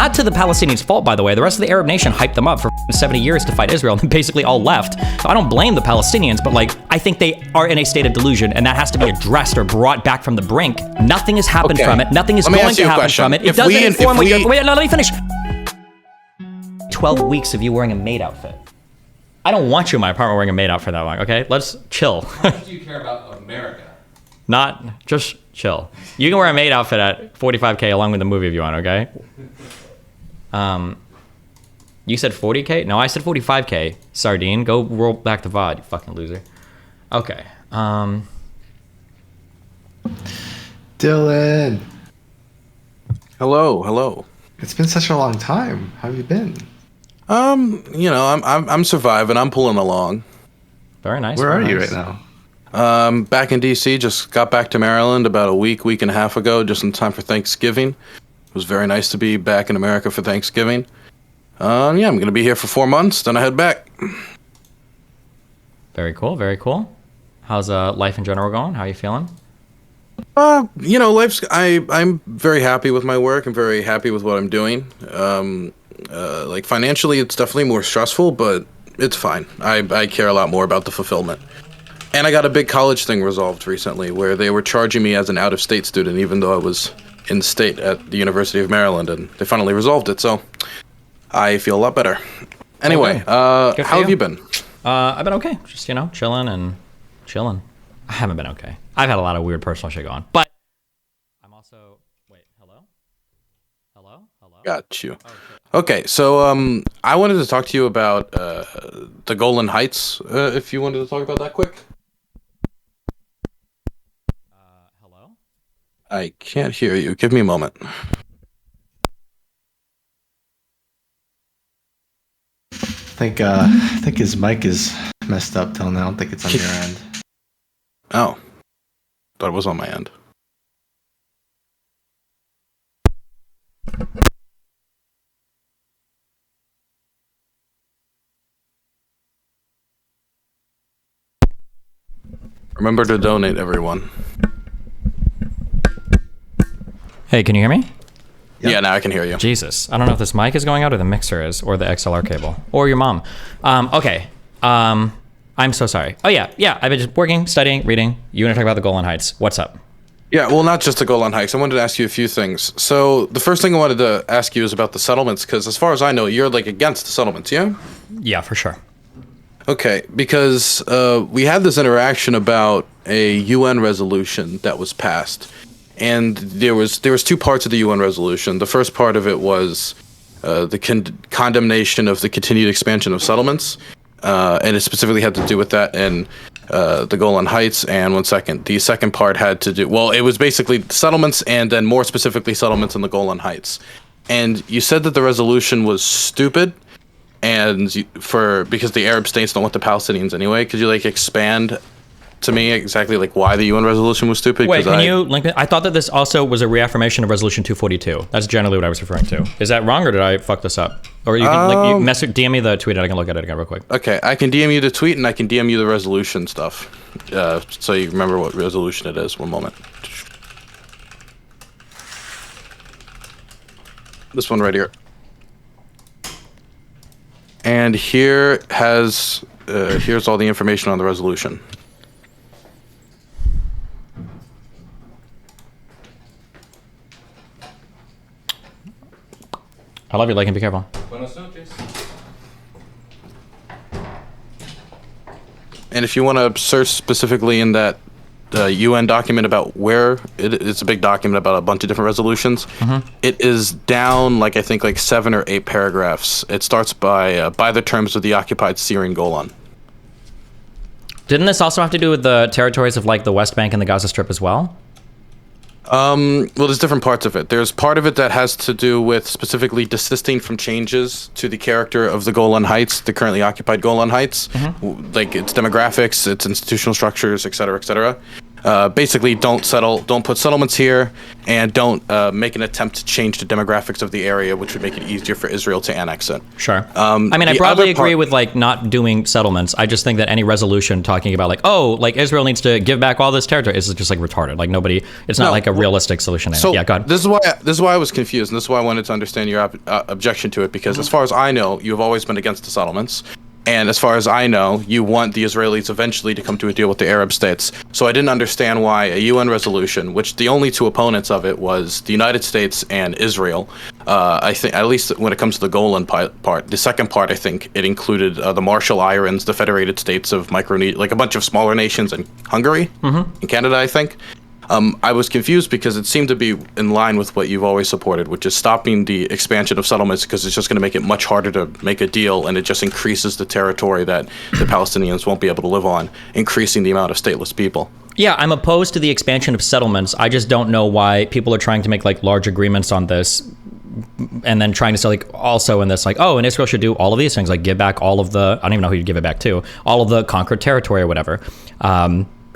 not to the Palestinians' fault, by the way. The rest of the Arab nation hyped them up for 70 years to fight Israel, and basically all left. So I don't blame the Palestinians, but like, I think they are in a state of delusion, and that has to be addressed or brought back from the brink. Nothing has happened from it. Nothing is going to happen from it. It doesn't inform what you're... Wait, no, let me finish. 12 weeks of you wearing a maid outfit. I don't want you in my apartment wearing a maid outfit that long, okay? Let's chill. How much do you care about America? Not, just chill. You can wear a maid outfit at 45K along with the movie if you want, okay? You said 40K? No, I said 45K. Sardine, go roll back the VOD, you fucking loser. Okay. Dylan. Hello. It's been such a long time. How have you been? You know, I'm surviving. I'm pulling along. Very nice. Where are you right now? Back in DC. Just got back to Maryland about a week and a half ago, just in time for Thanksgiving. It was very nice to be back in America for Thanksgiving. Yeah, I'm gonna be here for 4 months, then I head back. Very cool. Very cool. How's life in general going? How are you feeling? You know, I'm very happy with my work. I'm very happy with what I'm doing. Like financially, it's definitely more stressful, but it's fine. I care a lot more about the fulfillment. And I got a big college thing resolved recently where they were charging me as an out-of-state student, even though I was in state at the University of Maryland, and they finally resolved it. So I feel a lot better. Anyway, how have you been? I've been okay. Just, you know, chilling. I haven't been okay. I've had a lot of weird personal shit going, but I'm also, wait, hello? Got you. Okay, so I wanted to talk to you about the Golan Heights, if you wanted to talk about that quick. Hello? I can't hear you. Give me a moment. I think his mic is messed up, Dylan. I don't think it's on your end. Oh. Thought it was on my end. Remember to donate, everyone. Hey, can you hear me? Yeah, now I can hear you. Jesus. I don't know if this mic is going out or the mixer is, or the XLR cable, or your mom. Okay. I'm so sorry. Oh, yeah. I've been just working, studying, reading. You want to talk about the Golan Heights. What's up? Yeah, well, not just the Golan Heights. I wanted to ask you a few things. So the first thing I wanted to ask you is about the settlements, because as far as I know, you're like against the settlements, yeah? Yeah, for sure. Okay, because we had this interaction about a UN resolution that was passed, and there was two parts of the UN resolution. The first part of it was the condemnation of the continued expansion of settlements, and it specifically had to do with that in the Golan Heights. And one second, the second part had to do, well, it was basically settlements, and then more specifically settlements in the Golan Heights. And you said that the resolution was stupid, and because the Arab states don't want the Palestinians anyway. Could you like expand to me exactly like why the UN resolution was stupid? Wait, can you link it? I thought that this also was a reaffirmation of Resolution 242. That's generally what I was referring to. Is that wrong, or did I fuck this up? Or you can DM me the tweet and I can look at it again real quick. Okay, I can DM you the tweet and I can DM you the resolution stuff. So you remember what resolution it is. One moment. This one right here. And here's all the information on the resolution. I love you, like, and be careful. And if you want to search specifically in that UN document about where it's a big document about a bunch of different resolutions. Mm-hmm. It is down like I think like 7 or 8 paragraphs. It starts by the terms of the occupied Syrian Golan. Didn't this also have to do with the territories of like the West Bank and the Gaza Strip as well? Well, there's different parts of it. There's part of it that has to do with specifically desisting from changes to the character of the Golan Heights, the currently occupied Golan Heights, like its demographics, its institutional structures, et cetera, et cetera. basically don't put settlements here, and don't make an attempt to change the demographics of the area, which would make it easier for Israel to annex it. Sure. I mean, I broadly agree with like not doing settlements. I just think that any resolution talking about like, oh, like Israel needs to give back all this territory is just like retarded. Like nobody, it's not like a realistic solution. So yeah, go ahead. This is why I was confused, and this is why I wanted to understand your objection to it, because as far as I know, you've always been against the settlements. And as far as I know, you want the Israelis eventually to come to a deal with the Arab states. So I didn't understand why a UN resolution, which the only two opponents of it was the United States and Israel. I think, at least when it comes to the Golan part, the second part, I think it included the Marshall Islands, the Federated States of Micronesia, like a bunch of smaller nations, and Hungary, and Canada, I think. I was confused because it seemed to be in line with what you've always supported, which is stopping the expansion of settlements, because it's just going to make it much harder to make a deal, and it just increases the territory that the Palestinians won't be able to live on, increasing the amount of stateless people. Yeah, I'm opposed to the expansion of settlements. I just don't know why people are trying to make like large agreements on this, and then trying to say like also in this like, oh, and Israel should do all of these things, like give back all of the, I don't even know who you'd give it back to, all of the conquered territory or whatever.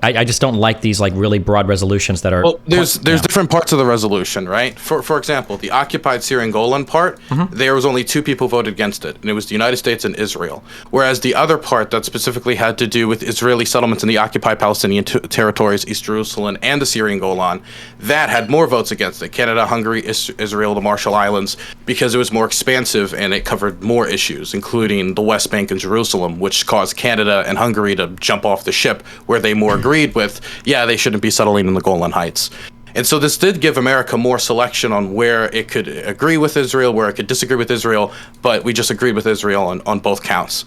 I just don't like these like really broad resolutions that are. Well, there's different parts of the resolution, right? For example, the occupied Syrian Golan part, there was only two people voted against it, and it was the United States and Israel. Whereas the other part that specifically had to do with Israeli settlements in the occupied Palestinian territories, East Jerusalem, and the Syrian Golan, that had more votes against it. Canada, Hungary, Israel, the Marshall Islands, because it was more expansive and it covered more issues, including the West Bank and Jerusalem, which caused Canada and Hungary to jump off the ship, where they more agreed with, yeah, they shouldn't be settling in the Golan Heights. And so this did give America more selection on where it could agree with Israel, where it could disagree with Israel, but we just agreed with Israel on both counts.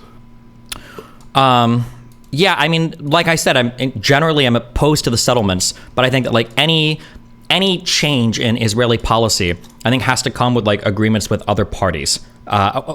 Yeah, I mean, like I said, I'm opposed to the settlements, but I think that like any change in Israeli policy, I think has to come with like agreements with other parties.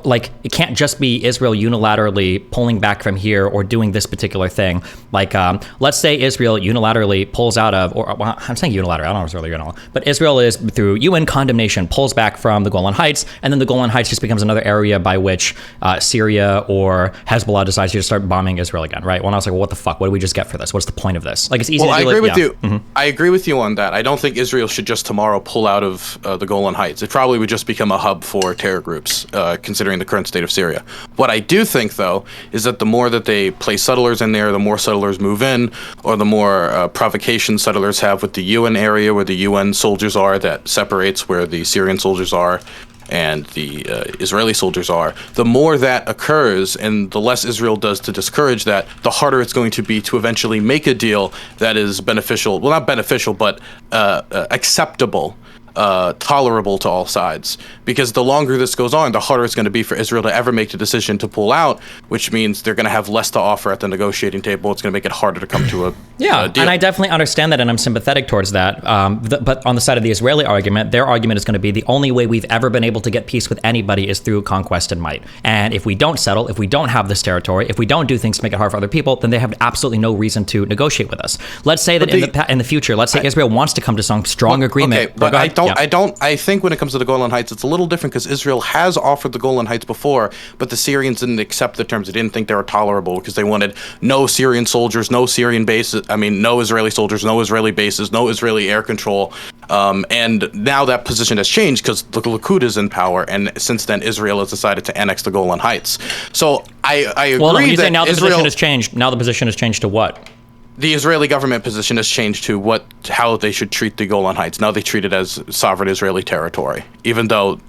Like it can't just be Israel unilaterally pulling back from here or doing this particular thing. Like let's say Israel unilaterally pulls out of, or well, I'm saying unilateral, I don't know if it's really unilateral, but Israel is through UN condemnation pulls back from the Golan Heights, and then the Golan Heights just becomes another area by which Syria or Hezbollah decides to start bombing Israel again, right? Well, I was like, well, what the fuck? What do we just get for this? What's the point of this? Like it's easy to do. I agree with you. I agree with you on that. I don't think Israel should just tomorrow pull out of the Golan Heights. It probably would just become a hub for terror groups. Considering the current state of Syria. What I do think, though, is that the more that they place settlers in there, the more settlers move in, or the more provocation settlers have with the UN area where the UN soldiers are, that separates where the Syrian soldiers are and the Israeli soldiers are, the more that occurs and the less Israel does to discourage that, the harder it's going to be to eventually make a deal that is beneficial, well, not beneficial, but acceptable, tolerable to all sides. Because the longer this goes on, the harder it's going to be for Israel to ever make the decision to pull out, which means they're going to have less to offer at the negotiating table. It's going to make it harder to come to a deal. And I definitely understand that, and I'm sympathetic towards that. But on the side of the Israeli argument, their argument is going to be the only way we've ever been able to get peace with anybody is through conquest and might. And if we don't settle, if we don't have this territory, if we don't do things to make it hard for other people, then they have absolutely no reason to negotiate with us. Let's say that in the future, let's say Israel wants to come to some strong agreement. Okay, but I think when it comes to the Golan Heights, it's a little different because Israel has offered the Golan Heights before, but the Syrians didn't accept the terms. They didn't think they were tolerable because they wanted no Syrian soldiers, no Syrian bases. I mean, no Israeli soldiers, no Israeli bases, no Israeli air control. And now that position has changed because the Likud is in power, and since then Israel has decided to annex the Golan Heights. So I agree when you that say now the Israel, position has changed, now the position has changed to what? The Israeli government position has changed to how they should treat the Golan Heights. Now they treat it as sovereign Israeli territory, even though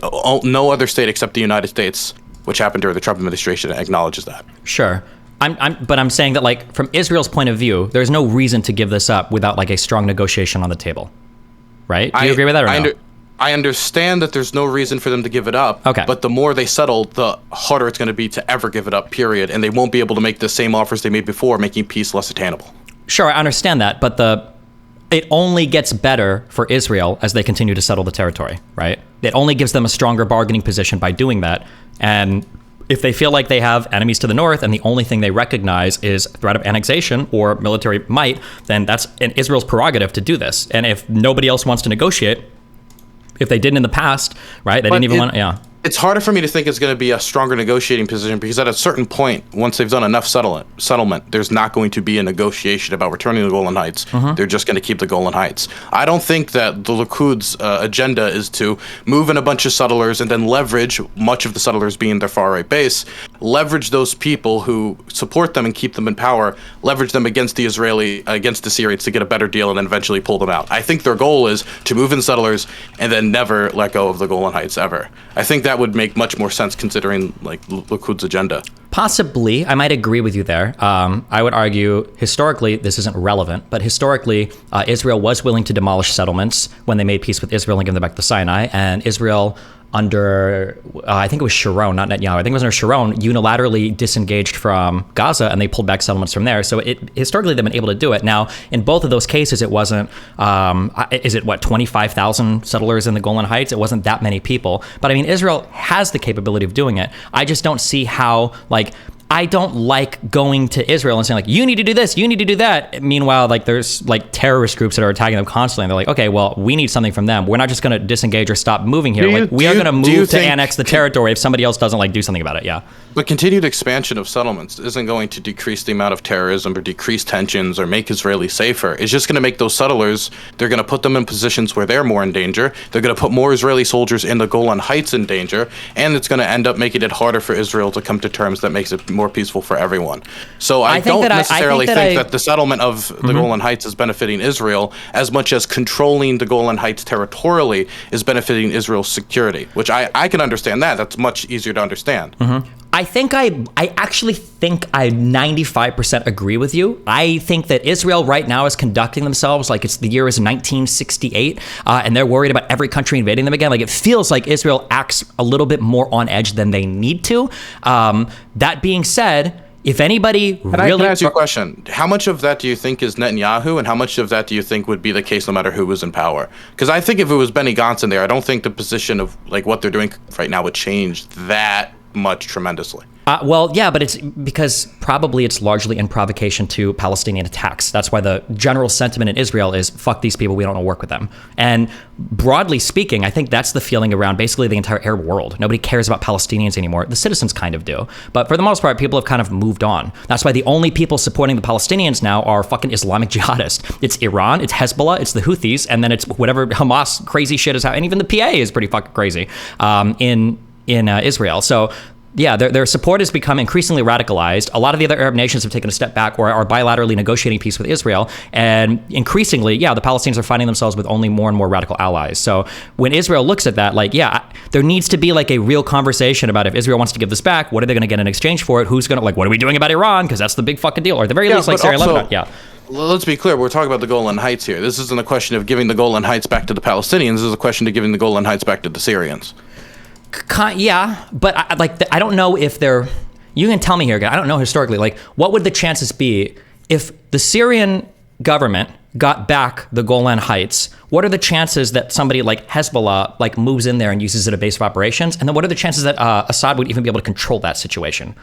no other state except the United States, which happened during the Trump administration, acknowledges that. Sure. But I'm saying that, like, from Israel's point of view, there's no reason to give this up without, like, a strong negotiation on the table. Right? Do you agree with that or no? I understand that there's no reason for them to give it up. Okay. But the more they settle, the harder it's going to be to ever give it up, period. And they won't be able to make the same offers they made before, making peace less attainable. Sure, I understand that, but it only gets better for Israel as they continue to settle the territory, right? It only gives them a stronger bargaining position by doing that. And if they feel like they have enemies to the north and the only thing they recognize is threat of annexation or military might, then that's in Israel's prerogative to do this. And if nobody else wants to negotiate, if they didn't in the past, right? They didn't even want, yeah. It's harder for me to think it's going to be a stronger negotiating position because at a certain point, once they've done enough settlement, there's not going to be a negotiation about returning the Golan Heights. They're just going to keep the Golan Heights. I don't think that the Likud's agenda is to move in a bunch of settlers and then leverage, much of the settlers being their far-right base, leverage those people who support them and keep them in power, leverage them against the Syrians to get a better deal and then eventually pull them out. I think their goal is to move in settlers and then never let go of the Golan Heights ever. I think that would make much more sense considering like Likud's agenda. Possibly, I might agree with you there. I would argue historically this isn't relevant, but historically Israel was willing to demolish settlements when they made peace with Israel and give them back to Sinai, and Israel under, I think it was Sharon, not Netanyahu. I think it was under Sharon, unilaterally disengaged from Gaza and they pulled back settlements from there. So historically they've been able to do it. Now, in both of those cases, it wasn't, 25,000 settlers in the Golan Heights? It wasn't that many people. But I mean, Israel has the capability of doing it. I just don't see how, I don't like going to Israel and saying like, you need to do this, you need to do that. Meanwhile, there's terrorist groups that are attacking them constantly. And they're like, okay, well, we need something from them. We're not just going to disengage or stop moving here. We are going to move to annex the territory if somebody else doesn't do something about it. Yeah. But continued expansion of settlements isn't going to decrease the amount of terrorism or decrease tensions or make Israelis safer. It's just going to make those settlers, they're going to put them in positions where they're more in danger. They're going to put more Israeli soldiers in the Golan Heights in danger. And it's going to end up making it harder for Israel to come to terms that makes it more peaceful for everyone. So I don't necessarily think that the settlement of the Golan Heights is benefiting Israel as much as controlling the Golan Heights territorially is benefiting Israel's security, which I can understand that. That's much easier to understand. I actually think I 95% agree with you. I think that Israel right now is conducting themselves like the year is 1968, and they're worried about every country invading them again. It feels like Israel acts a little bit more on edge than they need to. That being said, if anybody Can I ask you a question? How much of that do you think is Netanyahu, and how much of that do you think would be the case no matter who was in power? Because I think if it was Benny Gantz in there, I don't think the position of what they're doing right now would change that much tremendously. Well, yeah, but it's because probably it's largely in provocation to Palestinian attacks. That's why the general sentiment in Israel is, fuck these people, we don't want to work with them. And broadly speaking, I think that's the feeling around basically the entire Arab world. Nobody cares about Palestinians anymore. The citizens kind of do. But for the most part, people have kind of moved on. That's why the only people supporting the Palestinians now are fucking Islamic jihadists. It's Iran, it's Hezbollah, it's the Houthis, and then it's whatever Hamas crazy shit is happening. And even the PA is pretty fucking crazy in Israel. So yeah, their support has become increasingly radicalized. A lot of the other Arab nations have taken a step back or are bilaterally negotiating peace with Israel. And increasingly, the Palestinians are finding themselves with only more and more radical allies. So when Israel looks at that, there needs to be a real conversation about if Israel wants to give this back, what are they going to get in exchange for it? Who's going to, what are we doing about Iran? Because that's the big fucking deal. Or at the very least, Syria and Lebanon. Yeah. Let's be clear. We're talking about the Golan Heights here. This isn't a question of giving the Golan Heights back to the Palestinians. This is a question of giving the Golan Heights back to the Syrians. Yeah, but I don't know if they're. You can tell me here, I don't know historically. What would the chances be if the Syrian government got back the Golan Heights? What are the chances that somebody like Hezbollah moves in there and uses it as a base of operations? And then what are the chances that Assad would even be able to control that situation?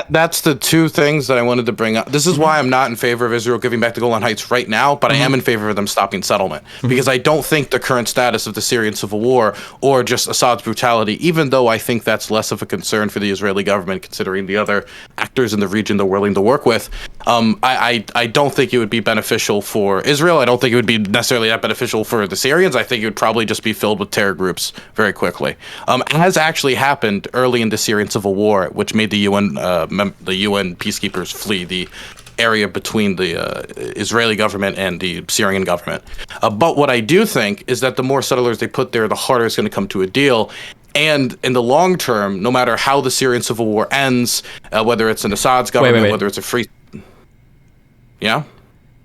That's the two things that I wanted to bring up. This is why I'm not in favor of Israel giving back the Golan Heights right now, but I am in favor of them stopping settlement. Because I don't think the current status of the Syrian civil war or just Assad's brutality, even though I think that's less of a concern for the Israeli government considering the other actors in the region they're willing to work with, I don't think it would be beneficial for Israel. I don't think it would be necessarily that beneficial for the Syrians. I think it would probably just be filled with terror groups very quickly. As actually happened early in the Syrian civil war, which made the UN peacekeepers flee the area between the Israeli government and the Syrian government. But what I do think is that the more settlers they put there, the harder it's going to come to a deal. And in the long term, no matter how the Syrian civil war ends, whether it's an Assad's government, whether it's a free... Yeah?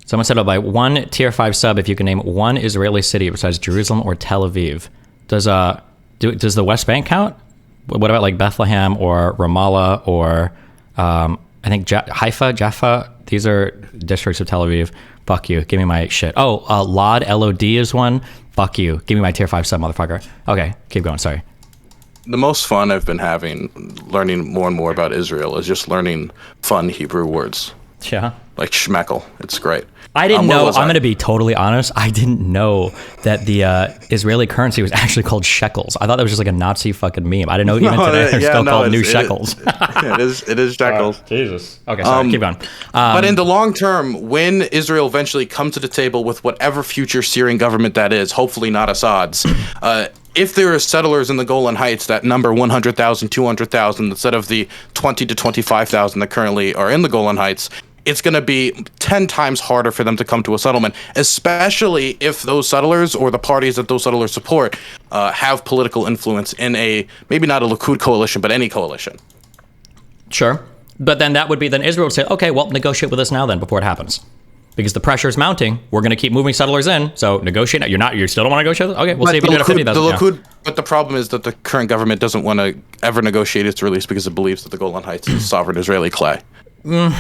Someone said by one tier 5 sub if you can name one Israeli city besides Jerusalem or Tel Aviv. Does the West Bank count? What about Bethlehem or Ramallah or I think Haifa, Jaffa? These are districts of Tel Aviv. Fuck you. Give me my shit. Oh, Lod, LOD is one. Fuck you. Give me my tier 5 sub, motherfucker. Okay, keep going. Sorry. The most fun I've been having learning more and more about Israel is just learning fun Hebrew words. Yeah. Like Schmeckel. It's great. I didn't know. I'm going to be totally honest. I didn't know that the Israeli currency was actually called shekels. I thought that was just like a Nazi fucking meme. I didn't know even today they're still called new shekels. It is shekels. Jesus. Okay, sorry. Keep going. But in the long term, when Israel eventually comes to the table with whatever future Syrian government that is, hopefully not Assad's, if there are settlers in the Golan Heights that number 100,000, 200,000 instead of the 20 to 25,000 that currently are in the Golan Heights, it's going to be 10 times harder for them to come to a settlement, especially if those settlers or the parties that those settlers support have political influence in maybe not a Likud coalition, but any coalition. Sure. But then that would be, then Israel would say, okay, well, negotiate with us now then before it happens. Because the pressure is mounting. We're going to keep moving settlers in. So negotiate. You still don't want to negotiate? Okay, we'll see if you get a 50,000. But the problem is that the current government doesn't want to ever negotiate its release because it believes that the Golan Heights is sovereign Israeli clay. Do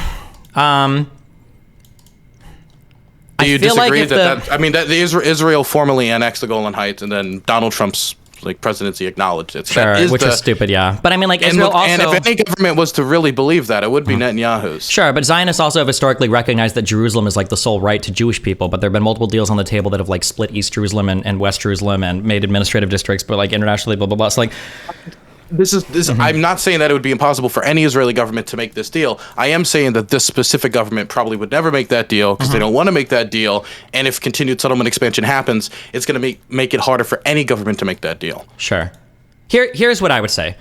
you disagree that Israel formally annexed the Golan Heights and then Donald Trump's presidency acknowledged it. Sure, which is stupid, yeah. But I mean, Israel also... And if any government was to really believe that, it would be Netanyahu's. Sure, but Zionists also have historically recognized that Jerusalem is the sole right to Jewish people, but there have been multiple deals on the table that have split East Jerusalem and West Jerusalem and made administrative districts, but internationally, blah, blah, blah. So I'm not saying that it would be impossible for any Israeli government to make this deal. I am saying that this specific government probably would never make that deal because they don't want to make that deal. And if continued settlement expansion happens, it's going to make it harder for any government to make that deal. Sure. Here's what I would say.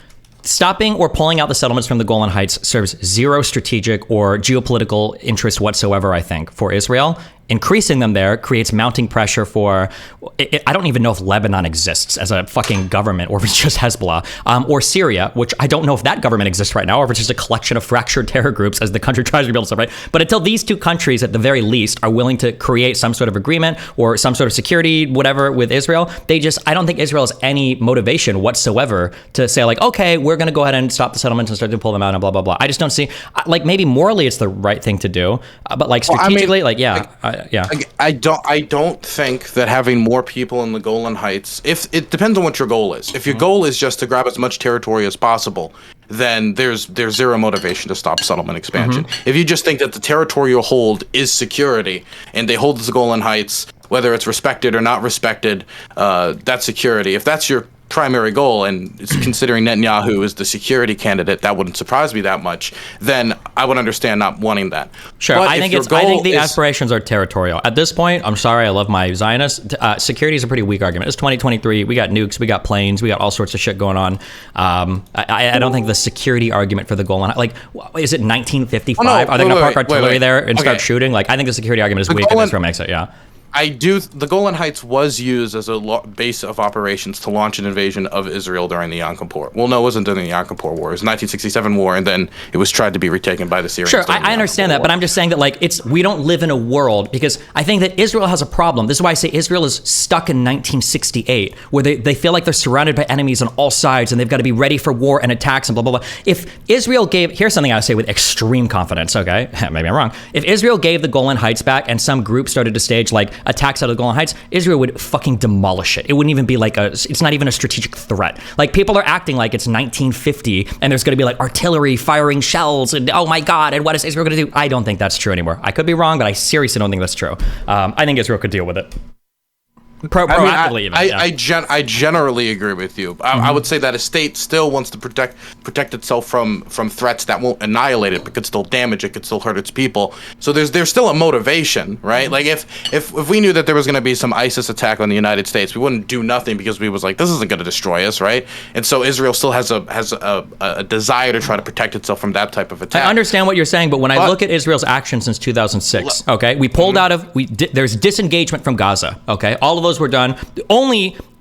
Stopping or pulling out the settlements from the Golan Heights serves zero strategic or geopolitical interest whatsoever, I think, for Israel. Increasing them there creates mounting pressure for, I don't even know if Lebanon exists as a fucking government or if it's just Hezbollah, or Syria, which I don't know if that government exists right now or if it's just a collection of fractured terror groups as the country tries to rebuild itself, right? But until these two countries at the very least are willing to create some sort of agreement or some sort of security, whatever, with Israel, I don't think Israel has any motivation whatsoever to say okay, we're going to go ahead and stop the settlements and start to pull them out and blah, blah, blah. I just don't see, maybe morally it's the right thing to do, but strategically, I don't think that having more people in the Golan Heights, if it depends on what your goal is. If your goal is just to grab as much territory as possible, then there's zero motivation to stop settlement expansion. If you just think that the territorial hold is security and they hold the Golan Heights, whether it's respected or not respected, that's security. If that's your primary goal and it's considering Netanyahu as the security candidate, that wouldn't surprise me that much, then I would understand not wanting that. Sure, I think the aspirations are territorial. At this point, I'm sorry, I love my Zionists. Security is a pretty weak argument. It's 2023. We got nukes, we got planes, we got all sorts of shit going on. I don't think the security argument for the Golan, is it 1955? Are they going to park artillery there and start shooting? I think the security argument is weak and Israel makes it, yeah. The Golan Heights was used as a base of operations to launch an invasion of Israel during the Yom Kippur. Well, no, it wasn't during the Yom Kippur War. It was the 1967 war, and then it was tried to be retaken by the Syrians. Sure, I understand that, but I'm just saying that we don't live in a world, because I think that Israel has a problem. This is why I say Israel is stuck in 1968, where they feel like they're surrounded by enemies on all sides, and they've got to be ready for war and attacks and blah, blah, blah. If Israel here's something I say with extreme confidence, okay? Maybe I'm wrong. If Israel gave the Golan Heights back and some group started to stage attacks out of the Golan Heights, Israel would fucking demolish it. It wouldn't even be it's not even a strategic threat. People are acting like it's 1950 and there's going to be artillery firing shells and oh my God, and what is Israel going to do? I don't think that's true anymore. I could be wrong, but I seriously don't think that's true. I think Israel could deal with it. Proactively, I generally agree with you. I would say that a state still wants to protect itself from threats that won't annihilate it, but could still damage it, could still hurt its people. So there's still a motivation, right? If we knew that there was going to be some ISIS attack on the United States, we wouldn't do nothing because we was this isn't going to destroy us, right? And so Israel still has a desire to try to protect itself from that type of attack. I understand what you're saying, but when I look at Israel's action since 2006, okay, we pulled out of there's disengagement from Gaza, okay, all of those were done.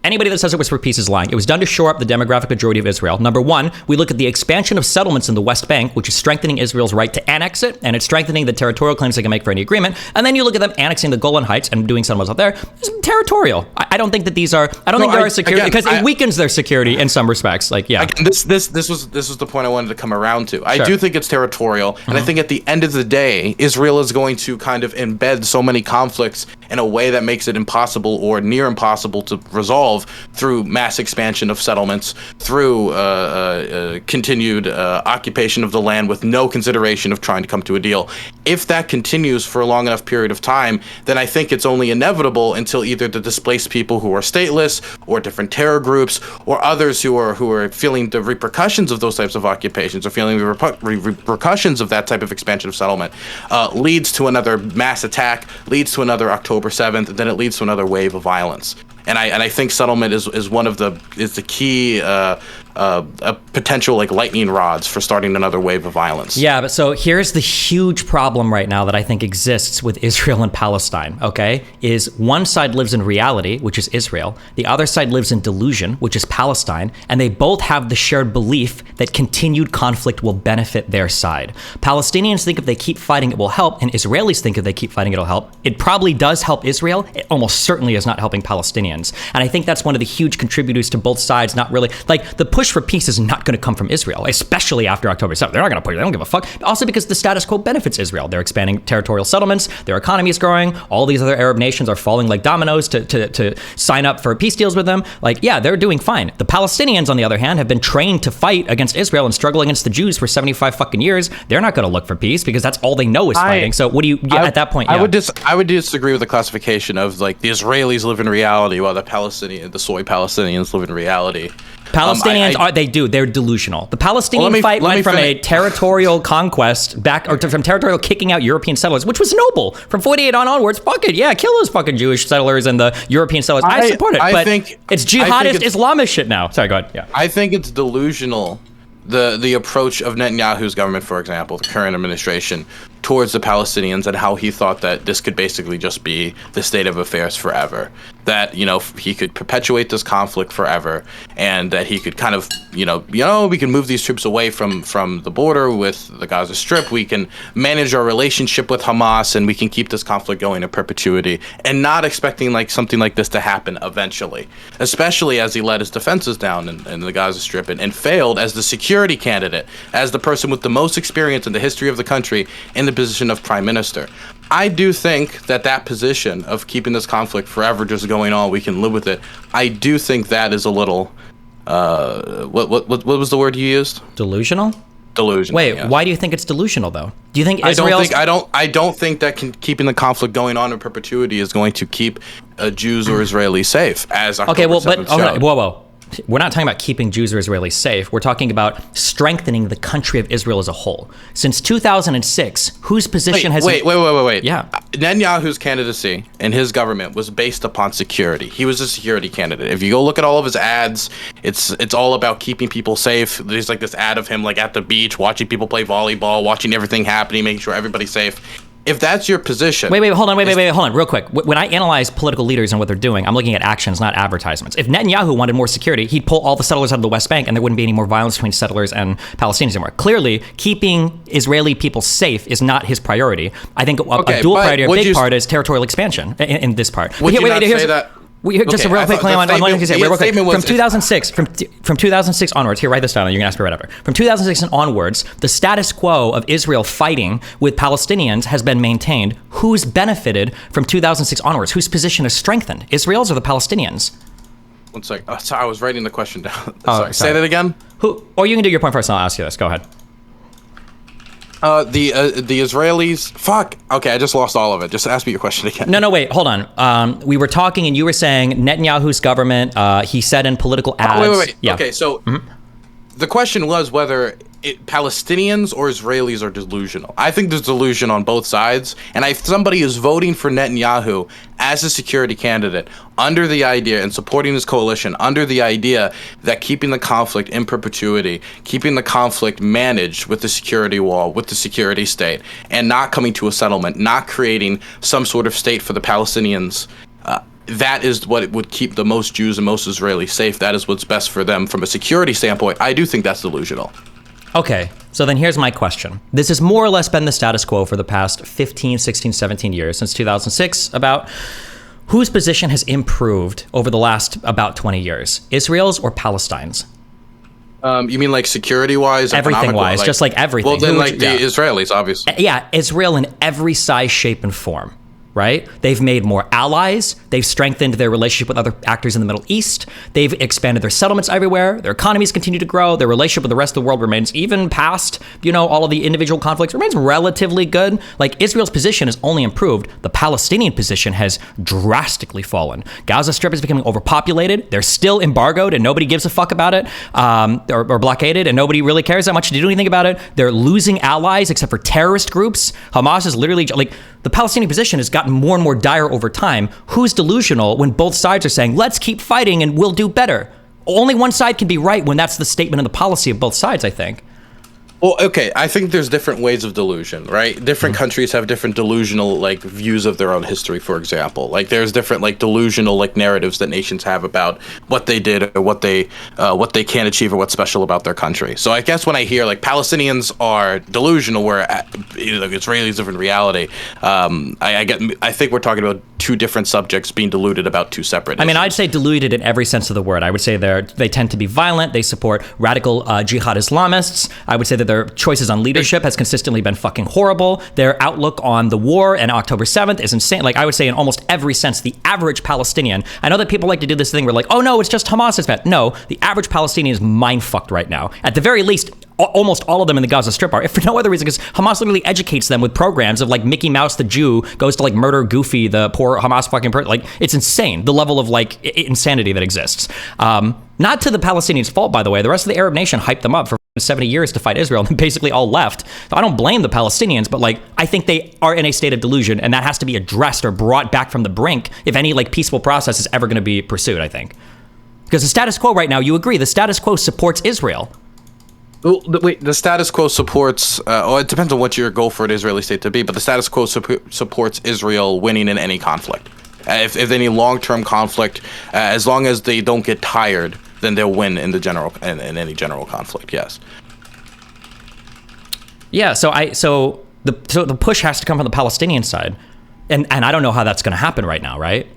Anybody that says it was for peace is lying. It was done to shore up the demographic majority of Israel. Number one, we look at the expansion of settlements in the West Bank, which is strengthening Israel's right to annex it, and it's strengthening the territorial claims they can make for any agreement. And then you look at them annexing the Golan Heights and doing settlements out there. It's territorial. I don't think that these are. I don't think there are security because it weakens their security in some respects. This was the point I wanted to come around to. I do think it's territorial, and I think at the end of the day, Israel is going to kind of embed so many conflicts in a way that makes it impossible or near impossible to resolve through mass expansion of settlements, through continued occupation of the land with no consideration of trying to come to a deal. If that continues for a long enough period of time, then I think it's only inevitable until either the displaced people who are stateless, or different terror groups, or others who are feeling the repercussions of those types of occupations, or feeling the repercussions of that type of expansion of settlement, leads to another mass attack, leads to another October 7th, then it leads to another wave of violence. And I think settlement is the key potential like lightning rods for starting another wave of violence. Yeah, but so here's the huge problem right now that I think exists with Israel and Palestine, okay? Is one side lives in reality, which is Israel. The other side lives in delusion, which is Palestine. And they both have the shared belief that continued conflict will benefit their side. Palestinians think if they keep fighting, it will help. And Israelis think if they keep fighting, it'll help. It probably does help Israel. It almost certainly is not helping Palestinians. And I think that's one of the huge contributors to both sides not really, like, the push for peace is not going to come from Israel, especially after October 7th. They're not going to push it. They don't give a fuck. Also because the status quo benefits Israel. They're expanding territorial settlements. Their economy is growing. All these other Arab nations are falling like dominoes to sign up for peace deals with them. Like, yeah, they're doing fine. The Palestinians, on the other hand, have been trained to fight against Israel and struggle against the Jews for 75 fucking years. They're not going to look for peace because that's all they know is fighting. So what do you, at that point, yeah. I would disagree with the classification of like the Israelis live in reality while the soy Palestinians live in reality. Palestinians they're delusional. The Palestinian fight went from a territorial conquest back, or from territorial kicking out European settlers, which was noble. From 48 onwards, fuck it, yeah, kill those fucking Jewish settlers and the European settlers. I support it, but it's jihadist Islamist shit now. Sorry, go ahead. Yeah, I think it's delusional. The approach of Netanyahu's government, for example, the current administration, towards the Palestinians, and how he thought that this could basically just be the state of affairs forever. That, he could perpetuate this conflict forever, and that he could kind of, we can move these troops away from the border with the Gaza Strip. We can manage our relationship with Hamas, and we can keep this conflict going in perpetuity, and not expecting like something like this to happen eventually, especially as he let his defenses down in the Gaza Strip and failed as the security candidate, as the person with the most experience in the history of the country in the position of prime minister. I do think that position of keeping this conflict forever just going on, we can live with it. I do think that is a little, what was the word you used? Delusional? Delusional. Wait, yeah. Why do you think it's delusional though? Do you think Israel? I don't think that keeping the conflict going on in perpetuity is going to keep Jews or Israelis safe. As October 7th showed. Whoa. We're not talking about keeping Jews or Israelis safe. We're talking about strengthening the country of Israel as a whole. Since 2006, whose position has... Wait. Yeah. Netanyahu's candidacy and his government was based upon security. He was a security candidate. If you go look at all of his ads, it's all about keeping people safe. There's like this ad of him like at the beach, watching people play volleyball, watching everything happening, making sure everybody's safe. If that's your position... Hold on, real quick. When I analyze political leaders and what they're doing, I'm looking at actions, not advertisements. If Netanyahu wanted more security, he'd pull all the settlers out of the West Bank and there wouldn't be any more violence between settlers and Palestinians anymore. Clearly, keeping Israeli people safe is not his priority. I think a dual priority, a big part is territorial expansion in this part. Would you not say that... Just a real quick claim on what you say. Real quick. From 2006 onwards, here, write this down and you can ask me whatever. From 2006 and onwards, the status quo of Israel fighting with Palestinians has been maintained. Who's benefited from 2006 onwards? Whose position is strengthened? Israel's or the Palestinians? One sec. Sorry, I was writing the question down. Sorry. Say that again? Or you can do your point first and I'll ask you this. Go ahead. The Israelis... Fuck. Okay, I just lost all of it. Just ask me your question again. No, wait. Hold on. We were talking and you were saying Netanyahu's government, he said in political ads... Wait. Yeah. Okay, so the question was whether Palestinians or Israelis are delusional. I think there's delusion on both sides. And if somebody is voting for Netanyahu as a security candidate under the idea and supporting his coalition under the idea that keeping the conflict in perpetuity, keeping the conflict managed with the security wall, with the security state, and not coming to a settlement, not creating some sort of state for the Palestinians, that is what it would keep the most Jews and most Israelis safe. That is what's best for them from a security standpoint. I do think that's delusional. Okay, so then here's my question. This has more or less been the status quo for the past 15, 16, 17 years, since 2006, about whose position has improved over the last about 20 years, Israel's or Palestine's? You mean like security-wise? Everything-wise, just like everything. Well, then like the Israelis, obviously. Yeah, Israel in every size, shape, and form. right? They've made more allies. They've strengthened their relationship with other actors in the Middle East. They've expanded their settlements everywhere. Their economies continue to grow. Their relationship with the rest of the world remains, even past, all of the individual conflicts, remains relatively good. Like, Israel's position has only improved. The Palestinian position has drastically fallen. Gaza Strip is becoming overpopulated. They're still embargoed and nobody gives a fuck about it, or blockaded, and nobody really cares that much to do anything about it. They're losing allies except for terrorist groups. Hamas is literally, like, the Palestinian position has gotten more and more dire over time. Who's delusional when both sides are saying, let's keep fighting and we'll do better? Only one side can be right when that's the statement and the policy of both sides, I think. Well, okay, I think there's different ways of delusion, right? Different countries have different delusional, views of their own history, for example. Like, there's different, delusional, narratives that nations have about what they did or what they can achieve or what's special about their country. So I guess when I hear, Palestinians are delusional, where Israelis live in reality, I think we're talking about two different subjects being deluded about two separate issues. I'd say deluded in every sense of the word. I would say they tend to be violent. They support radical jihad Islamists. I would say that their choices on leadership has consistently been fucking horrible. Their outlook on the war and October 7th is insane. I would say in almost every sense, the average Palestinian, I know that people like to do this thing where oh no, it's just Hamas is bad. No, the average Palestinian is mind fucked right now. At the very least, almost all of them in the Gaza Strip are, if for no other reason, because Hamas literally educates them with programs of Mickey Mouse the Jew goes to murder Goofy, the poor Hamas fucking person. It's insane, the level of insanity that exists. Not to the Palestinians' fault, by the way. The rest of the Arab nation hyped them up for 70 years to fight Israel, and basically all left. So I don't blame the Palestinians, but I think they are in a state of delusion, and that has to be addressed or brought back from the brink if any peaceful process is ever going to be pursued, I think. Because the status quo right now, you agree, the status quo supports Israel. Well, wait, the status quo supports, it depends on what your goal for an Israeli state to be, but the status quo supports Israel winning in any conflict. If any long-term conflict, as long as they don't get tired, then they'll win in any general conflict, yes. Yeah, so the push has to come from the Palestinian side. And I don't know how that's going to happen right now, right?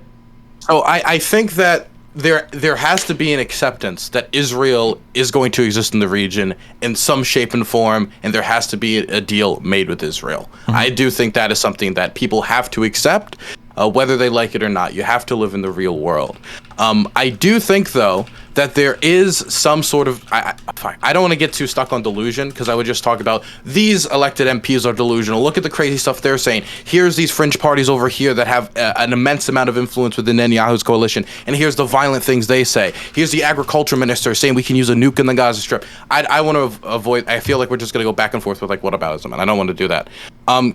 So I think that there has to be an acceptance that Israel is going to exist in the region in some shape and form, and there has to be a deal made with Israel. Mm-hmm. I do think that is something that people have to accept, whether they like it or not. You have to live in the real world. I do think, though, that there is some sort of... I don't want to get too stuck on delusion, because I would just talk about these elected MPs are delusional. Look at the crazy stuff they're saying. Here's these fringe parties over here that have an immense amount of influence within Netanyahu's coalition, and here's the violent things they say. Here's the agriculture minister saying we can use a nuke in the Gaza Strip. I want to avoid... I feel like we're just going to go back and forth with whataboutism, and I don't want to do that.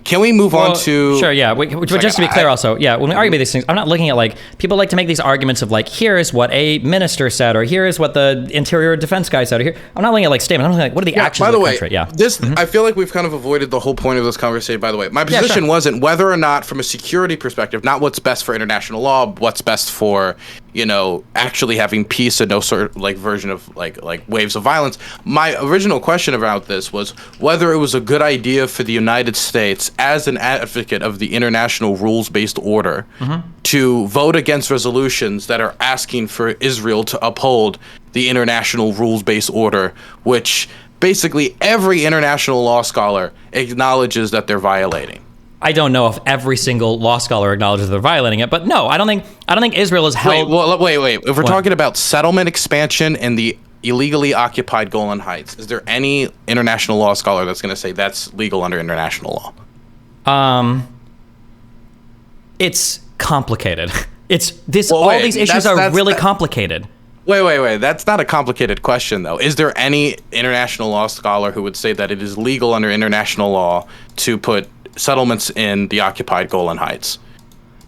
Can we move on to... Sure, yeah. Just to be clear also, yeah, when we argue about these things, I'm not looking at people like to make these arguments of here is what a minister said, or here is what the interior defense guy said, or here. I'm not looking at statements. I'm looking at what are the actions of the country. Yeah. This I feel like we've kind of avoided the whole point of this conversation, by the way. My position wasn't whether or not, from a security perspective, not what's best for international law, what's best for, actually having peace and no sort of version of waves of violence. My original question about this was whether it was a good idea for the United States, as an advocate of the international rules-based order, to vote against resolutions that are asking for Israel to uphold the international rules-based order, which basically every international law scholar acknowledges that they're violating. I don't know if every single law scholar acknowledges they're violating it, but no, I don't think Israel is held... Wait. If we're talking about settlement expansion and the illegally occupied Golan Heights, is there any international law scholar that's going to say that's legal under international law? It's complicated. All these issues are really complicated. Wait. That's not a complicated question, though. Is there any international law scholar who would say that it is legal under international law to put settlements in the occupied Golan Heights?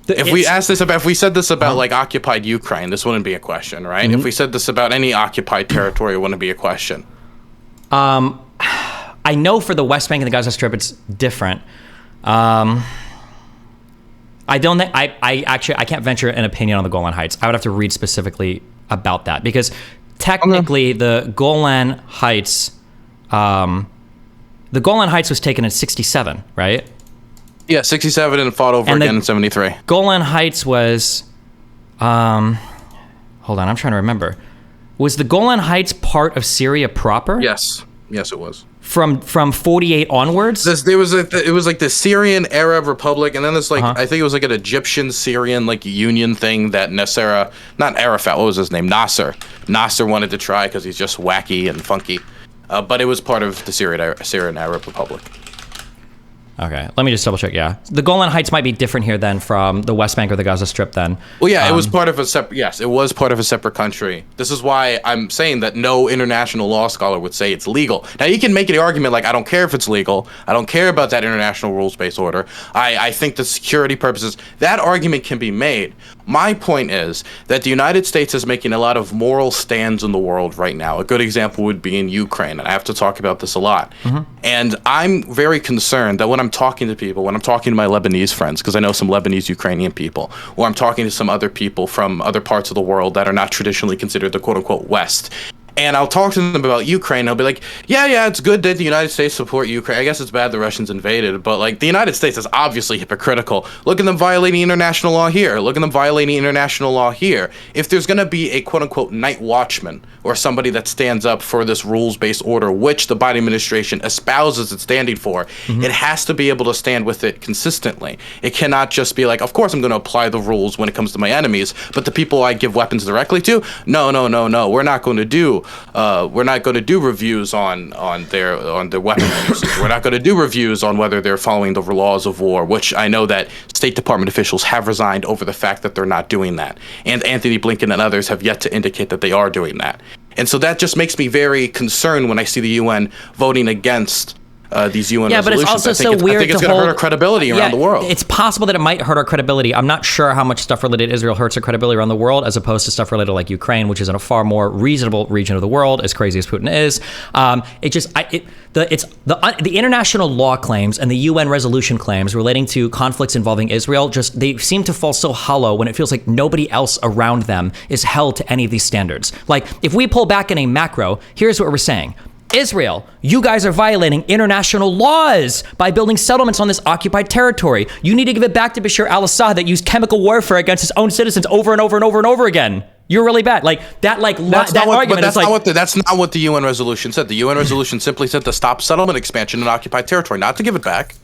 If we said this about occupied Ukraine, this wouldn't be a question, right? Mm-hmm. If we said this about any occupied territory, it wouldn't be a question. I know for the West Bank and the Gaza Strip, it's different. I don't think I can't venture an opinion on the Golan Heights. I would have to read specifically about that, because technically the Golan Heights was taken in 1967, right? Yeah, 1967 and fought over again in 1973. Golan Heights was hold on, I'm trying to remember. Was the Golan Heights part of Syria proper? Yes. Yes, it was. From 48 onwards? It was like the Syrian Arab Republic, and then there's like I think it was like an Egyptian Syrian like union thing that not Arafat, what was his name? Nasser wanted to try because he's just wacky and funky, but it was part of the Syrian Arab Republic. Okay, let me just double check. Yeah, the Golan Heights might be different here then from the West Bank or the Gaza Strip then. Well, yeah, it was part of a separate. Yes, it was part of a separate country. This is why I'm saying that no international law scholar would say it's legal. Now you can make an argument like I don't care if it's legal. I don't care about that international rules-based order. I think the security purposes. That argument can be made. My point is that the United States is making a lot of moral stands in the world right now. A good example would be in Ukraine, and I have to talk about this a lot. And I'm very concerned that when I'm talking to people, when I'm talking to my Lebanese friends, because I know some Lebanese Ukrainian people, or I'm talking to some other people from other parts of the world that are not traditionally considered the quote-unquote West, and I'll talk to them about Ukraine. They'll be like, yeah, it's good that the United States support Ukraine. I guess it's bad the Russians invaded, but like the United States is obviously hypocritical. Look at them violating international law here. Look at them violating international law here. If there's going to be a quote-unquote night watchman or somebody that stands up for this rules-based order, which the Biden administration espouses it's standing for, it has to be able to stand with it consistently. It cannot just be like, of course I'm going to apply the rules when it comes to my enemies, but the people I give weapons directly to, no. We're not going to do reviews on their weapon usage. We're not going to do reviews on whether they're following the laws of war, which I know that State Department officials have resigned over the fact that they're not doing that. And Anthony Blinken and others have yet to indicate that they are doing that. And so that just makes me very concerned when I see the UN voting against these UN resolutions. But it's also so weird. I think it's going to hurt our credibility around the world. It's possible that it might hurt our credibility. I'm not sure how much stuff related to Israel hurts our credibility around the world, as opposed to stuff related to like Ukraine, which is in a far more reasonable region of the world, as crazy as Putin is. The international law claims and the UN resolution claims relating to conflicts involving Israel, they seem to fall so hollow when it feels like nobody else around them is held to any of these standards. Like, if we pull back in a macro, here's what we're saying. Israel, you guys are violating international laws by building settlements on this occupied territory. You need to give it back to Bashar al-Assad that used chemical warfare against his own citizens over and over and over and over again. You're really bad. That's not what the UN resolution said. The UN resolution simply said to stop settlement expansion in occupied territory, not to give it back.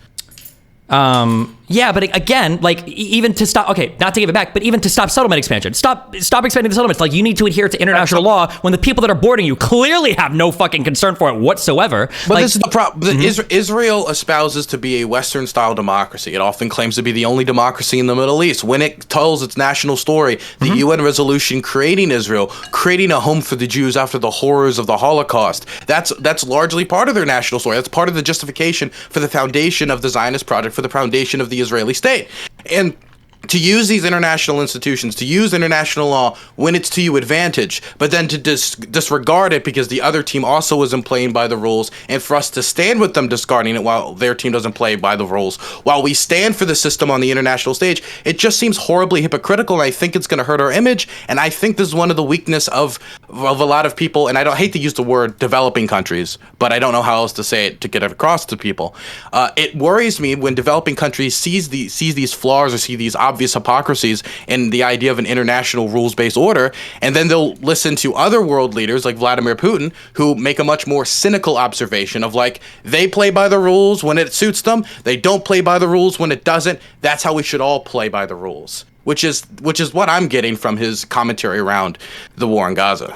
But again, even to stop, not to give it back, but even to stop settlement expansion, stop expanding the settlements. Like, you need to adhere to international law when the people that are boarding you clearly have no fucking concern for it whatsoever. But this is the problem. Israel espouses to be a Western style democracy. It often claims to be the only democracy in the Middle East. When it tells its national story, the UN resolution creating Israel, creating a home for the Jews after the horrors of the Holocaust, that's largely part of their national story. That's part of the justification for the foundation of the Zionist project, for the foundation of the Israeli state. And to use these international institutions, to use international law when it's to your advantage, but then to disregard it because the other team also isn't playing by the rules, and for us to stand with them discarding it while their team doesn't play by the rules, while we stand for the system on the international stage, it just seems horribly hypocritical, and I think it's going to hurt our image, and I think this is one of the weakness of a lot of people, and I don't hate to use the word developing countries, but I don't know how else to say it to get it across to people. It worries me when developing countries sees these flaws or see these obvious hypocrisies in the idea of an international rules-based order, and then they'll listen to other world leaders like Vladimir Putin, who make a much more cynical observation of they play by the rules when it suits them, they don't play by the rules when it doesn't. That's how we should all play by the rules, which is what I'm getting from his commentary around the war in Gaza.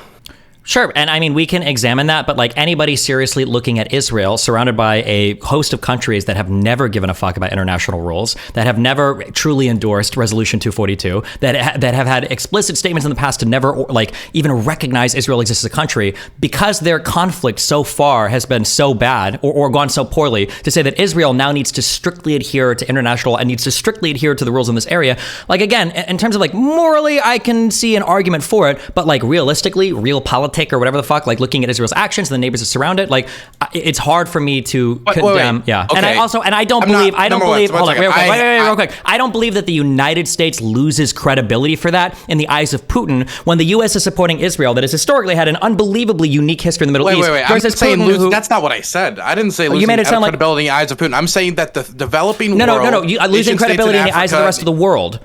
Sure, and I mean, we can examine that, but anybody seriously looking at Israel, surrounded by a host of countries that have never given a fuck about international rules, that have never truly endorsed Resolution 242, that have had explicit statements in the past to never even recognize Israel exists as a country, because their conflict so far has been so bad or gone so poorly, to say that Israel now needs to strictly adhere to international law and needs to strictly adhere to the rules in this area. Again, in terms of morally, I can see an argument for it, but realistically, real politics or whatever the fuck, looking at Israel's actions and the neighbors that surround it, it's hard for me to condemn. Wait. Yeah. Okay. And I don't believe real quick. I don't believe that the United States loses credibility for that in the eyes of Putin when the U.S. is supporting Israel that has historically had an unbelievably unique history in the Middle East. I'm saying that's not what I said. I didn't say losing credibility in the eyes of Putin. I'm saying that the developing world. Losing credibility in the eyes of the rest of the world.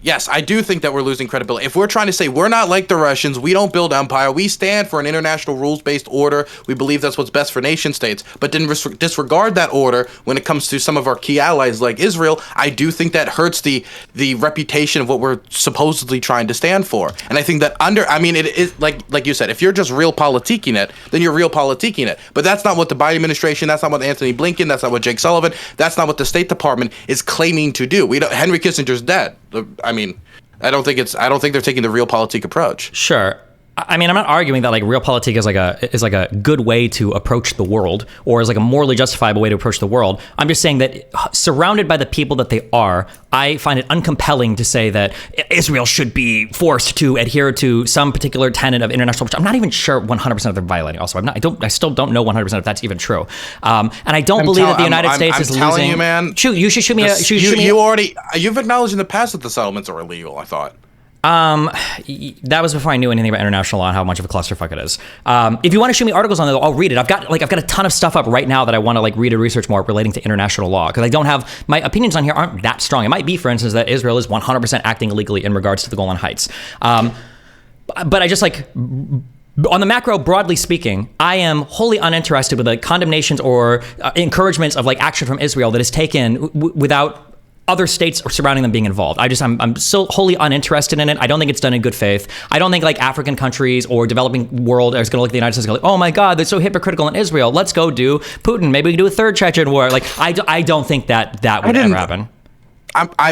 yes, I do think that we're losing credibility. If we're trying to say we're not like the Russians, we don't build empire, we stand for an international rules-based order, we believe that's what's best for nation states, but then disregard that order when it comes to some of our key allies like Israel, I do think that hurts the reputation of what we're supposedly trying to stand for. And I think that it is like you said, if you're just real politiquing it, then you're real politiquing it. But that's not what the Biden administration, that's not what Anthony Blinken, that's not what Jake Sullivan, that's not what the State Department is claiming to do. Henry Kissinger's dead. I don't think they're taking the realpolitik approach. Sure. I mean, I'm not arguing that like realpolitik is like a good way to approach the world, or is like a morally justifiable way to approach the world. I'm just saying that surrounded by the people that they are, I find it uncompelling to say that Israel should be forced to adhere to some particular tenet of international. I'm not even sure 100% if they're violating. Also, I still don't know 100% if that's even true. And I don't believe that the United States is losing. I'm telling you, man. Shoot, you should shoot me. You've acknowledged in the past that the settlements are illegal. I thought. That was before I knew anything about international law and how much of a clusterfuck it is. If you want to show me articles on it, I'll read it. I've got a ton of stuff up right now that I want to like read and research more relating to international law, because I don't have, my opinions on here aren't that strong. It might be, for instance, that Israel is 100% acting illegally in regards to the Golan Heights. But I just like, on the macro, broadly speaking, I am wholly uninterested with the condemnations or encouragements of like action from Israel that is taken without other states surrounding them being involved. I'm so wholly uninterested in it. I don't think it's done in good faith. I don't think like African countries or developing world is going to look at the United States and go like, oh my God, they're so hypocritical in Israel. Let's go do Putin. Maybe we can do a third Chechen war. Like, I don't think that would ever happen.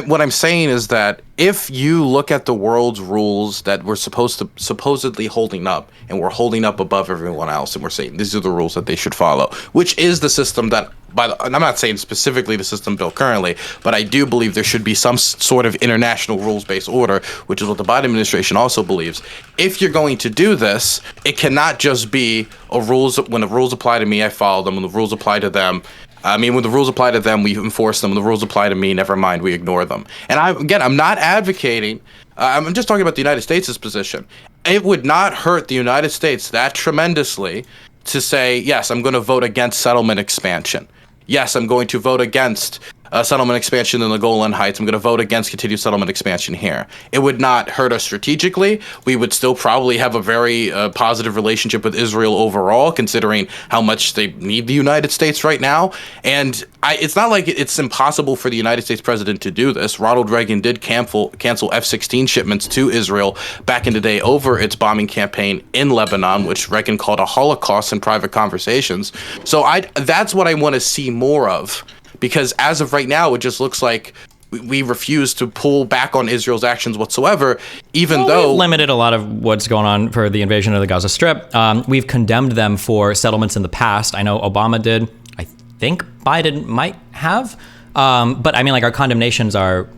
What I'm saying is that if you look at the world's rules that we're supposedly holding up, and we're holding up above everyone else, and we're saying these are the rules that they should follow, which is the system that, and I'm not saying specifically the system built currently, but I do believe there should be some sort of international rules-based order, which is what the Biden administration also believes. If you're going to do this, it cannot just be when the rules apply to me, I follow them. When the rules apply to them, when the rules apply to them, we enforce them. When the rules apply to me, never mind, we ignore them. And I'm not advocating. I'm just talking about the United States' position. It would not hurt the United States that tremendously to say, yes, I'm going to vote against settlement expansion. Yes, I'm going to vote against settlement expansion in the Golan Heights. I'm going to vote against continued settlement expansion here. It would not hurt us strategically. We would still probably have a very positive relationship with Israel overall, considering how much they need the United States right now. And it's not like it's impossible for the United States president to do this. Ronald Reagan did cancel F-16 shipments to Israel back in the day over its bombing campaign in Lebanon, which Reagan called a Holocaust in private conversations. So that's what I want to see more of. Because as of right now, it just looks like we refuse to pull back on Israel's actions whatsoever, even though we've limited a lot of what's going on for the invasion of the Gaza Strip. We've condemned them for settlements in the past. I know Obama did. I think Biden might have. But I mean, like, our condemnations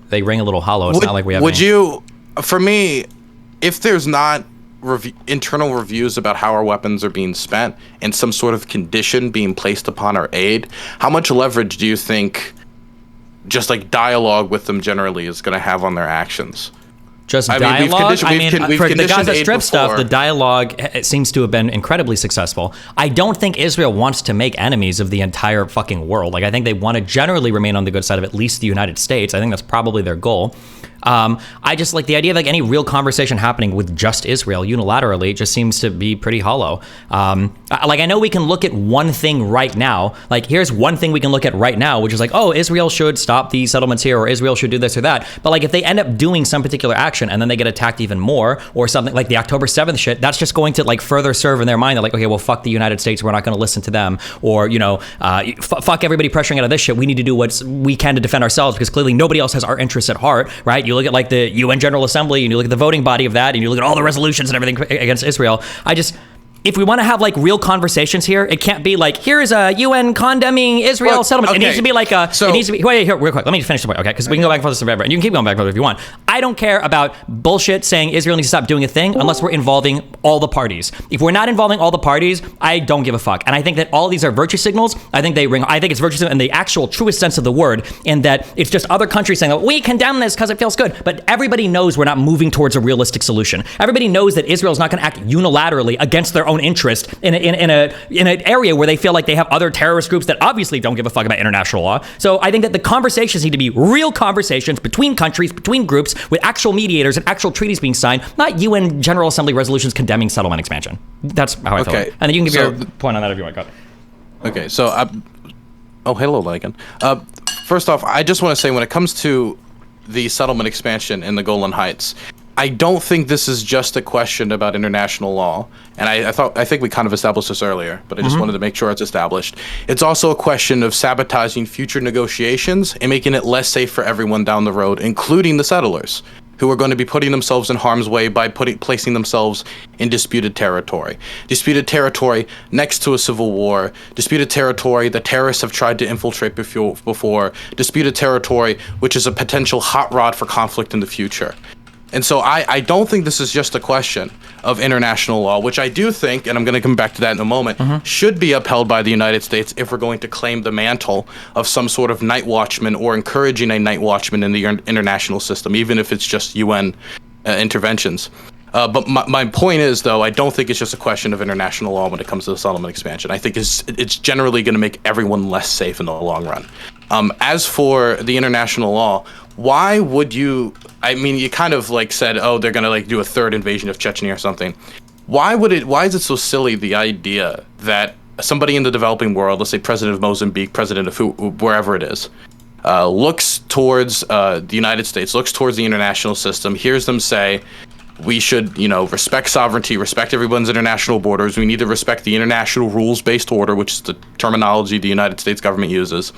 they ring a little hollow. It's not like we have. For me, if there's not internal reviews about how our weapons are being spent and some sort of condition being placed upon our aid, how much leverage do you think just like dialogue with them generally is going to have on their actions? Just dialogue? For the Gaza Strip stuff, the dialogue seems to have been incredibly successful. I don't think Israel wants to make enemies of the entire fucking world. Like, I think they want to generally remain on the good side of at least the United States. I think that's probably their goal. I just like the idea of like any real conversation happening with just Israel unilaterally just seems to be pretty hollow. I know we can look at one thing right now. Like, here's one thing we can look at right now, which is like, oh, Israel should stop these settlements here, or Israel should do this or that. But like, if they end up doing some particular action and then they get attacked even more, or something like the October 7th shit, that's just going to like further serve in their mind that like, okay, well, fuck the United States, we're not going to listen to them, or fuck everybody pressuring out of this shit. We need to do what we can to defend ourselves, because clearly nobody else has our interests at heart, right? You look at like the UN General Assembly and you look at the voting body of that and you look at all the resolutions and everything against Israel. If we want to have like real conversations here, it can't be like, here's a UN condemning Israel settlement. Okay. It needs to be like it needs to be, wait, here, real quick, let me finish the point, okay? Because we can go back and forth forever, and you can keep going back and forth if you want. I don't care about bullshit saying Israel needs to stop doing a thing unless we're involving all the parties. If we're not involving all the parties, I don't give a fuck. And I think that all of these are virtue signals. I think it's virtue signal in the actual truest sense of the word, in that it's just other countries saying, we condemn this because it feels good. But everybody knows we're not moving towards a realistic solution. Everybody knows that Israel's not going to act unilaterally against their own interest in an area where they feel like they have other terrorist groups that obviously don't give a fuck about international law. So I think that the conversations need to be real conversations between countries, between groups, with actual mediators and actual treaties being signed, not UN General Assembly resolutions condemning settlement expansion. That's how I feel. And then you can give your point on that if you want. Go. Okay, so hello, Lagan. First off, I just want to say when it comes to the settlement expansion in the Golan Heights, I don't think this is just a question about international law, and I think we kind of established this earlier, but I just wanted to make sure it's established. It's also a question of sabotaging future negotiations and making it less safe for everyone down the road, including the settlers, who are going to be putting themselves in harm's way by placing themselves in disputed territory. Disputed territory next to a civil war, disputed territory that terrorists have tried to infiltrate before, disputed territory which is a potential hot rod for conflict in the future. And so I don't think this is just a question of international law, which I do think, and I'm going to come back to that in a moment, should be upheld by the United States if we're going to claim the mantle of some sort of night watchman or encouraging a night watchman in the international system, even if it's just UN interventions. But my point is, though, I don't think it's just a question of international law when it comes to the settlement expansion. I think it's generally going to make everyone less safe in the long run. As for the international law, why would you? I mean, you kind of like said, oh, they're gonna like do a third invasion of Chechnya or something. Why is it so silly, the idea that somebody in the developing world, let's say president of Mozambique, president of wherever it is, looks towards the United States, looks towards the international system, hears them say, we should, respect sovereignty, respect everyone's international borders. We need to respect the international rules-based order, which is the terminology the United States government uses.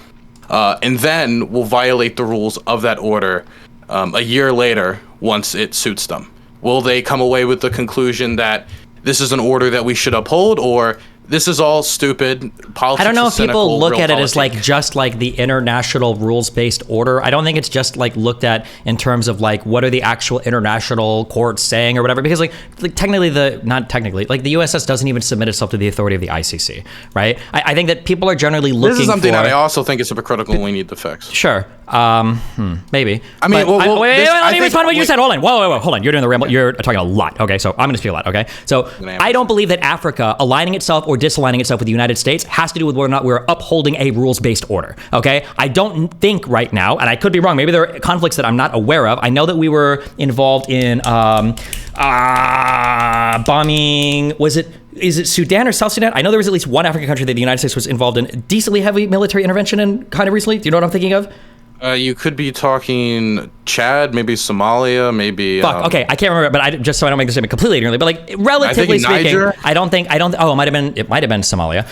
And then will violate the rules of that order a year later once it suits them. Will they come away with the conclusion that this is an order that we should uphold, or this is all stupid politics? I don't know if people look at it as realpolitik? just like the international rules-based order. I don't think it's just like looked at in terms of like what are the actual international courts saying or whatever, because like technically the USS doesn't even submit itself to the authority of the ICC, right? I think that people are generally looking This is something for, that I also think is hypocritical and we need to fix. Sure. Maybe. I mean, let me respond to what you said. Hold on. Whoa. Hold on. You're doing the ramble. You're talking a lot. Okay, so I'm going to speak a lot. Okay, so I don't believe that Africa aligning itself or disaligning itself with the United States has to do with whether or not we're upholding a rules-based order. Okay, I don't think right now, and I could be wrong. Maybe there are conflicts that I'm not aware of. I know that we were involved in bombing. Is it Sudan or South Sudan? I know there was at least one African country that the United States was involved in decently heavy military intervention in kind of recently. Do you know what I'm thinking of? You could be talking Chad, maybe Somalia, maybe. Okay, I can't remember, but just so I don't make the statement completely ignorantly, but like relatively speaking, Niger? I don't. Oh, it might have been Somalia.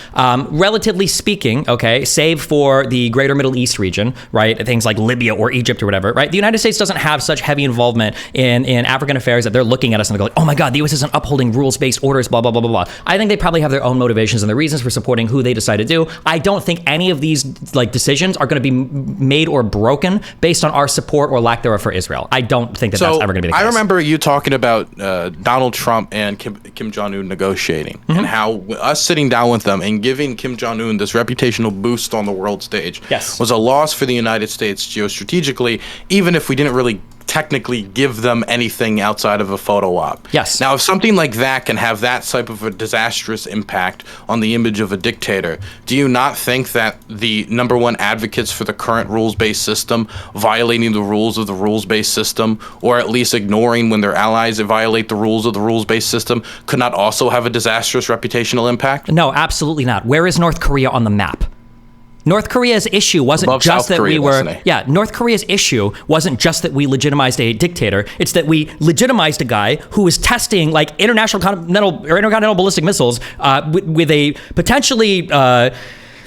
Relatively speaking, okay, save for the Greater Middle East region, right? Things like Libya or Egypt or whatever, right? The United States doesn't have such heavy involvement in African affairs that they're looking at us and they're like, oh my God, the U.S. isn't upholding rules-based orders, blah blah blah blah blah. I think they probably have their own motivations and the reasons for supporting who they decide to do. I don't think any of these like decisions are going to be made or broken based on our support or lack thereof for Israel. I don't think that's ever going to be the case. I remember you talking about Donald Trump and Kim Jong-un negotiating and how us sitting down with them and giving Kim Jong-un this reputational boost on the world stage was a loss for the United States geostrategically, even if we didn't really technically give them anything outside of a photo op. Yes. Now, if something like that can have that type of a disastrous impact on the image of a dictator, do you not think that the number one advocates for the current rules-based system violating the rules of the rules-based system, or at least ignoring when their allies violate the rules of the rules-based system, could not also have a disastrous reputational impact? No, absolutely not. Where is North Korea on the map? North Korea's issue wasn't Above just South that Korea, we were, wasn't it? North Korea's issue wasn't just that we legitimized a dictator. It's that we legitimized a guy who was testing like intercontinental ballistic missiles with a potentially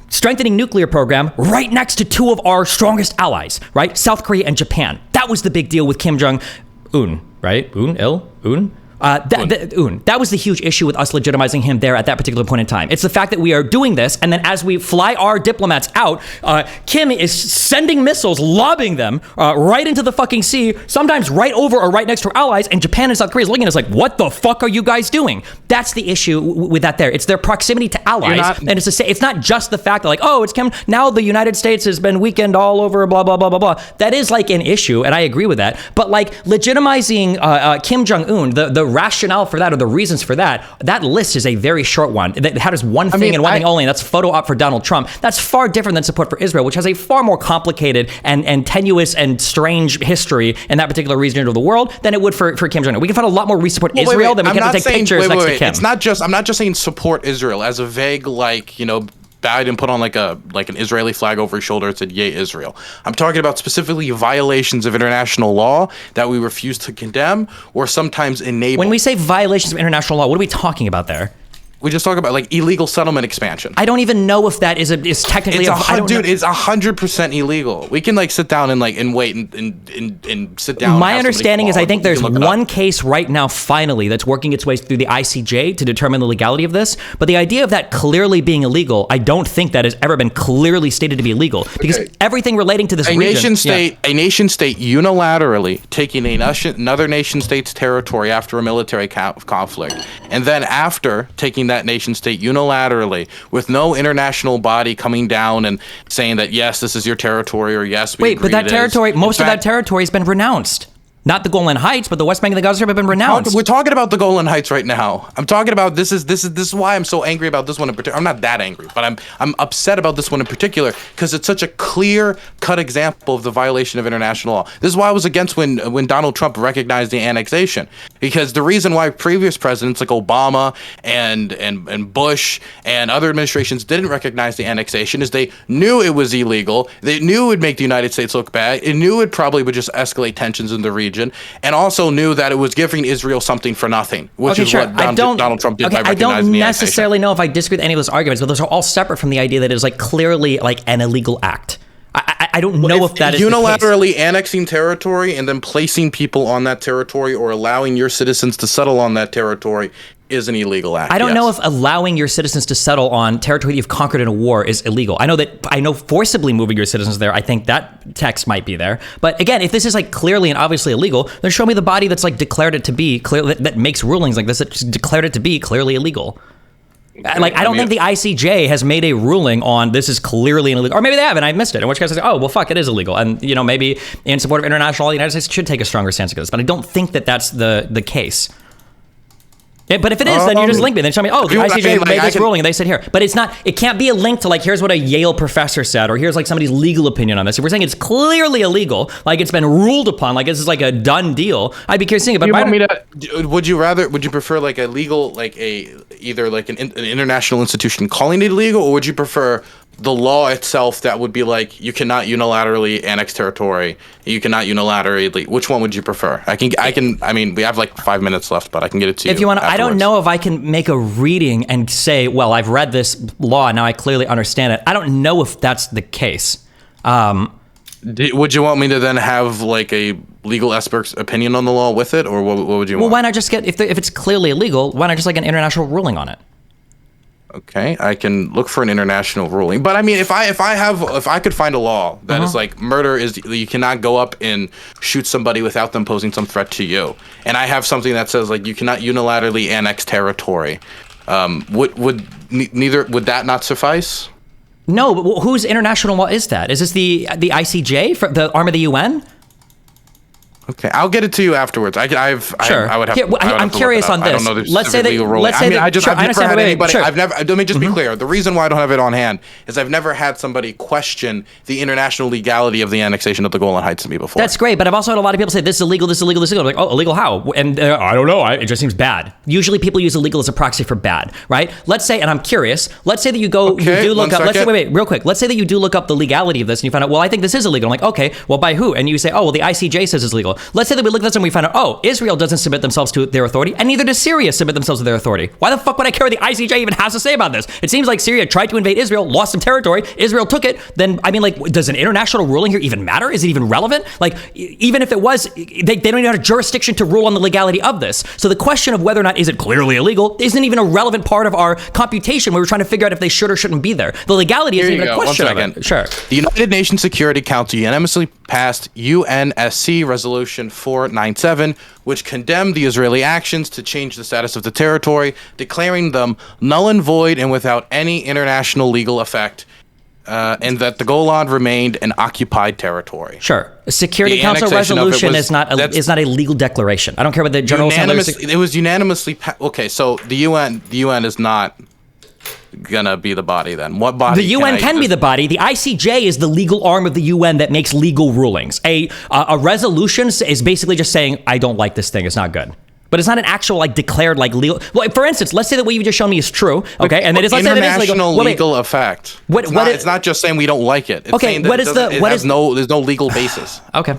strengthening nuclear program right next to two of our strongest allies, right? South Korea and Japan. That was the big deal with Kim Jong-un, right? That was the huge issue with us legitimizing him there at that particular point in time. It's the fact that we are doing this, and then as we fly our diplomats out, Kim is sending missiles, lobbing them right into the fucking sea, sometimes right over or right next to our allies, and Japan and South Korea is looking at us like, what the fuck are you guys doing? That's the issue with that there. It's their proximity to allies, and it's not just the fact that like, oh, it's Kim, now the United States has been weakened all over, blah, blah, blah, blah, blah. That is like an issue, and I agree with that, but like legitimizing Kim Jong-un, the rationale for that, or the reasons for that, that list is a very short one. That has one thing and one thing only, and that's photo op for Donald Trump. That's far different than support for Israel, which has a far more complicated and tenuous and strange history in that particular region of the world than it would for Kim Jong-un. We can find a lot more we support Israel than we can take pictures next to Kim. It's not just, I'm not just saying support Israel as a vague, like, you know, Biden put on like an Israeli flag over his shoulder and said, "Yay, Israel." I'm talking about specifically violations of international law that we refuse to condemn or sometimes enable. When we say violations of international law, what are we talking about there? We just talk about like illegal settlement expansion. I don't even know if that is technically. It's 100% illegal. We can like sit down and wait and sit down. My understanding is I think there's one case right now finally that's working its way through the ICJ to determine the legality of this. But the idea of that clearly being illegal, I don't think that has ever been clearly stated to be illegal because everything relating to this region, a nation state unilaterally taking another nation state's territory after a military conflict, and then after taking that nation state unilaterally with no international body coming down and saying that yes, this is your territory, or yes, we agree. But that territory, most of that territory has been renounced. Not the Golan Heights, but the West Bank and the Gaza Strip have been renounced. We're talking about the Golan Heights right now. I'm talking about this is why I'm so angry about this one in particular. I'm not that angry, but I'm upset about this one in particular because it's such a clear-cut example of the violation of international law. This is why I was against when Donald Trump recognized the annexation, because the reason why previous presidents like Obama and Bush and other administrations didn't recognize the annexation is they knew it was illegal. They knew it would make the United States look bad. It knew it probably would just escalate tensions in the region. And also knew that it was giving Israel something for nothing, which is what Donald Trump did by recognizing the annexation. I don't necessarily know if I disagree with any of those arguments, but those are all separate from the idea that it is like clearly like an illegal act. I don't know if that is unilaterally annexing territory and then placing people on that territory or allowing your citizens to settle on that territory is an illegal act. I don't know if allowing your citizens to settle on territory that you've conquered in a war is illegal. I know forcibly moving your citizens there, I think that text might be there. But again, if this is like clearly and obviously illegal, then show me the body that's like declared it to be clear, that makes rulings like this, that just declared it to be clearly illegal. Like, I don't think the ICJ has made a ruling on this is clearly illegal, or maybe they haven't. I missed it. In which case, I say, oh well, fuck, it is illegal. And you know, maybe in support of international law, the United States should take a stronger stance against this. But I don't think that that's the case. But if it is, then you just link me. Then tell me, oh, the ICJ made this ruling, and they said here. But it's not. It can't be a link to like here's what a Yale professor said, or here's like somebody's legal opinion on this. If we're saying it's clearly illegal, like it's been ruled upon, like this is like a done deal, I'd be curious to see it. But would you prefer like a legal, like either like an international institution calling it illegal, or would you prefer the law itself that would be like you cannot unilaterally annex territory, you cannot unilaterally? Which one would you prefer? I mean, we have like 5 minutes left, but I can get it to you if you want. Afterwards. I don't know if I can make a reading and say, well, I've read this law and now I clearly understand it. I don't know if that's the case. Would you want me to then have like a legal expert's opinion on the law with it, or what would you want? Well, why not just get if it's clearly illegal? Why not just like an international ruling on it? Okay, I can look for an international ruling. But I mean, if I could find a law that is like murder is, you cannot go up and shoot somebody without them posing some threat to you, and I have something that says like you cannot unilaterally annex territory, would that not suffice? No, but whose international law is that? Is this the ICJ, for the arm of the UN? Okay, I'll get it to you afterwards. Sure. I would have. I'm curious on this. I don't know the let's say that. legal ruling. Let's say I mean, that. I've never had anybody. Sure. I've never. Let me just be clear. The reason why I don't have it on hand is I've never had somebody question the international legality of the annexation of the Golan Heights to me before. That's great, but I've also had a lot of people say this is illegal, this is illegal, this is illegal. I'm like, oh, illegal how? And I don't know. It just seems bad. Usually, people use illegal as a proxy for bad, right? Let's say, and I'm curious. Let's say that you go, okay, you do look up. Let's say, wait, real quick. Let's say that you do look up the legality of this, and you find out, well, I think this is illegal. I'm like, okay, well, by who? And you say, oh, well, the ICJ says it's legal. Let's say that we look at this and we find out, oh, Israel doesn't submit themselves to their authority, and neither does Syria submit themselves to their authority. Why the fuck would I care what the ICJ even has to say about this? It seems like Syria tried to invade Israel, lost some territory, Israel took it, then, I mean, like, does an international ruling here even matter? Is it even relevant? Like, even if it was, they don't even have a jurisdiction to rule on the legality of this. So the question of whether or not is it clearly illegal isn't even a relevant part of our computation. We were trying to figure out if they should or shouldn't be there. The legality isn't even a question of it. Sure. The United Nations Security Council unanimously passed UNSC Resolution 497, which condemned the Israeli actions to change the status of the territory, declaring them null and void and without any international legal effect. and that the Golan remained an occupied territory. Sure. A Security The Council annexation of it resolution was- is not a legal declaration. I don't care what the General Assembly... It was unanimously. Okay, so the UN is not gonna be the body then. What body? The UN can be the body. The ICJ is the legal arm of the UN that makes legal rulings. A resolution is basically just saying, I don't like this thing. It's not good. But it's not an actual declared legal. Well, for instance, let's say that what you just shown me is true, okay? And then let's say that it is international legal effect. It's not just saying we don't like it. It's okay, saying that there's no legal basis. Okay.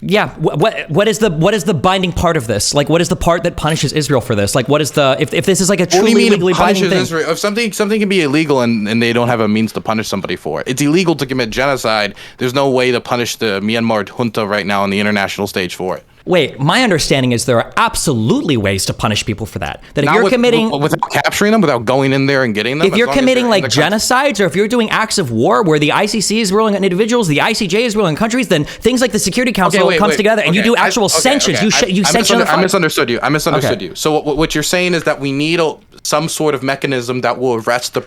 Yeah. What is the binding part of this? What is the part that punishes Israel for this? What is the if this is a truly legally binding thing? Israel? If something can be illegal and they don't have a means to punish somebody for it, it's illegal to commit genocide. There's no way to punish the Myanmar junta right now on the international stage for it. Wait, my understanding is there are absolutely ways to punish people for that. That if you're committing... Without capturing them, without going in there and getting them? If you're committing genocides, or if you're doing acts of war where the ICC is ruling on individuals, the ICJ is ruling on countries, then things like the Security Council comes together and you do actual sanctions. You sanction... I misunderstood you. So what you're saying is that we need some sort of mechanism that will arrest the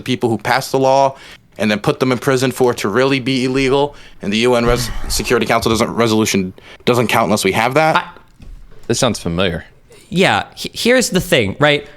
people who passed the law, and then put them in prison for it to really be illegal, and the UN Security Council resolution doesn't count unless we have that. This sounds familiar. Yeah, here's the thing, right?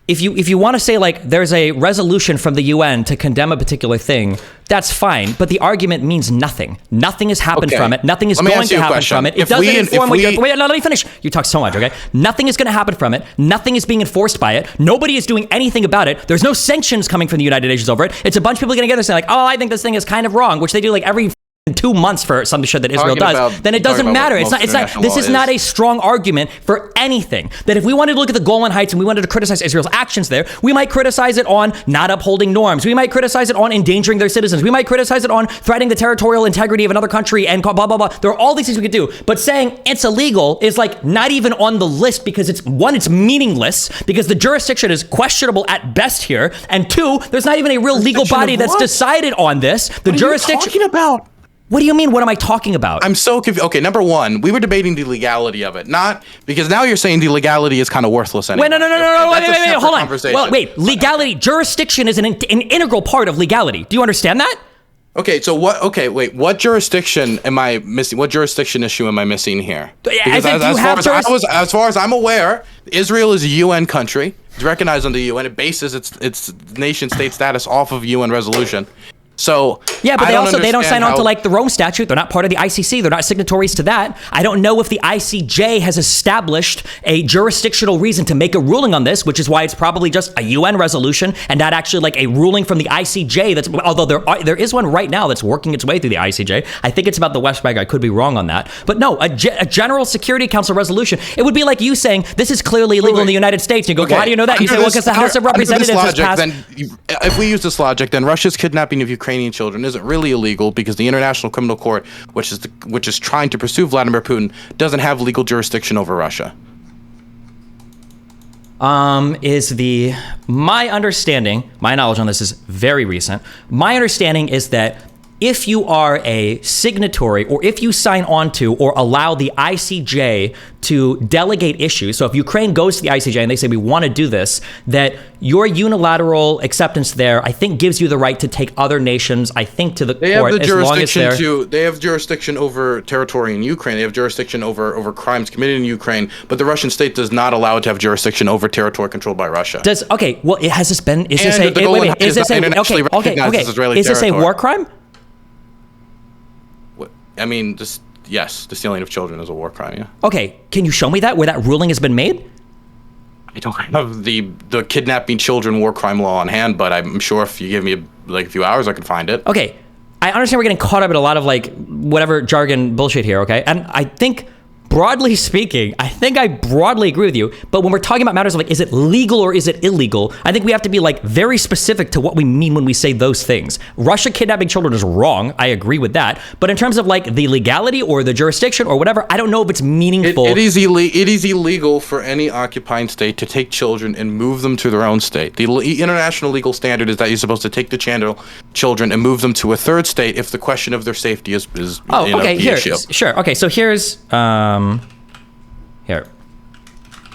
If you want to say there's a resolution from the UN to condemn a particular thing, that's fine. But the argument means nothing. Nothing has happened from it. Nothing is going to happen from it. It doesn't inform what you're... Wait, no, let me finish. You talk so much, okay? Nothing is going to happen from it. Nothing is being enforced by it. Nobody is doing anything about it. There's no sanctions coming from the United Nations over it. It's a bunch of people getting together saying oh, I think this thing is kind of wrong, which they do every 2 months for some shit that Israel does, then it doesn't matter. It's not. This is not a strong argument for anything. That if we wanted to look at the Golan Heights and we wanted to criticize Israel's actions there, we might criticize it on not upholding norms. We might criticize it on endangering their citizens. We might criticize it on threatening the territorial integrity of another country and blah, blah, blah. There are all these things we could do. But saying it's illegal is not even on the list because it's meaningless because the jurisdiction is questionable at best here. And two, there's not even a real legal body that's decided on this. The jurisdiction. What are you talking about? What do you mean? What am I talking about? I'm so confused. Okay, number one, we were debating the legality of it, not because now you're saying the legality is kind of worthless anyway. Wait, no, wait, hold on. Well, wait, legality, jurisdiction is an integral part of legality. Do you understand that? Okay, so what? Okay, wait. What jurisdiction am I missing? What jurisdiction issue am I missing here? Because as far as I'm aware, Israel is a UN country. It's recognized under the UN. It bases its nation state status off of UN resolution. So yeah, but they don't sign on to the Rome Statute. They're not part of the ICC. They're not signatories to that. I don't know if the ICJ has established a jurisdictional reason to make a ruling on this, which is why it's probably just a UN resolution and not actually a ruling from the ICJ. That's although there is one right now that's working its way through the ICJ. I think it's about the West Bank. I could be wrong on that, but no, a General Security Council resolution. It would be like you saying this is clearly illegal in the United States. You go, why do you know that? And you say, well, because the House of Representatives has passed. Then, if we use this logic, then Russia's kidnapping of Ukrainian children isn't really illegal because the International Criminal Court, which is trying to pursue Vladimir Putin, doesn't have legal jurisdiction over Russia. My understanding, my knowledge on this is very recent. My understanding is that if you are a signatory or if you sign on to or allow the ICJ to delegate issues, so if Ukraine goes to the ICJ and they say we want to do this, that your unilateral acceptance there, I think, gives you the right to take other nations, I think, to the court as long as they have jurisdiction over territory in Ukraine. They have jurisdiction over crimes committed in Ukraine, but the Russian state does not allow it to have jurisdiction over territory controlled by Russia. Is this a war crime? I mean, yes, the stealing of children is a war crime, yeah. Okay, can you show me that, where that ruling has been made? I don't have the kidnapping children war crime law on hand, but I'm sure if you give me a few hours, I can find it. Okay, I understand we're getting caught up in a lot of whatever jargon bullshit here, okay? And I think, broadly speaking, I broadly agree with you, but when we're talking about matters of is it legal or is it illegal, I think we have to be very specific to what we mean when we say those things. Russia kidnapping children is wrong. I agree with that. But in terms of the legality or the jurisdiction or whatever, I don't know if it's meaningful. It is illegal for any occupying state to take children and move them to their own state. The international legal standard is that you're supposed to take the children and move them to a third state if the question of their safety is the issue. Sure. Okay, so here's here.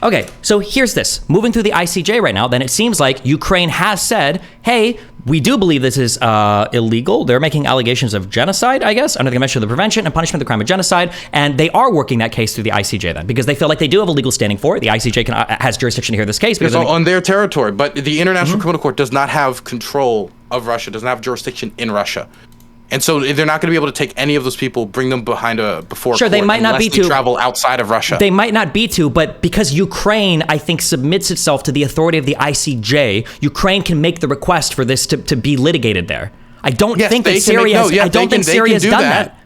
Okay, so here's this. Moving through the ICJ right now, then it seems like Ukraine has said, hey, We do believe this is illegal. They're making allegations of genocide, I guess, under the Convention of the Prevention and Punishment of the Crime of Genocide, and they are working that case through the ICJ then, because they feel like they do have a legal standing for it. The ICJ has jurisdiction to hear this case. It's on their territory, but the International Criminal Court does not have control of Russia, doesn't have jurisdiction in Russia. And so they're not going to be able to take any of those people, bring them before sure, court, they might not be to travel outside of Russia. They might not be to, but because Ukraine, I think, submits itself to the authority of the ICJ, Ukraine can make the request for this to be litigated there. I don't think that Syria has done that.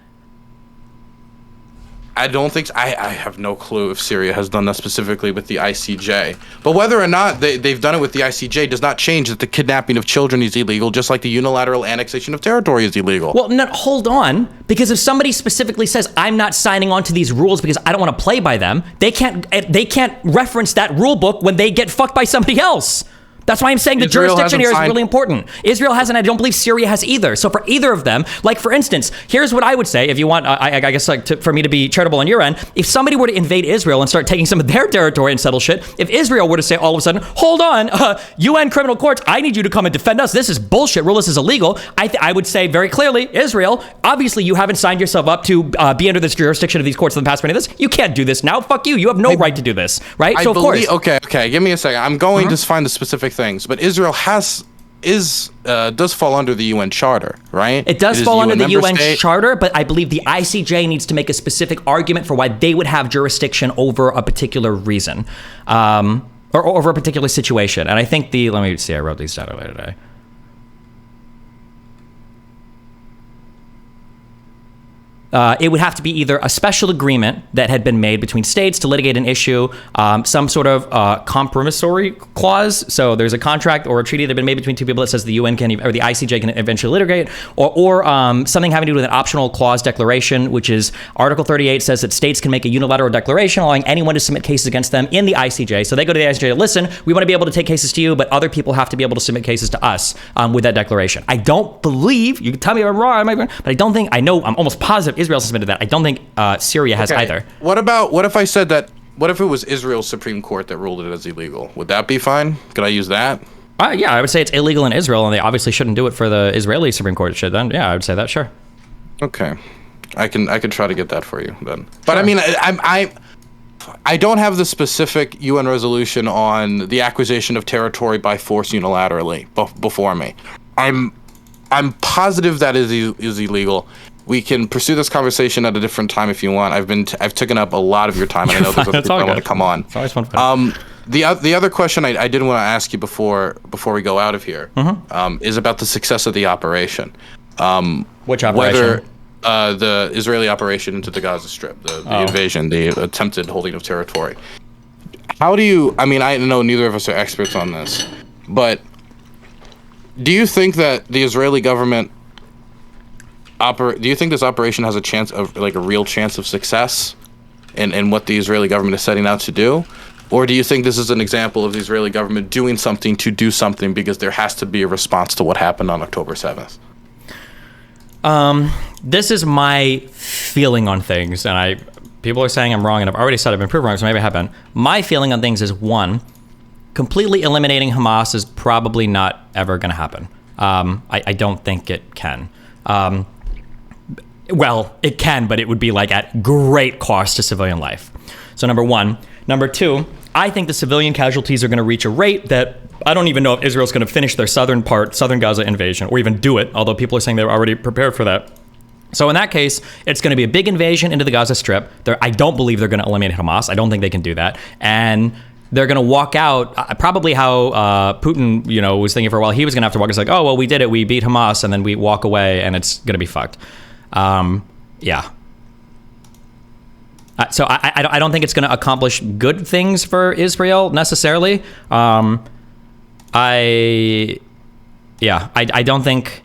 I don't think so. I have no clue if Syria has done that specifically with the ICJ. But whether or not they've done it with the ICJ does not change that the kidnapping of children is illegal, just like the unilateral annexation of territory is illegal. Well, no, hold on. Because if somebody specifically says, I'm not signing on to these rules because I don't want to play by them, they can't reference that rule book when they get fucked by somebody else. That's why I'm saying the jurisdiction here is really important. Israel hasn't. I don't believe Syria has either. So for either of them, like for instance, here's what I would say if you want, I guess for me to be charitable on your end, if somebody were to invade Israel and start taking some of their territory and settle shit, if Israel were to say all of a sudden, hold on, UN criminal courts, I need you to come and defend us. This is bullshit. Rule this is illegal. I would say very clearly, Israel, obviously you haven't signed yourself up to be under this jurisdiction of these courts in the past for any of this. You can't do this now. Fuck you. You have no right to do this, right? So of course. Okay. Give me a second. I'm going to find the specific things, but Israel does fall under the UN Charter, right? It does fall under the UN Charter, but I believe the ICJ needs to make a specific argument for why they would have jurisdiction over a particular reason, or over a particular situation. And I think let me see, I wrote these down earlier today. It would have to be either a special agreement that had been made between states to litigate an issue, some sort of compromissory clause. So there's a contract or a treaty that had been made between two people that says the UN can, or the ICJ can eventually litigate, or something having to do with an optional clause declaration, which is Article 38 says that states can make a unilateral declaration allowing anyone to submit cases against them in the ICJ. So they go to the ICJ, listen, we want to be able to take cases to you, but other people have to be able to submit cases to us with that declaration. I don't believe, you can tell me if I'm wrong, but I don't think, I'm almost positive Israel submitted that. I don't think Syria has either. What if I said that, what if it was Israel's Supreme Court that ruled it as illegal? Would that be fine? Could I use that? Yeah, I would say it's illegal in Israel, and they obviously shouldn't do it for the Israeli Supreme Court. Should then? Yeah, I would say that, sure. Okay. I can try to get that for you then. But sure. I mean, I don't have the specific UN resolution on the acquisition of territory by force unilaterally before me. I'm positive that is illegal. We can pursue this conversation at a different time if you want. I've taken up a lot of your time, and I know there's other people I want to come on. It's always fun. The other question I did want to ask you before we go out of here is about the success of the operation. Which operation? Whether the Israeli operation into the Gaza Strip, the invasion, the attempted holding of territory. How do you? I mean, I know neither of us are experts on this, but do you think that the Israeli government do you think this operation has a chance of, like, a real chance of success in what the Israeli government is setting out to do? Or do you think this is an example of the Israeli government doing something to do something because there has to be a response to what happened on October 7th? This is my feeling on things, and people are saying I'm wrong, and I've already said I've been proved wrong, so maybe I haven't. My feeling on things is, one, completely eliminating Hamas is probably not ever going to happen. I don't think it can. Well, it can, but it would be like at great cost to civilian life. So number one. Number two, I think the civilian casualties are going to reach a rate that I don't even know if Israel's going to finish their southern Gaza invasion, or even do it, although people are saying they're already prepared for that. So in that case, it's going to be a big invasion into the Gaza Strip. I don't believe they're going to eliminate Hamas. I don't think they can do that. And they're going to walk out, probably how Putin, was thinking for a while he was going to have to walk. It's like, oh, well, we did it. We beat Hamas, and then we walk away, and it's going to be fucked. Yeah. So I don't think it's going to accomplish good things for Israel necessarily. I don't think.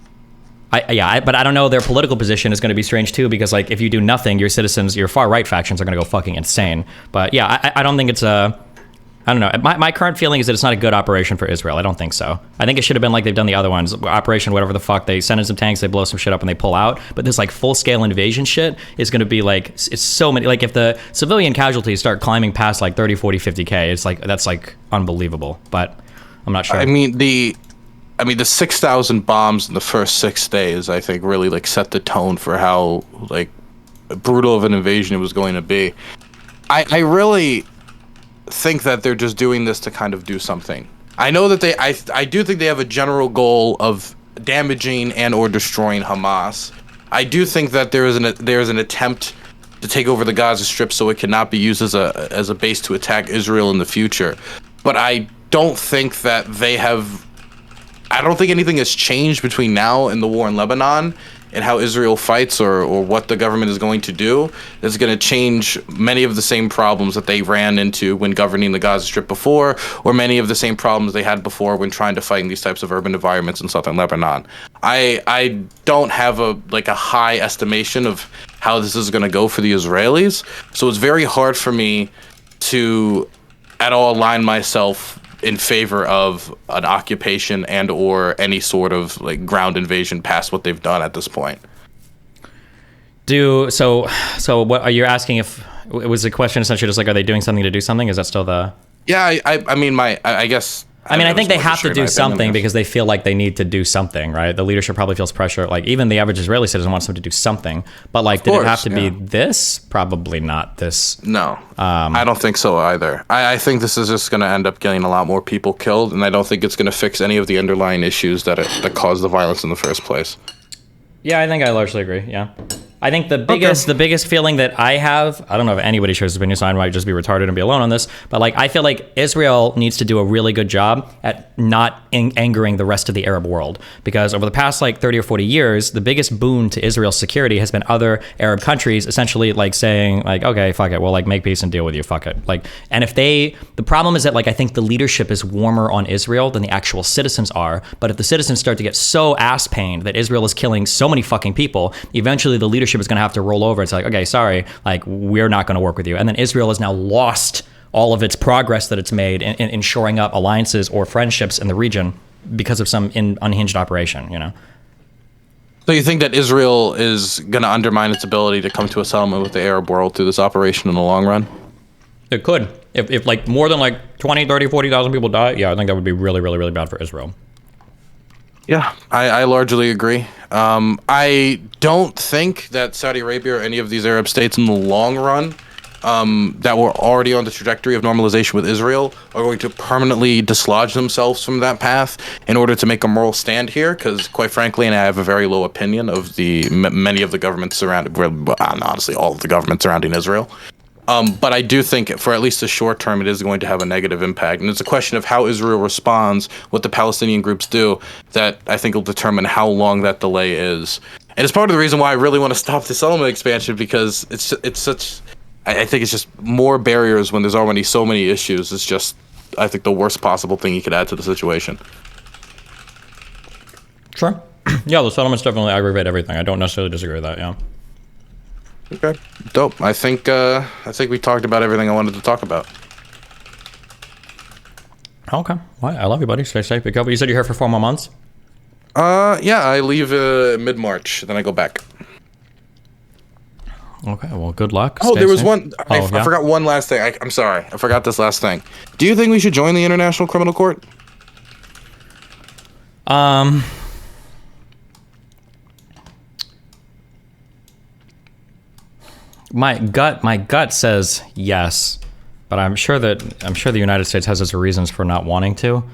But I don't know. Their political position is going to be strange too, because like if you do nothing, your citizens, your far right factions are going to go fucking insane. But yeah, I don't think it's a. I don't know. My current feeling is that it's not a good operation for Israel. I don't think so. I think it should have been like they've done the other ones. Operation whatever the fuck. They send in some tanks, they blow some shit up, and they pull out. But this like full-scale invasion shit is going to be like, it's so many. Like if the civilian casualties start climbing past like 30, 40, 50K, it's like, that's like unbelievable. But I'm not sure. I mean, I mean, the 6,000 bombs in the first 6 days, I think, really like set the tone for how like brutal of an invasion it was going to be. I really think that they're just doing this to kind of do something. I know that I do think they have a general goal of damaging and or destroying Hamas. I do think that there is an attempt to take over the Gaza Strip so it cannot be used as a base to attack Israel in the future. But I don't think that I don't think anything has changed between now and the war in Lebanon and how Israel fights or what the government is going to do. That's going to change many of the same problems that they ran into when governing the Gaza Strip before, or many of the same problems they had before when trying to fight in these types of urban environments in southern Lebanon. I don't have a high estimation of how this is going to go for the Israelis, so it's very hard for me to at all align myself in favor of an occupation and or any sort of like ground invasion past what they've done at this point. So what are you asking? If it was a question essentially just like, are they doing something to do something? Is that still the? Yeah, I mean, I guess. I think they have to do something because they feel like they need to do something, right? The leadership probably feels pressure. Like even the average Israeli citizen wants them to do something, but like, did it have to be this? Probably not this. No, I don't think so either. I think this is just going to end up getting a lot more people killed, and I don't think it's going to fix any of the underlying issues that caused the violence in the first place. Yeah, I think I largely agree. Yeah. I think the biggest feeling that I have, I don't know if anybody shares this opinion, so I might just be retarded and be alone on this, but like I feel like Israel needs to do a really good job at not angering the rest of the Arab world, because over the past like 30 or 40 years, the biggest boon to Israel's security has been other Arab countries essentially like saying like, okay, fuck it, we'll like make peace and deal with you, fuck it. Like, and if the problem is that like I think the leadership is warmer on Israel than the actual citizens are, but if the citizens start to get so ass pained that Israel is killing so many fucking people, eventually the leadership is going to have to roll over. It's like, okay, sorry, like we're not going to work with you. And then Israel has now lost all of its progress that it's made in shoring up alliances or friendships in the region because of some unhinged operation, you know? So you think that Israel is going to undermine its ability to come to a settlement with the Arab world through this operation in the long run? It could. If like more than like 20, 30, 40,000 people die, yeah, I think that would be really, really, really bad for Israel. Yeah, I largely agree. I don't think that Saudi Arabia or any of these Arab states in the long run that were already on the trajectory of normalization with Israel are going to permanently dislodge themselves from that path in order to make a moral stand here, because quite frankly, and I have a very low opinion of the many of the governments surrounding, honestly, all of the governments surrounding Israel. But I do think for at least the short term, it is going to have a negative impact. And it's a question of how Israel responds, what the Palestinian groups do, that I think will determine how long that delay is. And it's part of the reason why I really want to stop the settlement expansion, because it's such, I think it's just more barriers when there's already so many issues. It's just, I think, the worst possible thing you could add to the situation. Sure. Yeah, the settlements definitely aggravate everything. I don't necessarily disagree with that, yeah. Okay, dope. I think we talked about everything I wanted to talk about. Okay. Well, I love you, buddy. Stay safe. Be careful. You said you're here for 4 more months? Yeah, I leave mid-March, then I go back. Okay, well, good luck. Oh, Stay there was safe. one. I forgot one last thing. I'm sorry. I forgot this last thing. Do you think we should join the International Criminal Court? My gut says yes, but I'm sure the United States has its reasons for not wanting to.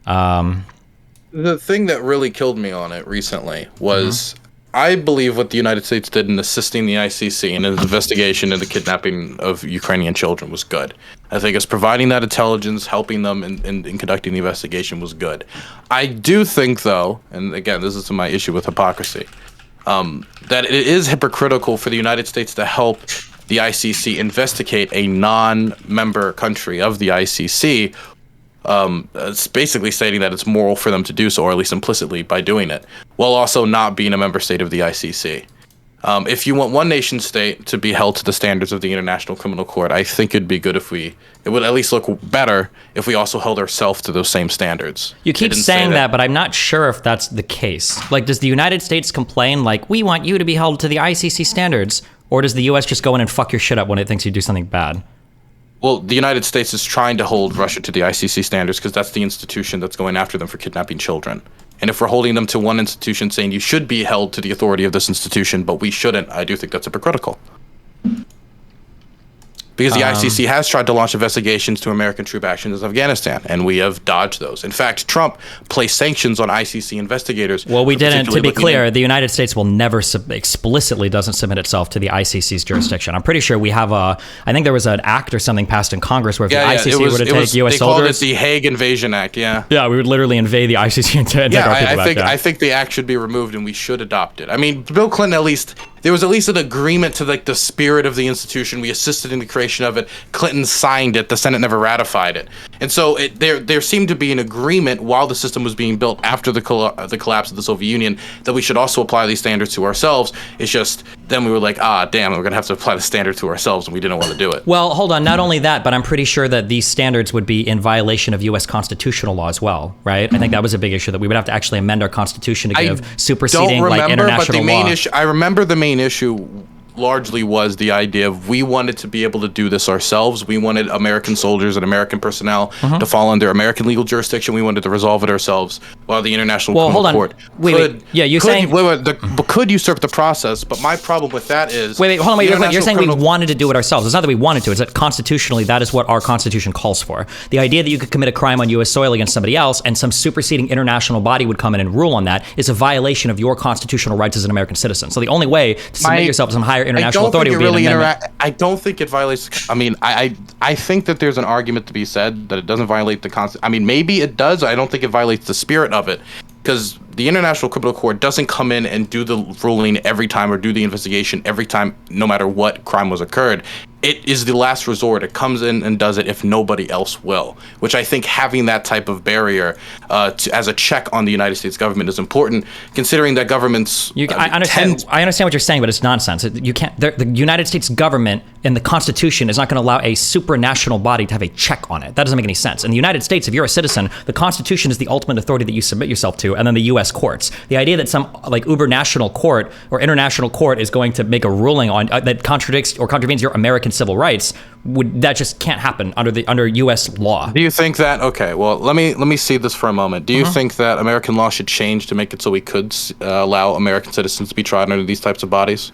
The thing that really killed me on it recently was I believe what the United States did in assisting the ICC in its investigation into the kidnapping of Ukrainian children was good. I think us providing that intelligence, helping them in conducting the investigation was good. I do think, though, and again, this is my issue with hypocrisy, that it is hypocritical for the United States to help the ICC investigate a non-member country of the ICC. It's basically stating that it's moral for them to do so, or at least implicitly by doing it, while also not being a member state of the ICC. If you want one nation state to be held to the standards of the International Criminal Court, I think it'd be good if it would at least look better if we also held ourselves to those same standards. You keep saying that, but I'm not sure if that's the case. Like, does the United States complain, like, we want you to be held to the ICC standards, or does the U.S. just go in and fuck your shit up when it thinks you do something bad? Well, the United States is trying to hold Russia to the ICC standards because that's the institution that's going after them for kidnapping children. And if we're holding them to one institution saying you should be held to the authority of this institution, but we shouldn't, I do think that's hypocritical. Because the ICC has tried to launch investigations to American troop actions in Afghanistan, and we have dodged those. In fact, Trump placed sanctions on ICC investigators. Well, we didn't. To be clear, in- the United States will never explicitly doesn't submit itself to the ICC's jurisdiction. I'm pretty sure we have I think there was an act or something passed in Congress where if the ICC were to take U.S. they called soldiers, it the Hague Invasion Act. Yeah. Yeah, we would literally invade the ICC and take our people back. I think the act should be removed, and we should adopt it. I mean, Bill Clinton there was at least an agreement to like the spirit of the institution. We assisted in the creation of it. Clinton signed it. The Senate never ratified it. And so there seemed to be an agreement while the system was being built after the collapse of the Soviet Union that we should also apply these standards to ourselves. It's just then we were like, damn, we're going to have to apply the standard to ourselves, and we didn't want to do it. Well, hold on. Not only that, but I'm pretty sure that these standards would be in violation of U.S. constitutional law as well, right? I think that was a big issue that we would have to actually amend our constitution to give superseding like international law. I remember the main issue largely was the idea of we wanted to be able to do this ourselves. We wanted American soldiers and American personnel to fall under American legal jurisdiction. We wanted to resolve it ourselves, while the International Criminal Court could usurp the process. But my problem with that is wait, hold on, you're saying we wanted to do it ourselves. It's not that we wanted to. It's that constitutionally, that is what our Constitution calls for. The idea that you could commit a crime on U.S. soil against somebody else and some superseding international body would come in and rule on that is a violation of your constitutional rights as an American citizen. So the only way to submit yourself to some higher international authority would be an amendment. I don't think it violates. I mean, I think that there's an argument to be said that it doesn't violate the Constitution. I mean, maybe it does. I don't think it violates the spirit of it, because the International Criminal Court doesn't come in and do the ruling every time or do the investigation every time, no matter what crime was occurred. It is the last resort. It comes in and does it if nobody else will, which I think having that type of barrier as a check on the United States government is important, considering that governments. I understand what you're saying, but it's nonsense. You can't. The United States government and the Constitution is not going to allow a supranational body to have a check on it. That doesn't make any sense. In the United States, if you're a citizen, the Constitution is the ultimate authority that you submit yourself to, and then the U.S. courts. The idea that some like uber national court or international court is going to make a ruling on that contradicts or contravenes your American civil rights, that just can't happen under U.S. law. Do you think that? Okay, well, let me see this for a moment. Do you think that American law should change to make it so we could allow American citizens to be tried under these types of bodies?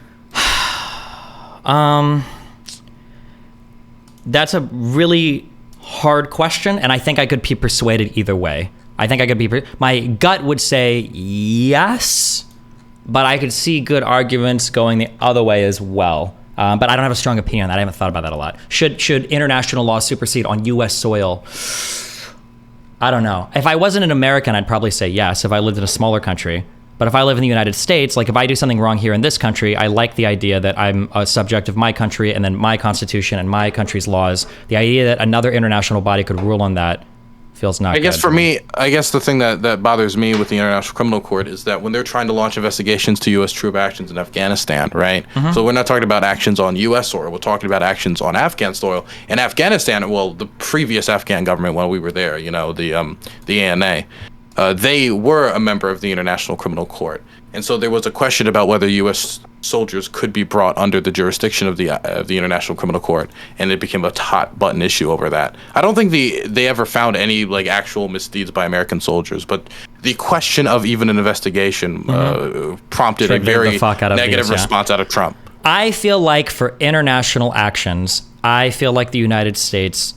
That's a really hard question, and I think I could be persuaded either way. I think I could be. My gut would say yes, but I could see good arguments going the other way as well. But I don't have a strong opinion on that. I haven't thought about that a lot. Should international law supersede on U.S. soil? I don't know. If I wasn't an American, I'd probably say yes if I lived in a smaller country. But if I live in the United States, like if I do something wrong here in this country, I like the idea that I'm a subject of my country and then my constitution and my country's laws. The idea that another international body could rule on that feels not good. I guess for me, the thing that bothers me with the International Criminal Court is that when they're trying to launch investigations to U.S. troop actions in Afghanistan, right? So we're not talking about actions on U.S. soil. We're talking about actions on Afghan soil. In Afghanistan, well, the previous Afghan government while we were there, the ANA, they were a member of the International Criminal Court. And so there was a question about whether U.S. soldiers could be brought under the jurisdiction of the International Criminal Court, and it became a hot button issue over that. I don't think they ever found any like actual misdeeds by American soldiers, but the question of even an investigation prompted a very negative response out of Trump. I feel like for international actions, I feel like the United States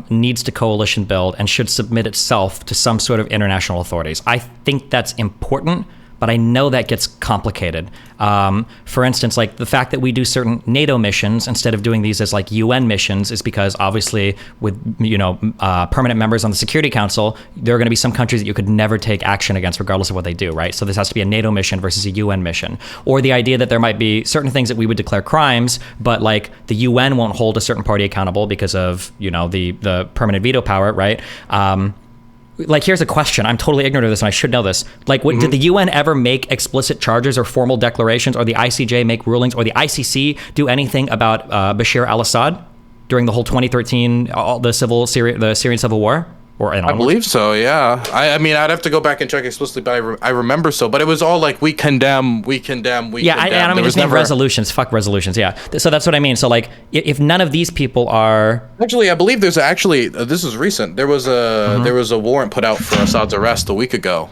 needs to coalition build and should submit itself to some sort of international authorities. I think that's important, but I know that gets complicated. For instance, like the fact that we do certain NATO missions instead of doing these as like UN missions is because obviously with, permanent members on the Security Council, there are going to be some countries that you could never take action against regardless of what they do, right? So this has to be a NATO mission versus a UN mission. Or the idea that there might be certain things that we would declare crimes, but like the UN won't hold a certain party accountable because of, the permanent veto power, right? Like, here's a question. I'm totally ignorant of this, and I should know this. Like, did the UN ever make explicit charges or formal declarations, or the ICJ make rulings, or the ICC do anything about Bashar al-Assad during the whole 2013, the Syrian civil war? I believe so, yeah. I mean, I'd have to go back and check explicitly, but I remember so. But it was all like, we condemn. I don't mean just name resolutions. Fuck resolutions, yeah. So that's what I mean. So, like, if none of these people are... Actually, I believe there's this is recent. There was a warrant put out for Assad's arrest a week ago.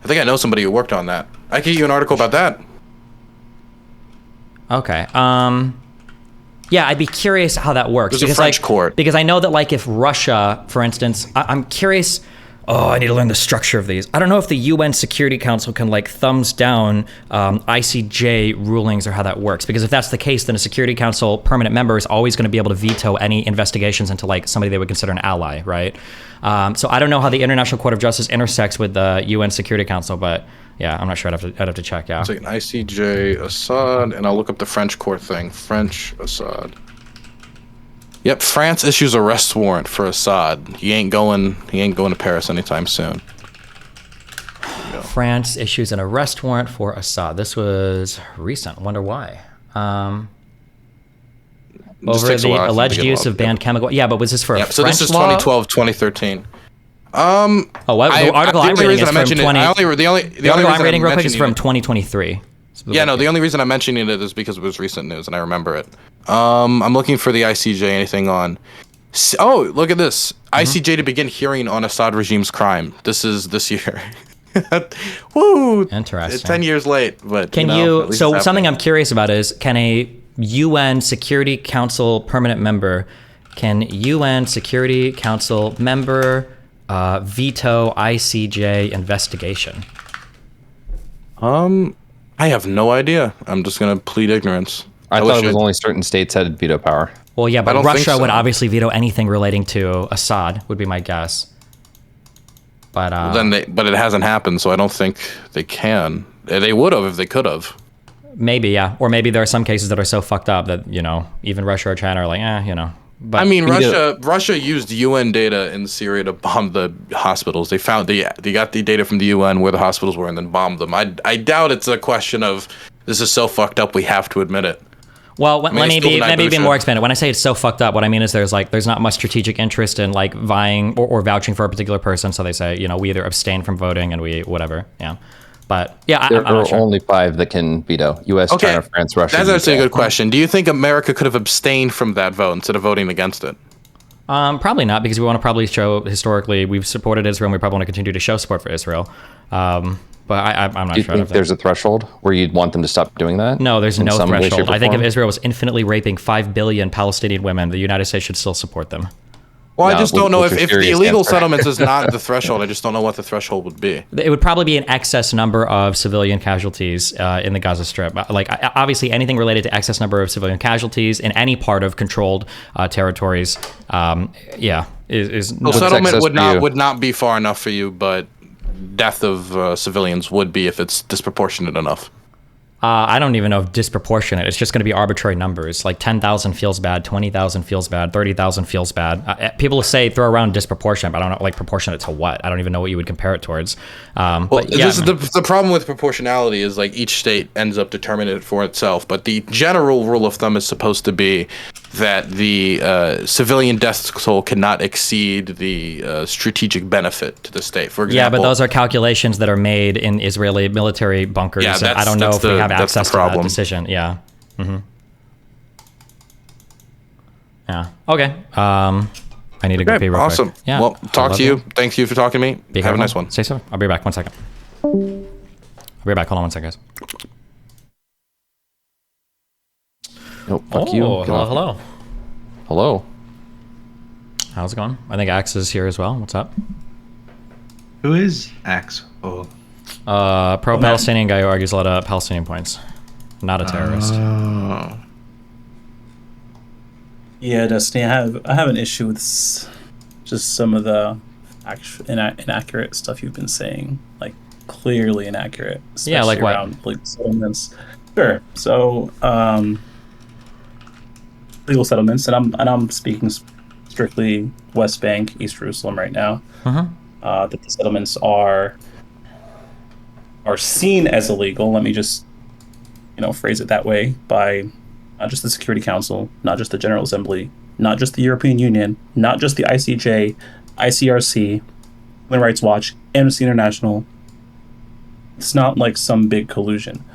I think I know somebody who worked on that. I could get you an article about that. Okay. Yeah, I'd be curious how that works. There's a French court. Because I know that, like, if Russia, for instance, I'm curious. Oh, I need to learn the structure of these. I don't know if the UN Security Council can, like, thumbs down ICJ rulings or how that works. Because if that's the case, then a Security Council permanent member is always going to be able to veto any investigations into, like, somebody they would consider an ally, right? So I don't know how the International Court of Justice intersects with the UN Security Council, but yeah, I'm not sure. I'd have to check. Yeah. It's like an ICJ Assad, and I'll look up the French court thing. French Assad. Yep, France issues arrest warrant for Assad. He ain't going to Paris anytime soon. France issues an arrest warrant for Assad. This was recent. Wonder why. Over the alleged use of banned chemical. Yeah, but was this for a French so this is law? 2012, 2013. Oh, what? The article I'm reading is from 20. The article I'm reading real quick is from 2023. Yeah, no, the only reason I'm mentioning it is because it was recent news and I remember it. I'm looking for the ICJ, anything on... Oh, look at this. ICJ to begin hearing on Assad regime's crime. This is this year. Woo! Interesting. It's 10 years late, but can you... So something I'm curious about is, can a UN Security Council permanent member, veto ICJ investigation? I have no idea. I'm just gonna plead ignorance. I thought it was only certain states had veto power. Well, yeah, but don't Russia think so. would obviously veto anything relating to Assad, would be my guess. But but it hasn't happened, so I don't think they can. They would have if they could have. Maybe, yeah. Or maybe there are some cases that are so fucked up that, you know, even Russia or China are like, But I mean, Russia used UN data in Syria to bomb the hospitals. They got the data from the UN where the hospitals were and then bombed them. I doubt it's a question of this is so fucked up we have to admit it. Well, let me be more expanded. When I say it's so fucked up, what I mean is there's not much strategic interest in like vying or vouching for a particular person. So they say, we either abstain from voting and we whatever. Yeah. But yeah, there I'm are not sure. only 5 that can veto: U.S., China, France, Russia. That's actually a good question. Do you think America could have abstained from that vote instead of voting against it? Probably not, because we want to probably show historically we've supported Israel and we probably want to continue to show support for Israel. But I'm not sure. Do you think there's a threshold where you'd want them to stop doing that? No, there's no way, shape, threshold. or I think if form? Israel was infinitely raping 5 billion Palestinian women, the United States should still support them. Well, No, I just don't know what's if your the serious illegal answer? settlements is not the threshold. I just don't know what the threshold would be. It would probably be an excess number of civilian casualties in the Gaza Strip. Like, obviously, anything related to excess number of civilian casualties in any part of controlled territories, is Well, settlement excess for you? would not be far enough for you, but death of civilians would be if it's disproportionate enough. I don't even know if disproportionate. It's just going to be arbitrary numbers. Like 10,000 feels bad, 20,000 feels bad, 30,000 feels bad. People say throw around disproportionate, but I don't know, like proportionate to what? I don't even know what you would compare it towards. This is the problem with proportionality is like each state ends up determining it for itself. But the general rule of thumb is supposed to be that the civilian death toll cannot exceed the strategic benefit to the state. For example, yeah, but those are calculations that are made in Israeli military bunkers. Yeah, and I don't know if we have that's access the to that problem. decision. Yeah. Yeah. Okay. I need to go pee real awesome. quick. Yeah. Well, talk to you. Thank you for talking to me. Be Have a careful. nice one. Stay safe. I'll be back. 1 second. I'll be back. Hold on 1 second, guys. Oh, fuck you. Get off. Hello. Hello. How's it going? I think Axe is here as well. What's up? Who is Axe? Oh. Pro-Palestinian guy who argues a lot of Palestinian points. Not a terrorist. Oh. Yeah, Destiny, I have an issue with just some of the inaccurate stuff you've been saying. Like, clearly inaccurate. Yeah, like what? Around, like, settlements. Sure. So, legal settlements, and I'm speaking strictly West Bank, East Jerusalem right now. That the settlements are seen as illegal. Let me just phrase it that way, by not just the Security Council, not just the General Assembly, not just the European Union, not just the ICJ, ICRC, Human Rights Watch, Amnesty International. It's not like some big collusion.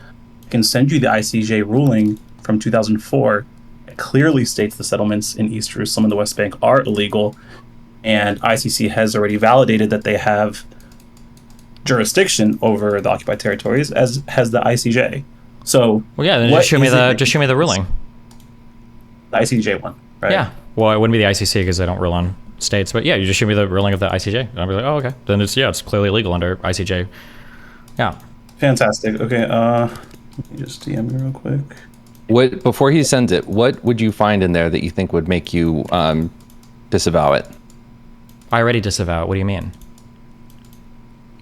I can send you the ICJ ruling from 2004. It clearly states the settlements in East Jerusalem and the West Bank are illegal, and ICC has already validated that they have jurisdiction over the occupied territories as has the ICJ. So Well, yeah, then just show me the ruling. The ICJ one, right? Yeah. Well, it wouldn't be the ICC because they don't rule on states, but yeah, you just show me the ruling of the ICJ. And I'll be like, oh, okay. Then it's clearly illegal under ICJ. Yeah. Fantastic. Okay, let me just DM you real quick. Before he sends it, what would you find in there that you think would make you disavow it? I already disavow it. What do you mean?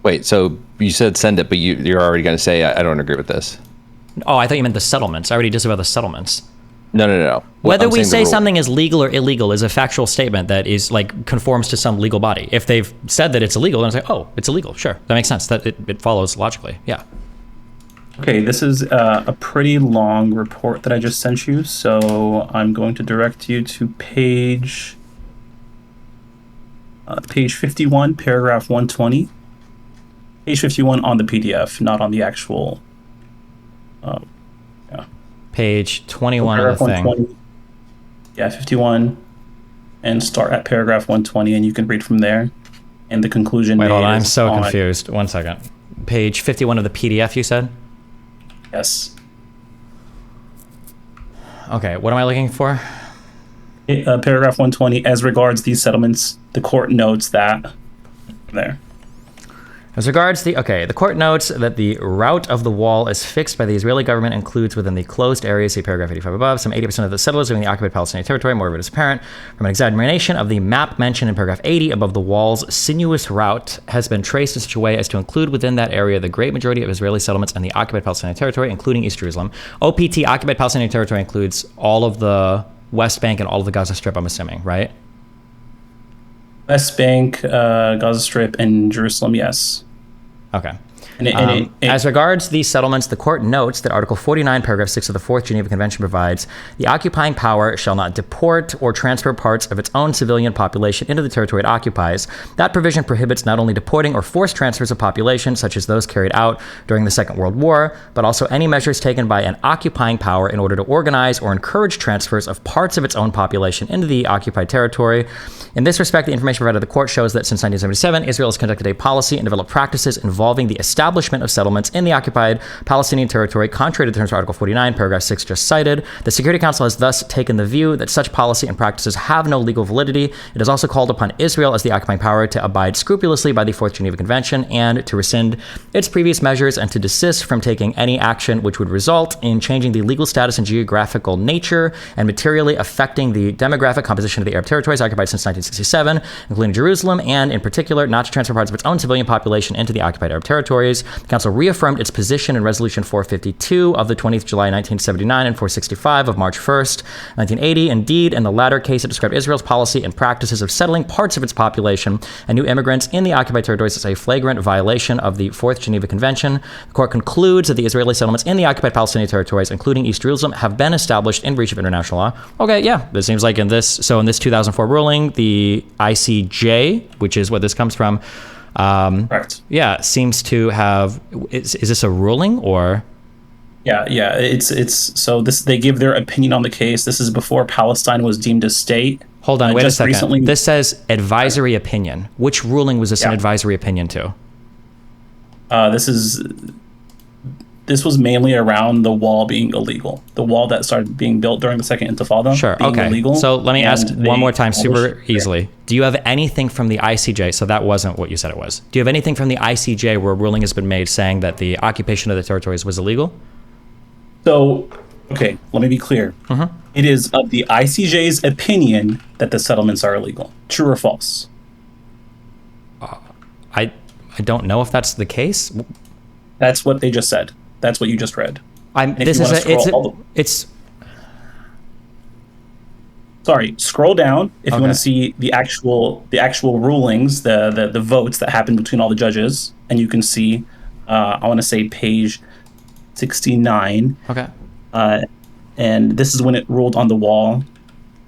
Wait, so you said send it, but you're already going to say, I don't agree with this. Oh, I thought you meant the settlements. I already disavow the settlements. No. Whether we say something is legal or illegal is a factual statement that is like conforms to some legal body. If they've said that it's illegal, then it's like, oh, it's illegal. Sure, that makes sense. That it follows logically. Yeah. Okay, this is a pretty long report that I just sent you, so I'm going to direct you to page 51, paragraph 120. Page 51 on the PDF, not on the actual. Page 21 of the thing. Yeah, 51, and start at paragraph 120, and you can read from there. And the conclusion. Wait, hold on. I'm so confused. 1 second. Page 51 of the PDF, you said? Yes. Okay, what am I looking for? Paragraph 120, as regards these settlements, the court notes that. There. As regards the court notes that the route of the wall as fixed by the Israeli government includes within the closed area, see paragraph 85 above, some 80% of the settlers within the occupied Palestinian territory. More of it is apparent from an examination of the map mentioned in paragraph 80 above. The wall's sinuous route has been traced in such a way as to include within that area the great majority of Israeli settlements in the occupied Palestinian territory, including East Jerusalem. OPT, occupied Palestinian territory, includes all of the West Bank and all of the Gaza Strip, I'm assuming, right? West Bank, Gaza Strip, and Jerusalem, yes. Okay. As regards these settlements, the court notes that Article 49, Paragraph 6 of the Fourth Geneva Convention provides the occupying power shall not deport or transfer parts of its own civilian population into the territory it occupies. That provision prohibits not only deporting or forced transfers of population, such as those carried out during the Second World War, but also any measures taken by an occupying power in order to organize or encourage transfers of parts of its own population into the occupied territory. In this respect, the information provided to the court shows that since 1977, Israel has conducted a policy and developed practices involving the establishment of settlements in the occupied Palestinian territory, contrary to the terms of Article 49, Paragraph 6 just cited. The Security Council has thus taken the view that such policy and practices have no legal validity. It has also called upon Israel as the occupying power to abide scrupulously by the Fourth Geneva Convention and to rescind its previous measures and to desist from taking any action which would result in changing the legal status and geographical nature and materially affecting the demographic composition of the Arab territories occupied since 1967, including Jerusalem, and in particular, not to transfer parts of its own civilian population into the occupied Arab territories. The Council reaffirmed its position in Resolution 452 of the 20th July 1979 and 465 of March 1st, 1980. Indeed, in the latter case, it described Israel's policy and practices of settling parts of its population and new immigrants in the occupied territories as a flagrant violation of the Fourth Geneva Convention. The court concludes that the Israeli settlements in the occupied Palestinian territories, including East Jerusalem, have been established in breach of international law. Okay, yeah, it seems like in this 2004 ruling, the ICJ, which is what this comes from, Correct. Yeah, seems to have. Is this a ruling or? Yeah. It's so this they give their opinion on the case. This is before Palestine was deemed a state. Hold on, wait a second. Recently, this says advisory opinion. Which ruling was this an advisory opinion to? This was mainly around the wall being illegal. The wall that started being built during the Second Intifada. Sure. Being okay. Illegal, so let me ask one more time, super easily. Do you have anything from the ICJ? So that wasn't what you said it was. Do you have anything from the ICJ where a ruling has been made saying that the occupation of the territories was illegal? So, okay, let me be clear. Mm-hmm. It is of the ICJ's opinion that the settlements are illegal. True or false? I don't know if that's the case. That's what they just said. That's what you just read. Sorry, scroll down if you want to see the actual rulings, the votes that happened between all the judges, and you can see I want to say page 69. Okay. And this is when it ruled on the wall,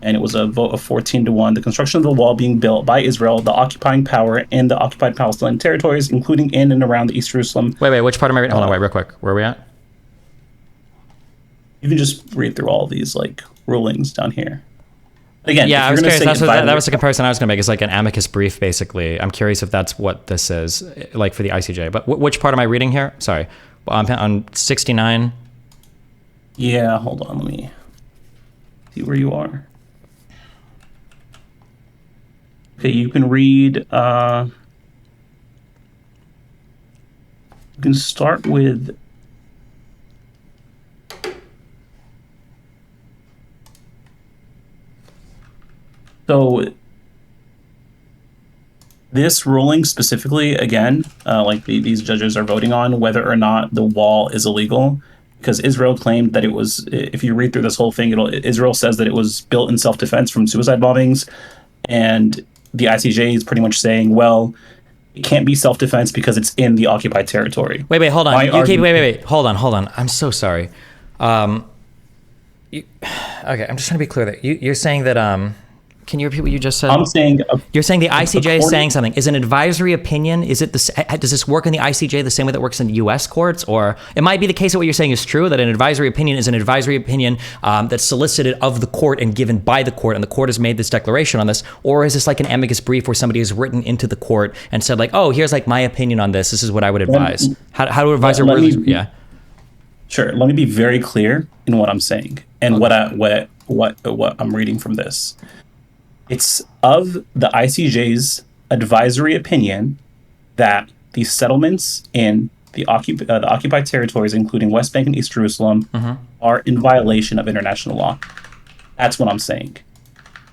and it was a vote of 14-1. The construction of the wall being built by Israel, the occupying power, and the occupied Palestinian territories, including in and around the East Jerusalem. Wait, which part am I reading? Hold on, wait, real quick. Where are we at? You can just read through all these rulings down here. Again, Yeah, if I you're was gonna curious. say That was the comparison I was going to make. It's like an amicus brief, basically. I'm curious if that's what this is, like for the ICJ. But which part am I reading here? Sorry. On 69. Yeah, hold on. Let me see where you are. Okay, you can read. You can start with. So this ruling specifically, again, like these judges are voting on whether or not the wall is illegal, because Israel claimed that it was. If you read through this whole thing, Israel says that it was built in self-defense from suicide bombings, and the ICJ is pretty much saying, well, it can't be self-defense because it's in the occupied territory. Wait, hold on. Wait. Hold on. I'm so sorry. Okay, I'm just trying to be clear that you're saying that. Can you repeat what you just said? I'm saying You're saying the ICJ is saying something. Is an advisory opinion? Is it does this work in the ICJ the same way that works in U.S. courts, or it might be the case that what you're saying is true, that an advisory opinion is an advisory opinion that's solicited of the court and given by the court, and the court has made this declaration on this, or is this like an amicus brief where somebody has written into the court and said like, oh, here's like my opinion on this. This is what I would advise. How do advisor work? Yeah. Sure. Let me be very clear in what I'm saying and what I'm reading from this. It's of the ICJ's advisory opinion that the settlements in the occupied territories, including West Bank and East Jerusalem, are in violation of international law. That's what I'm saying.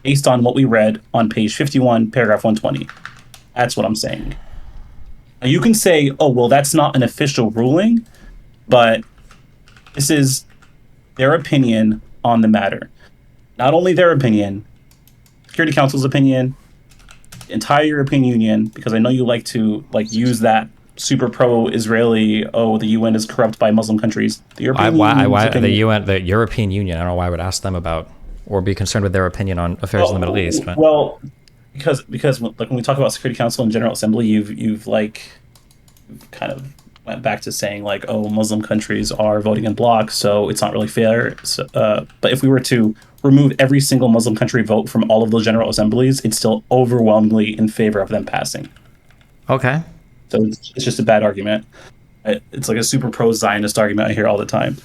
Based on what we read on page 51, paragraph 120. That's what I'm saying. Now you can say, oh, well, that's not an official ruling, but this is their opinion on the matter. Not only their opinion, Security Council's opinion, the entire European Union, because I know you like to use that super pro-Israeli, oh, the UN is corrupt by Muslim countries. The European the European Union? I don't know why I would ask them about or be concerned with their opinion on affairs in the Middle East. But. Well, because like when we talk about Security Council and General Assembly, you've kind of went back to saying like, oh, Muslim countries are voting in bloc, so it's not really fair. So, but if we were to remove every single Muslim country vote from all of those General Assemblies, it's still overwhelmingly in favor of them passing. Okay. So it's just a bad argument. It's like a super pro-Zionist argument I hear all the time.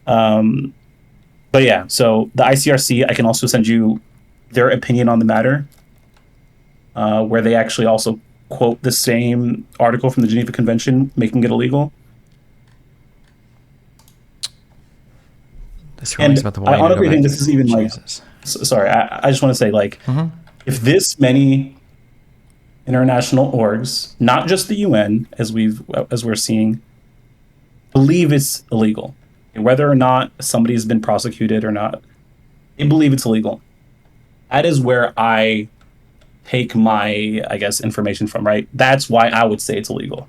But yeah, so the ICRC, I can also send you their opinion on the matter, where they actually also quote the same article from the Geneva Convention, making it illegal. And I honestly think this is even Jesus. Sorry, I just want to say if this many international orgs, not just the UN, as we're seeing, believe it's illegal, whether or not somebody's been prosecuted or not, they believe it's illegal. That is where I take my, I guess, information from, right? That's why I would say it's illegal.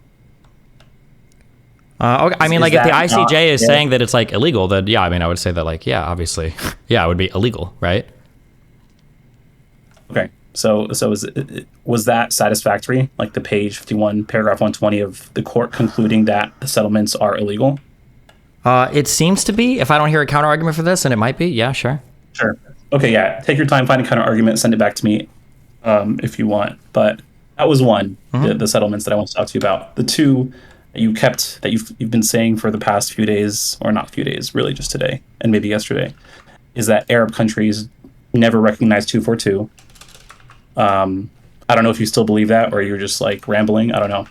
Okay. I mean, like, if the ICJ is saying that it's like illegal, then yeah, I mean, I would say that like, yeah, obviously, yeah, it would be illegal, right? Okay. So was that satisfactory? Like the page 51, paragraph 120 of the court concluding that the settlements are illegal? It seems to be. If I don't hear a counter argument for this, and it might be, yeah, sure. Sure. Okay, yeah. Take your time, find a counter argument, send it back to me if you want. But that was one, the settlements that I want to talk to you about. The two that you've been saying for the past few days, or not few days, really just today and maybe yesterday, is that Arab countries never recognize 242. I don't know if you still believe that or you're just like rambling. I don't know.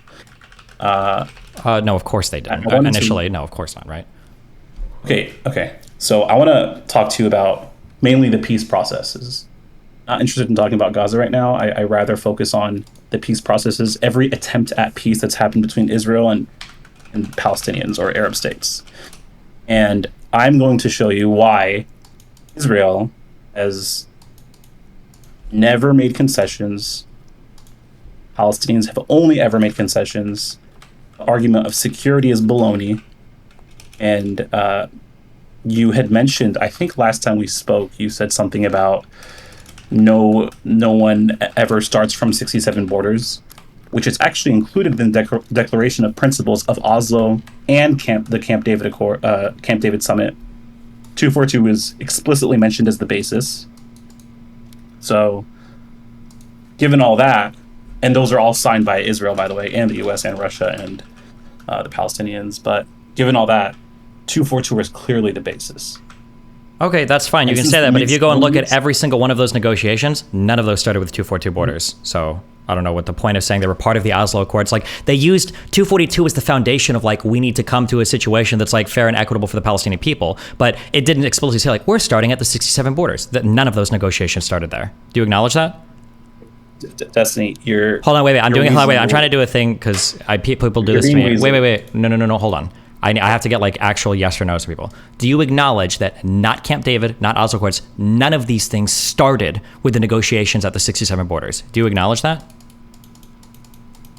No, of course they didn't. Initially, no, of course not, right? Okay. So I want to talk to you about mainly the peace processes. Not interested in talking about Gaza right now. I rather focus on the peace processes, every attempt at peace that's happened between Israel and Palestinians or Arab states. And I'm going to show you why Israel has never made concessions. Palestinians have only ever made concessions. The argument of security is baloney. And you had mentioned, I think last time we spoke, you said something about no one ever starts from 67 borders, which is actually included in the Declaration of Principles of Oslo and the Camp David Summit. 242 is explicitly mentioned as the basis. So, given all that, and those are all signed by Israel, by the way, and the U.S. and Russia and the Palestinians. But given all that, 242 is clearly the basis. Okay, that's fine. You can say that, but if you go and look at every single one of those negotiations, none of those started with 242 borders. So I don't know what the point of saying they were part of the Oslo Accords. Like, they used 242 as the foundation of, like, we need to come to a situation that's, like, fair and equitable for the Palestinian people. But it didn't explicitly say, like, we're starting at the 67 borders. That none of those negotiations started there. Do you acknowledge that? Destiny, you're... Hold on, wait. I'm trying to do a thing because people do this to me. Wait. No, hold on. I have to get, like, actual yes or no's from people. Do you acknowledge that not Camp David, not Oslo Accords, none of these things started with the negotiations at the 67 borders? Do you acknowledge that?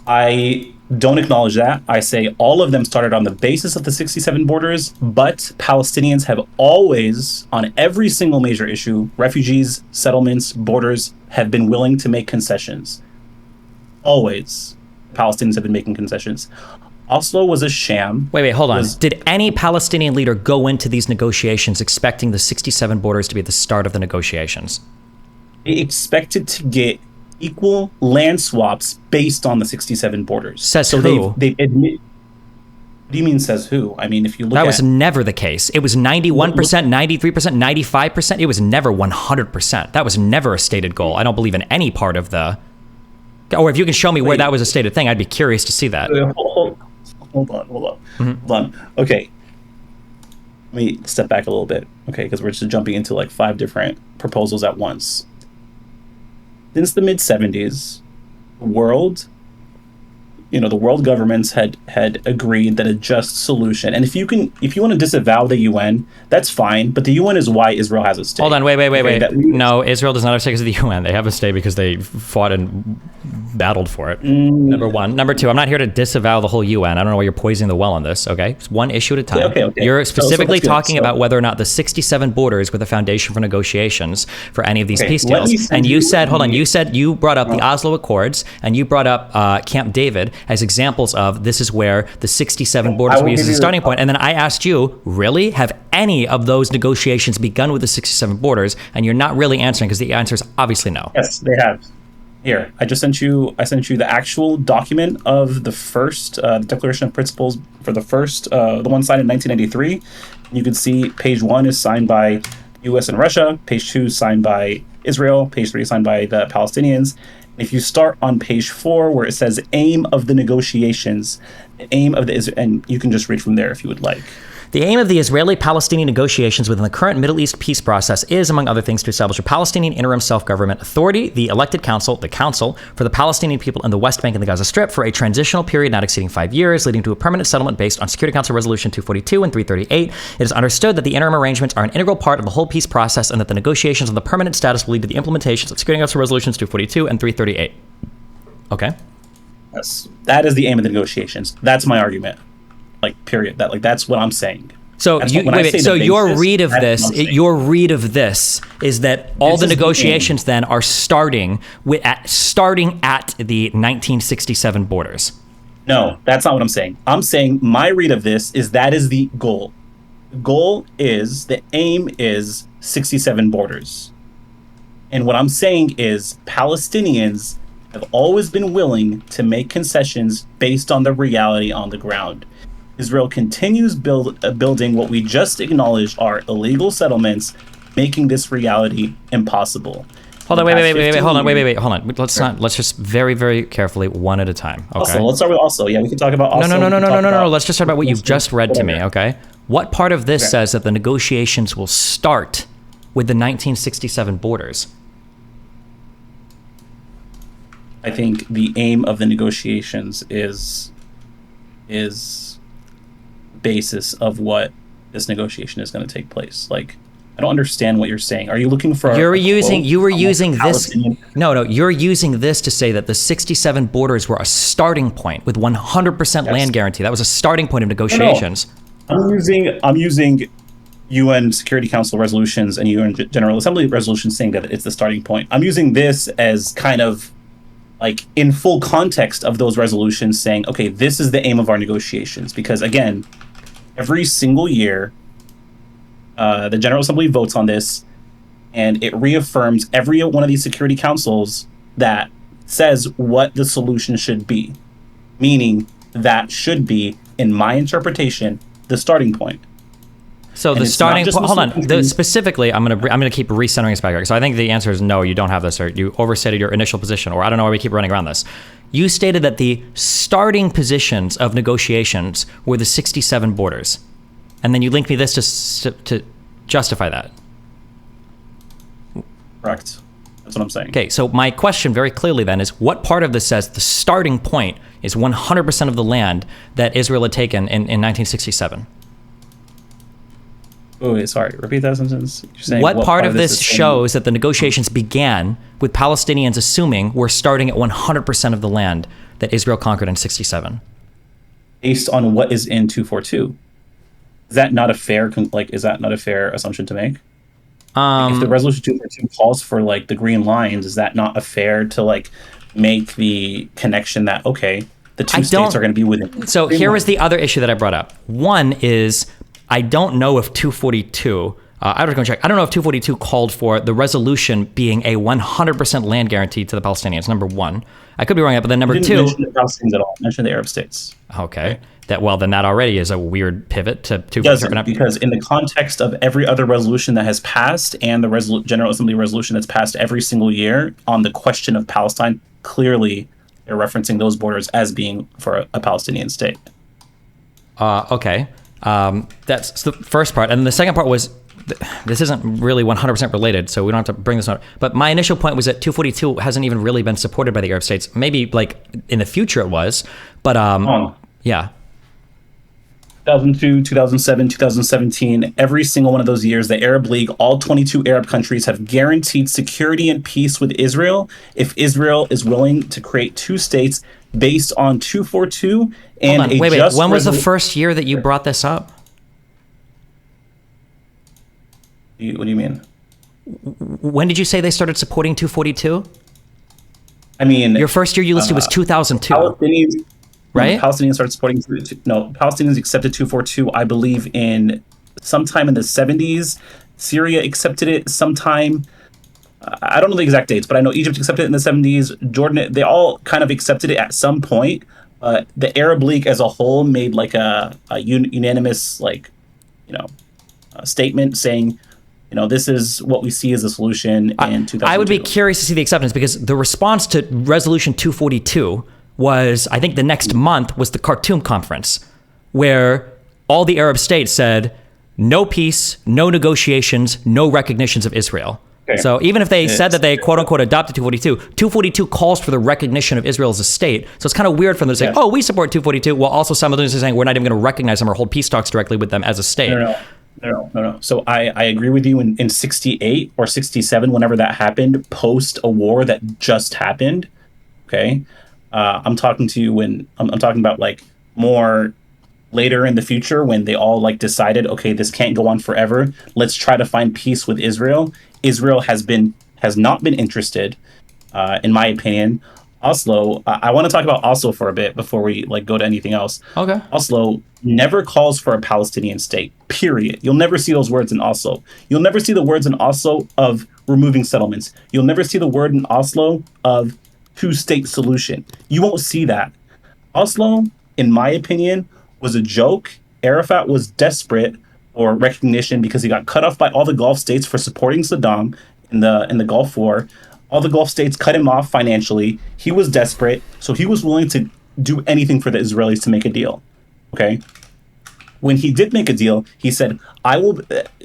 I don't acknowledge that. I say all of them started on the basis of the 67 borders, but Palestinians have always, on every single major issue, refugees, settlements, borders, have been willing to make concessions. Always. Palestinians have been making concessions. Oslo was a sham. Wait, hold on. Did any Palestinian leader go into these negotiations expecting the 67 borders to be the start of the negotiations? They expected to get equal land swaps based on the 67 borders. Says who? They admit. What do you mean, says who? I mean, if you look that was never the case. It was 91%, 93%, 95%. It was never 100%. That was never a stated goal. I don't believe in any part of the... Or if you can show me where that was a stated thing, I'd be curious to see that. Hold on. Okay. Let me step back a little bit, okay, because we're just jumping into like 5 different proposals at once. Since the mid-70s, the world governments had agreed that a just solution, and if you want to disavow the UN, that's fine, but the UN is why Israel has a stake. Hold on, wait. No, Israel does not have stakes at the UN. They have a stake because they fought and battled for it. Number one. Number two, I'm not here to disavow the whole UN. I don't know why you're poisoning the well on this, okay? It's one issue at a time. Okay. You're specifically talking about whether or not the 67 borders were the foundation for negotiations for any of these peace deals. And you said, you brought up the Oslo Accords, and you brought up Camp David as examples of this is where the 67 borders were used as a starting point. And then I asked you, really? Have any of those negotiations begun with the 67 borders? And you're not really answering because the answer is obviously no. Yes, they have. Here, I sent you the actual document of the first the Declaration of Principles for the first, the one signed in 1993. You can see page 1 is signed by U.S. and Russia. Page 2 is signed by Israel. Page 3 is signed by the Palestinians. If you start on page 4, where it says aim of the negotiations, and you can just read from there if you would like. The aim of the Israeli-Palestinian negotiations within the current Middle East peace process is, among other things, to establish a Palestinian interim self-government authority, the elected council, the Council, for the Palestinian people in the West Bank and the Gaza Strip for a transitional period not exceeding 5 years, leading to a permanent settlement based on Security Council Resolution 242 and 338. It is understood that the interim arrangements are an integral part of the whole peace process and that the negotiations on the permanent status will lead to the implementations of Security Council Resolutions 242 and 338. Okay. Yes, that is the aim of the negotiations. That's my argument. Like, period. That's what I'm saying. So your read of this is that all the negotiations then are starting at the 1967 borders. No, that's not what I'm saying. I'm saying my read of this is that is the goal. The aim is 67 borders. And what I'm saying is Palestinians have always been willing to make concessions based on the reality on the ground. Israel continues building what we just acknowledged are illegal settlements, making this reality impossible. Hold on, wait. Hold on. Let's just very, very carefully, one at a time. Okay. Also, let's start with also. Yeah, we can talk about also. No. Let's just talk about what you've just read to me, okay? What part of this says that the negotiations will start with the 1967 borders? I think the aim of the negotiations is basis of what this negotiation is going to take place. Like, I don't understand what you're saying. Are you looking for? You're using this to say that the 67 borders were a starting point with 100% land guarantee. That was a starting point of negotiations. No. I'm using UN Security Council resolutions and UN General Assembly resolutions saying that it's the starting point. I'm using this as kind of like in full context of those resolutions saying, okay, this is the aim of our negotiations. Because again, every single year, the General Assembly votes on this. and it reaffirms every one of these security councils that says what the solution should be, meaning that should be, in my interpretation, the starting point. So the starting point. Hold on. Specifically, I'm gonna keep recentering this back. So I think the answer is no. You don't have this, or you overstated your initial position, or I don't know why we keep running around this. You stated that the starting positions of negotiations were the 67 borders, and then you linked me this to justify that. Correct. That's what I'm saying. Okay. So my question, very clearly, then, is what part of this says the starting point is 100% of the land that Israel had taken in 1967? Oh, wait, sorry. Repeat that sentence. You're saying what part of this is shows that the negotiations began with Palestinians assuming we're starting at 100% of the land that Israel conquered in 67? Based on what is in 242. Is that not a fair assumption to make? If the resolution 242 calls for like the green lines, is that not a fair to like make the connection that okay, the two states are going to be within? So here was the other issue that I brought up. One is I don't know if 242. I was going to check. I don't know if 242 called for the resolution being a 100% land guarantee to the Palestinians. Number one, I could be wrong, but then number two. Mention the Palestinians at all. Mention the Arab states. Okay. Then that already is a weird pivot to because in the context of every other resolution that has passed and the General Assembly resolution that's passed every single year on the question of Palestine, clearly they're referencing those borders as being for a Palestinian state. Okay. That's the first part. And the second part was, this isn't really 100% related, so we don't have to bring this up. But my initial point was that 242 hasn't even really been supported by the Arab states. Maybe like in the future it was, but yeah. 2002, 2007, 2017, every single one of those years, the Arab League, all 22 Arab countries have guaranteed security and peace with Israel if Israel is willing to create two states based on 242 and wait. When was the first year that you brought this up? What do you mean? When did you say they started supporting 242? I mean, your first year you listed was 2002. Palestinians, right? Palestinians started supporting. Palestinians accepted 242. I believe in sometime in the 70s. Syria accepted it sometime. I don't know the exact dates, but I know Egypt accepted it in the 70s. Jordan, they all kind of accepted it at some point. The Arab League as a whole made like a unanimous statement saying, this is what we see as a solution in 2002. I would be curious to see the acceptance, because the response to Resolution 242 was, I think the next month was the Khartoum conference, where all the Arab states said, no peace, no negotiations, no recognitions of Israel. Okay. So even if they said that they quote unquote adopted 242 calls for the recognition of Israel as a state. So it's kind of weird for them to say, oh, we support 242, while also simultaneously saying we're not even going to recognize them or hold peace talks directly with them as a state. No. So I agree with you in 68 or 67, whenever that happened, post a war that just happened. Okay. I'm talking to you when I'm talking about like more later in the future, when they all like decided, okay, this can't go on forever. Let's try to find peace with Israel. Israel has not been interested, in my opinion. Oslo, I want to talk about Oslo for a bit before we like go to anything else. Okay. Oslo never calls for a Palestinian state, period. You'll never see those words in Oslo. You'll never see the words in Oslo of removing settlements. You'll never see the word in Oslo of two-state solution. You won't see that. Oslo, in my opinion, was a joke. Arafat was desperate for recognition because he got cut off by all the Gulf states for supporting Saddam in the Gulf War. All the Gulf states cut him off financially. He was desperate, so he was willing to do anything for the Israelis to make a deal. Okay? When he did make a deal, he said,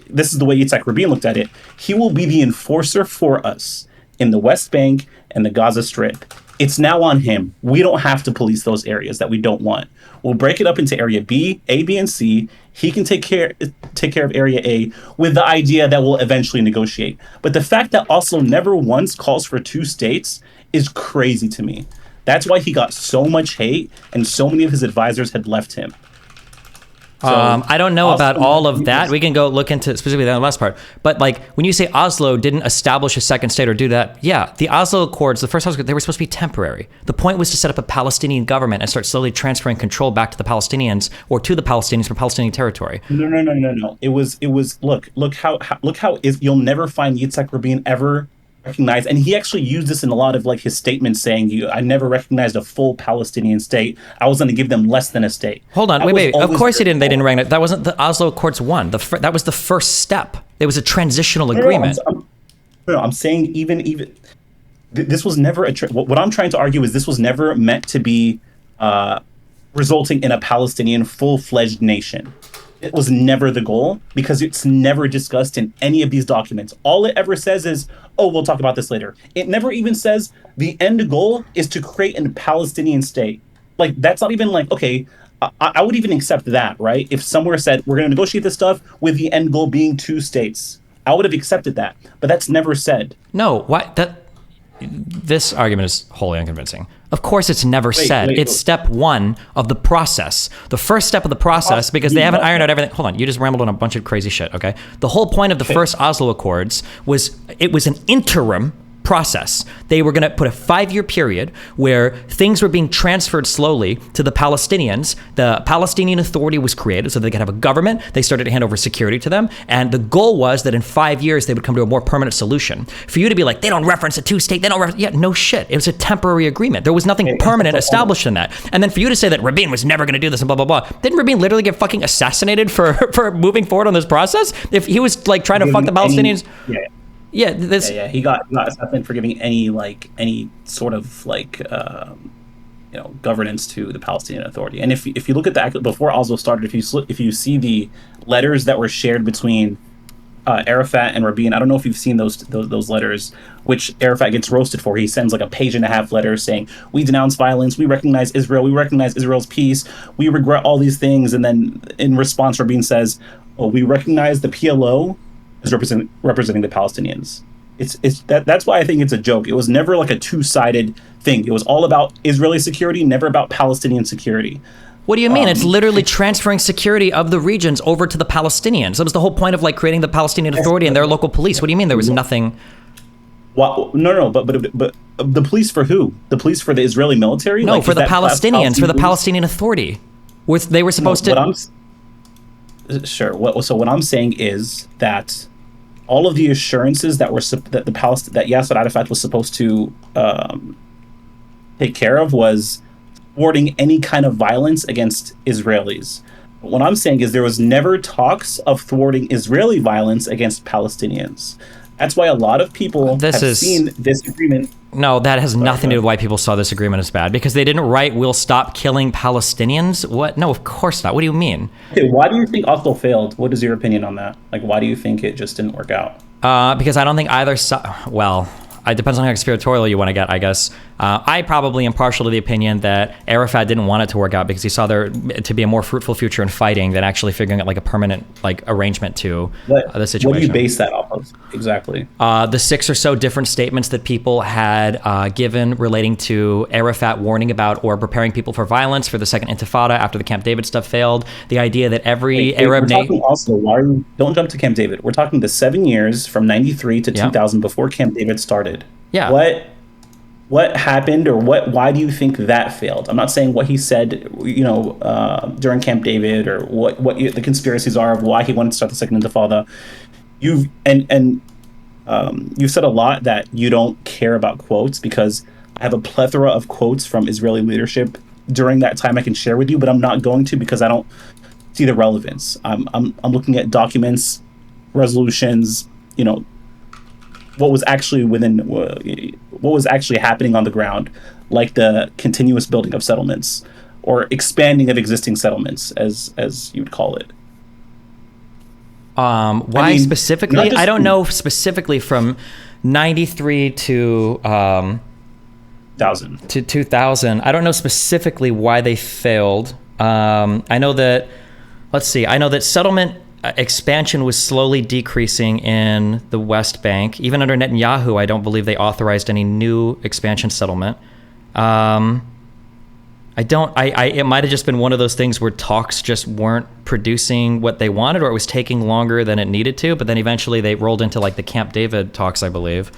this is the way Yitzhak Rabin looked at it, he will be the enforcer for us in the West Bank and the Gaza Strip. It's now on him. We don't have to police those areas that we don't want. We'll break it up into area B, A, B, and C. He can take care of area A with the idea that we'll eventually negotiate. But the fact that Oslo never once calls for two states is crazy to me. That's why he got so much hate and so many of his advisors had left him. I don't know about Oslo- all of that. We can go look into specifically the last part. But like when you say Oslo didn't establish a second state or do that, yeah, the Oslo Accords, the first Oslo Accords, they were supposed to be temporary. The point was to set up a Palestinian government and start slowly transferring control back to the Palestinians or to the Palestinians from Palestinian territory. No. It was look how is you'll never find Yitzhak Rabin ever recognized, and he actually used this in a lot of like his statements saying, I never recognized a full Palestinian state. I was going to give them less than a state. Hold on, That was wait. Of always course their they didn't goal. recognize. That wasn't the Oslo Accords one. That was the first step. It was a transitional agreement. I'm saying this was never what I'm trying to argue is this was never meant to be resulting in a Palestinian full-fledged nation. It was never the goal because it's never discussed in any of these documents. All it ever says is, oh, we'll talk about this later. It never even says the end goal is to create a Palestinian state. Like, that's not even like, okay, I would even accept that, right? If somewhere said, we're going to negotiate this stuff with the end goal being 2 states, I would have accepted that. But that's never said. No, why that? This argument is wholly unconvincing. Of course, it's never said. It's step one of the process. The first step of the process, because they haven't ironed out everything. Hold on, you just rambled on a bunch of crazy shit, okay? The whole point of the first Oslo Accords was it was an interim process. They were going to put a 5-year period where things were being transferred slowly to the Palestinians. The Palestinian Authority was created so they could have a government. They started to hand over security to them. And the goal was that in 5 years, they would come to a more permanent solution. For you to be like, they don't reference a 2-state, they don't reference, yeah, no shit. It was a temporary agreement. There was nothing permanent established in that. And then for you to say that Rabin was never going to do this and blah, blah, blah. Didn't Rabin literally get fucking assassinated for moving forward on this process? If he was like trying to fuck the Palestinians... Yeah, he got assassinated for giving any sort of governance to the Palestinian Authority. And if you look at the before Oslo started, if you see the letters that were shared between Arafat and Rabin, I don't know if you've seen those letters, which Arafat gets roasted for. He sends like a 1.5-page letter saying, we denounce violence, we recognize Israel, we recognize Israel's peace, we regret all these things. And then in response, Rabin says, oh, we recognize the PLO is representing the Palestinians. That's why I think it's a joke. It was never like a 2-sided thing. It was all about Israeli security, never about Palestinian security. What do you mean? It's literally transferring security of the regions over to the Palestinians. That was the whole point of like creating the Palestinian Authority and their local police. What do you mean there was nothing? Well, no, but the police for who? The police for the Israeli military? No, like, for the Palestinians, for the Palestinian Authority. They were supposed to. Sure. What I'm saying is that all of the assurances that that Yasser Arafat was supposed to take care of was thwarting any kind of violence against Israelis. What I'm saying is there was never talks of thwarting Israeli violence against Palestinians. That's why a lot of people have seen this agreement. No, that has nothing to do with why people saw this agreement as bad. Because they didn't write, we'll stop killing Palestinians? What? No, of course not. What do you mean? Okay, why do you think Oslo failed? What is your opinion on that? Like, why do you think it just didn't work out? Because I don't think either side... Well, it depends on how conspiratorial you want to get, I guess. I probably am partial to the opinion that Arafat didn't want it to work out because he saw there to be a more fruitful future in fighting than actually figuring out like a permanent like arrangement to the situation. What do you base that off of exactly? The 6 or so different statements that people had given relating to Arafat warning about or preparing people for violence for the second Intifada after the Camp David stuff failed. The idea that every Arab nation... Also, don't jump to Camp David. We're talking the 7 years from 93 to 2000 before Camp David started. Yeah. What happened, or why do you think that failed? I'm not saying what he said, during Camp David, or what the conspiracies are of why he wanted to start the second Intifada. You've said a lot that you don't care about quotes, because I have a plethora of quotes from Israeli leadership during that time I can share with you, but I'm not going to because I don't see the relevance. I'm looking at documents, resolutions, what was actually happening on the ground, like the continuous building of settlements or expanding of existing settlements, as you would call it. Why specifically? I don't know specifically from 93 to 2000. I don't know specifically why they failed. I know that settlement expansion was slowly decreasing in the West Bank. Even under Netanyahu, I don't believe they authorized any new expansion settlement. It might have just been one of those things where talks just weren't producing what they wanted, or it was taking longer than it needed to. But then eventually they rolled into like the Camp David talks, I believe.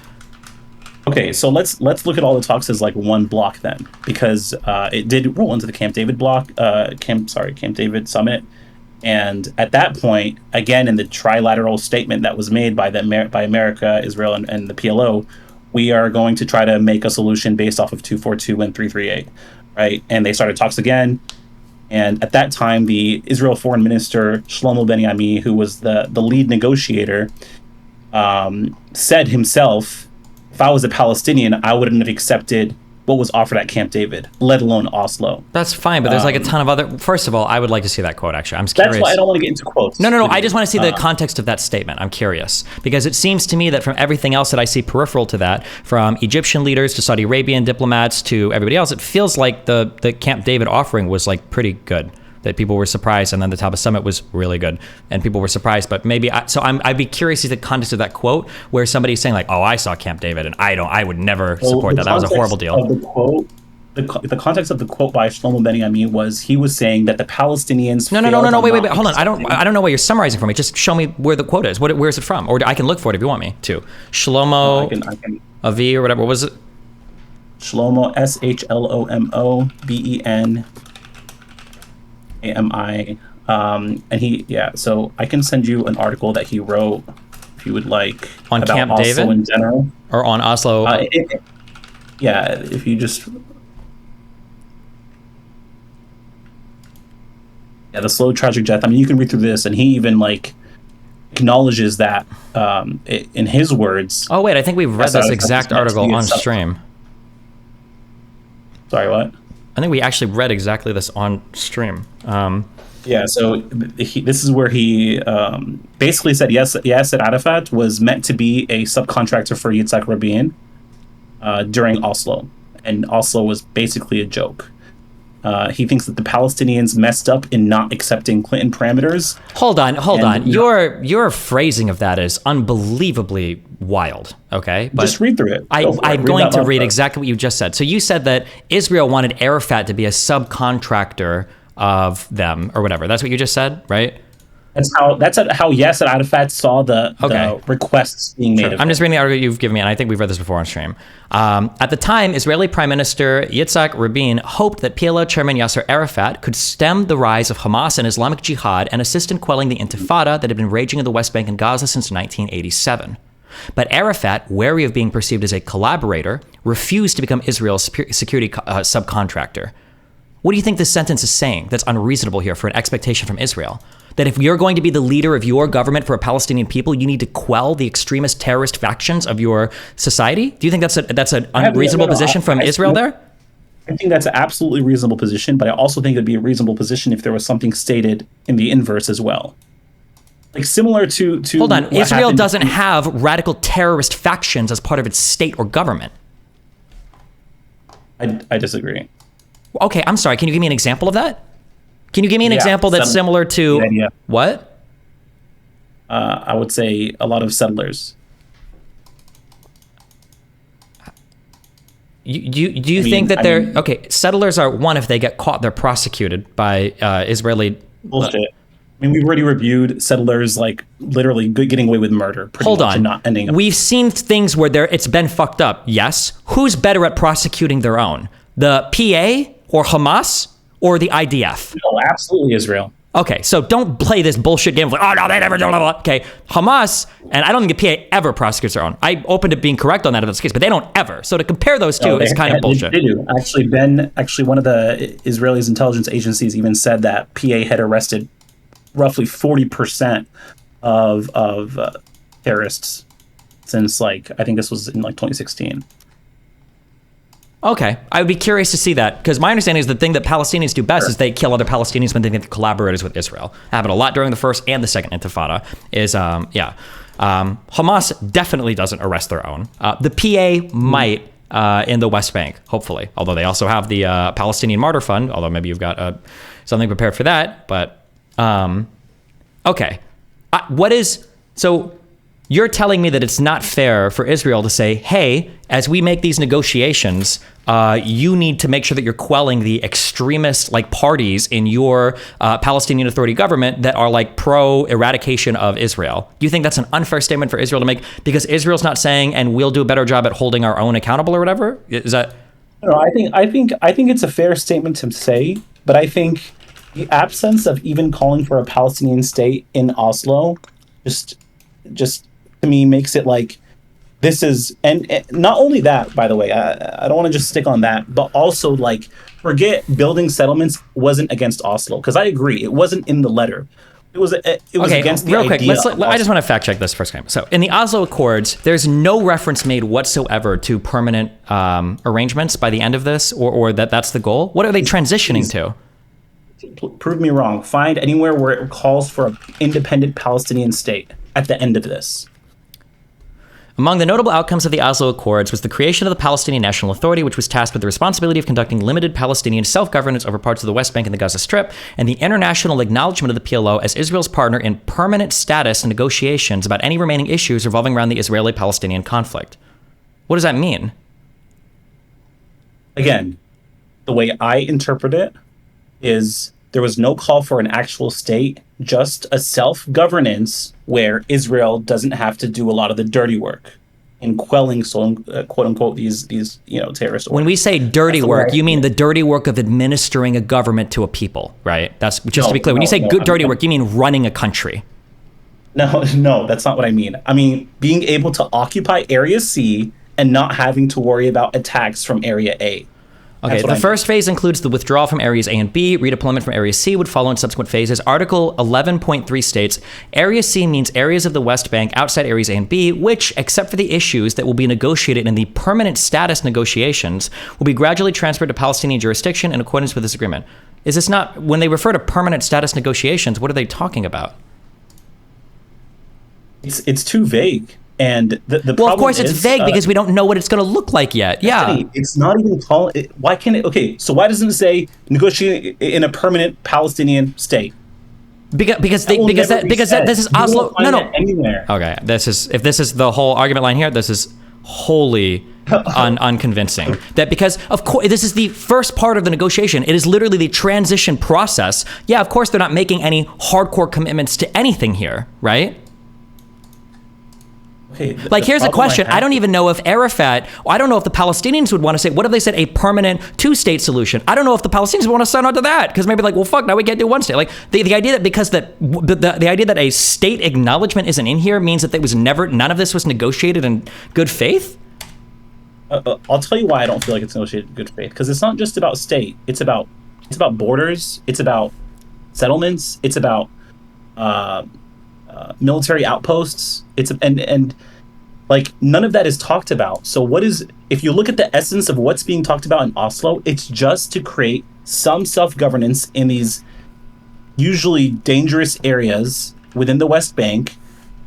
Okay, so let's look at all the talks as like one block then, because it did roll into the Camp David Camp David summit, and at that point, again in the trilateral statement that was made by by America, Israel, and the PLO, we are going to try to make a solution based off of 242 and 338, right? And they started talks again, and at that time, the Israel Foreign Minister Shlomo Ben-Ami, who was the lead negotiator, said himself, if I was a Palestinian, I wouldn't have accepted what was offered at Camp David, let alone Oslo. That's fine, but there's like a ton of other. First of all, I would like to see that quote. Actually, I'm curious. That's why I don't want to get into quotes. No. I just want to see the context of that statement. I'm curious because it seems to me that from everything else that I see peripheral to that, from Egyptian leaders to Saudi Arabian diplomats to everybody else, it feels like the Camp David offering was like pretty good. That people were surprised, and then the Taba Summit was really good, and people were surprised. But maybe I'd be curious to see the context of that quote, where somebody's saying like, "Oh, I saw Camp David, and I would never support that. That was a horrible deal." The context of the quote by Shlomo Ben-Ami was he was saying that the Palestinians. No. Wait. Hold on. I don't know what you're summarizing for me. Just show me where the quote is. Where is it from? Or I can look for it if you want me to. Shlomo I can Avi or whatever. What was it? Shlomo Shlomo Ben AMI, and so I can send you an article that he wrote if you would like on about Camp Oslo David in general, or on Oslo. If you just the slow tragic death. I mean, you can read through this, and he even like acknowledges that in his words. Oh wait, I think we've read this exact article on stream. Sorry, what? I think we actually read exactly this on stream. So this is where he basically said Yasser Arafat was meant to be a subcontractor for Yitzhak Rabin during Oslo, and Oslo was basically a joke. He thinks that the Palestinians messed up in not accepting Clinton parameters. Hold on. Your phrasing of that is unbelievably wild. Okay, but just read through it. I'm going to read exactly what you just said. So you said that Israel wanted Arafat to be a subcontractor of them or whatever. That's what you just said, right? That's how Yasser Arafat saw the requests being made. I'm just reading the article you've given me, and I think we've read this before on stream. At the time, Israeli Prime Minister Yitzhak Rabin hoped that PLO Chairman Yasser Arafat could stem the rise of Hamas and Islamic Jihad and assist in quelling the intifada that had been raging in the West Bank and Gaza since 1987. But Arafat, wary of being perceived as a collaborator, refused to become Israel's security subcontractor. What do you think this sentence is saying that's unreasonable here for an expectation from Israel? That if you're going to be the leader of your government for a Palestinian people, you need to quell the extremist terrorist factions of your society? Do you think that's an unreasonable position from Israel there? I think that's an absolutely reasonable position, but I also think it'd be a reasonable position if there was something stated in the inverse as well. Like similar to Hold on, Israel doesn't have radical terrorist factions as part of its state or government. I disagree. Okay, I'm sorry. Can you give me an example of that? Can you give me an example that's similar to what? I would say a lot of settlers. Do you think that they're okay? Settlers are one. If they get caught, they're prosecuted by Israeli. Bullshit. I mean, we've already reviewed settlers like literally getting away with murder. Hold on. And not ending up. We've seen things where it's been fucked up. Yes. Who's better at prosecuting their own? The PA or Hamas or the IDF? No, absolutely Israel. Okay, so don't play this bullshit game of like, oh no, they never do. Okay, Hamas, and I don't think the PA ever prosecutes their own. I'm open to being correct on that if that's the case, but they don't ever. So to compare those two is kind of bullshit. They do. Actually, one of the Israelis intelligence agencies even said that PA had arrested roughly 40% of terrorists since I think this was in 2016. Okay, I would be curious to see that, because my understanding is the thing that Palestinians do best is they kill other Palestinians when they think they're collaborators with Israel. It happened a lot during the first and the second Intifada. Hamas definitely doesn't arrest their own. The PA might in the West Bank, hopefully, although they also have the Palestinian Martyr Fund, although maybe you've got something prepared for that. But okay, You're telling me that it's not fair for Israel to say, hey, as we make these negotiations, you need to make sure that you're quelling the extremist parties in your Palestinian Authority government that are pro eradication of Israel. Do you think that's an unfair statement for Israel to make because Israel's not saying, and we'll do a better job at holding our own accountable or whatever? Is that? No, I think it's a fair statement to say, but I think the absence of even calling for a Palestinian state in Oslo just to me makes it this is, and not only that, by the way, I don't want to just stick on that, but also forget building settlements wasn't against Oslo, because I agree it wasn't in the letter. It was against the real quick. idea. I just want to fact check this first time. So in the Oslo Accords, there's no reference made whatsoever to permanent arrangements by the end of this, or that's the goal. What are they transitioning to? Prove me wrong. Find anywhere where it calls for an independent Palestinian state at the end of this. Among the notable outcomes of the Oslo Accords was the creation of the Palestinian National Authority, which was tasked with the responsibility of conducting limited Palestinian self-governance over parts of the West Bank and the Gaza Strip, and the international acknowledgement of the PLO as Israel's partner in permanent status and negotiations about any remaining issues revolving around the Israeli-Palestinian conflict. What does that mean? Again, the way I interpret it is there was no call for an actual state, just a self-governance where Israel doesn't have to do a lot of the dirty work in quelling, quote unquote, these terrorists. When we say dirty work, you mean the dirty work of administering a government to a people, right? That's just to be clear. When you say dirty work, you mean running a country. No, that's not what I mean. I mean being able to occupy Area C and not having to worry about attacks from Area A. Okay, the first phase includes the withdrawal from Areas A and B. Redeployment from Area C would follow in subsequent phases. Article 11.3 states, Area C means areas of the West Bank outside Areas A and B, which, except for the issues that will be negotiated in the permanent status negotiations, will be gradually transferred to Palestinian jurisdiction in accordance with this agreement. Is this not, when they refer to permanent status negotiations, what are they talking about? It's too vague. And the problem of course it's vague because we don't know what it's going to look like yet. Yeah. It's not even called. Why can't it? Okay, so why doesn't it say negotiate in a permanent Palestinian state? Because this is Oslo. No. Anywhere. Okay, if this is the whole argument line here, this is wholly unconvincing. That because of course this is the first part of the negotiation. It is literally the transition process. Yeah, of course they're not making any hardcore commitments to anything here, right? Okay, here's a question. I don't even know if Arafat, I don't know if the Palestinians would want to say, what if they said a permanent two-state solution? I don't know if the Palestinians would want to sign on to that, because maybe well, fuck, now we can't do one state. The idea that the idea that a state acknowledgement isn't in here means that none of this was negotiated in good faith? I'll tell you why I don't feel like it's negotiated in good faith, because it's not just about state. It's about borders. It's about settlements. It's about military outposts. And none of that is talked about. So if you look at the essence of what's being talked about in Oslo, it's just to create some self-governance in these usually dangerous areas within the West Bank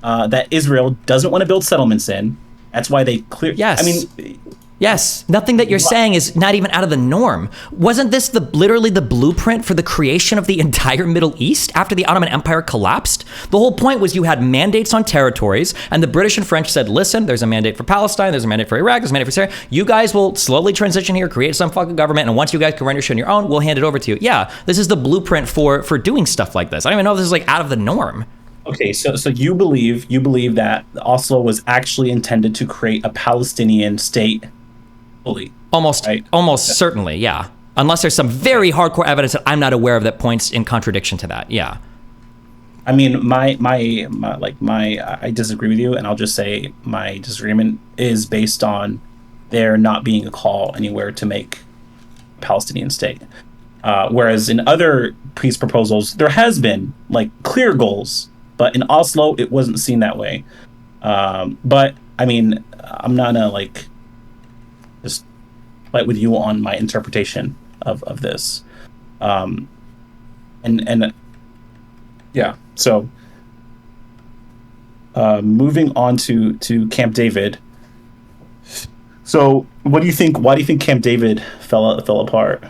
that Israel doesn't want to build settlements in. That's why they clear. Yes. I mean, yes. Nothing that you're saying is not even out of the norm. Wasn't this literally the blueprint for the creation of the entire Middle East after the Ottoman Empire collapsed? The whole point was you had mandates on territories, and the British and French said, listen, there's a mandate for Palestine, there's a mandate for Iraq, there's a mandate for Syria. You guys will slowly transition here, create some fucking government, and once you guys can run your shit on your own, we'll hand it over to you. Yeah, this is the blueprint for doing stuff like this. I don't even know if this is out of the norm. Okay, so you believe that Oslo was actually intended to create a Palestinian state fully? Almost certainly, yeah. Unless there's some very hardcore evidence that I'm not aware of that points in contradiction to that, yeah. I mean, I disagree with you, and I'll just say my disagreement is based on there not being a call anywhere to make a Palestinian state. Whereas in other peace proposals, there has been clear goals. But in Oslo, it wasn't seen that way. But I mean, I'm not gonna just fight with you on my interpretation of this. Yeah. So moving on to Camp David. So what do you think? Why do you think Camp David fell apart?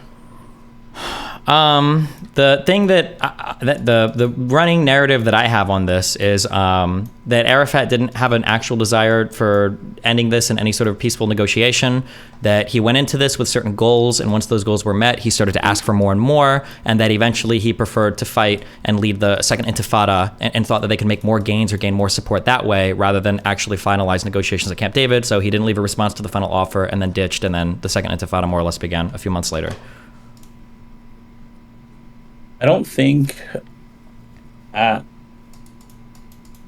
The thing that the running narrative that I have on this is that Arafat didn't have an actual desire for ending this in any sort of peaceful negotiation, that he went into this with certain goals, and once those goals were met, he started to ask for more and more, and that eventually he preferred to fight and lead the second intifada, and thought that they could make more gains or gain more support that way rather than actually finalize negotiations at Camp David. So he didn't leave a response to the final offer and then ditched, and then the second intifada more or less began a few months later. I don't think.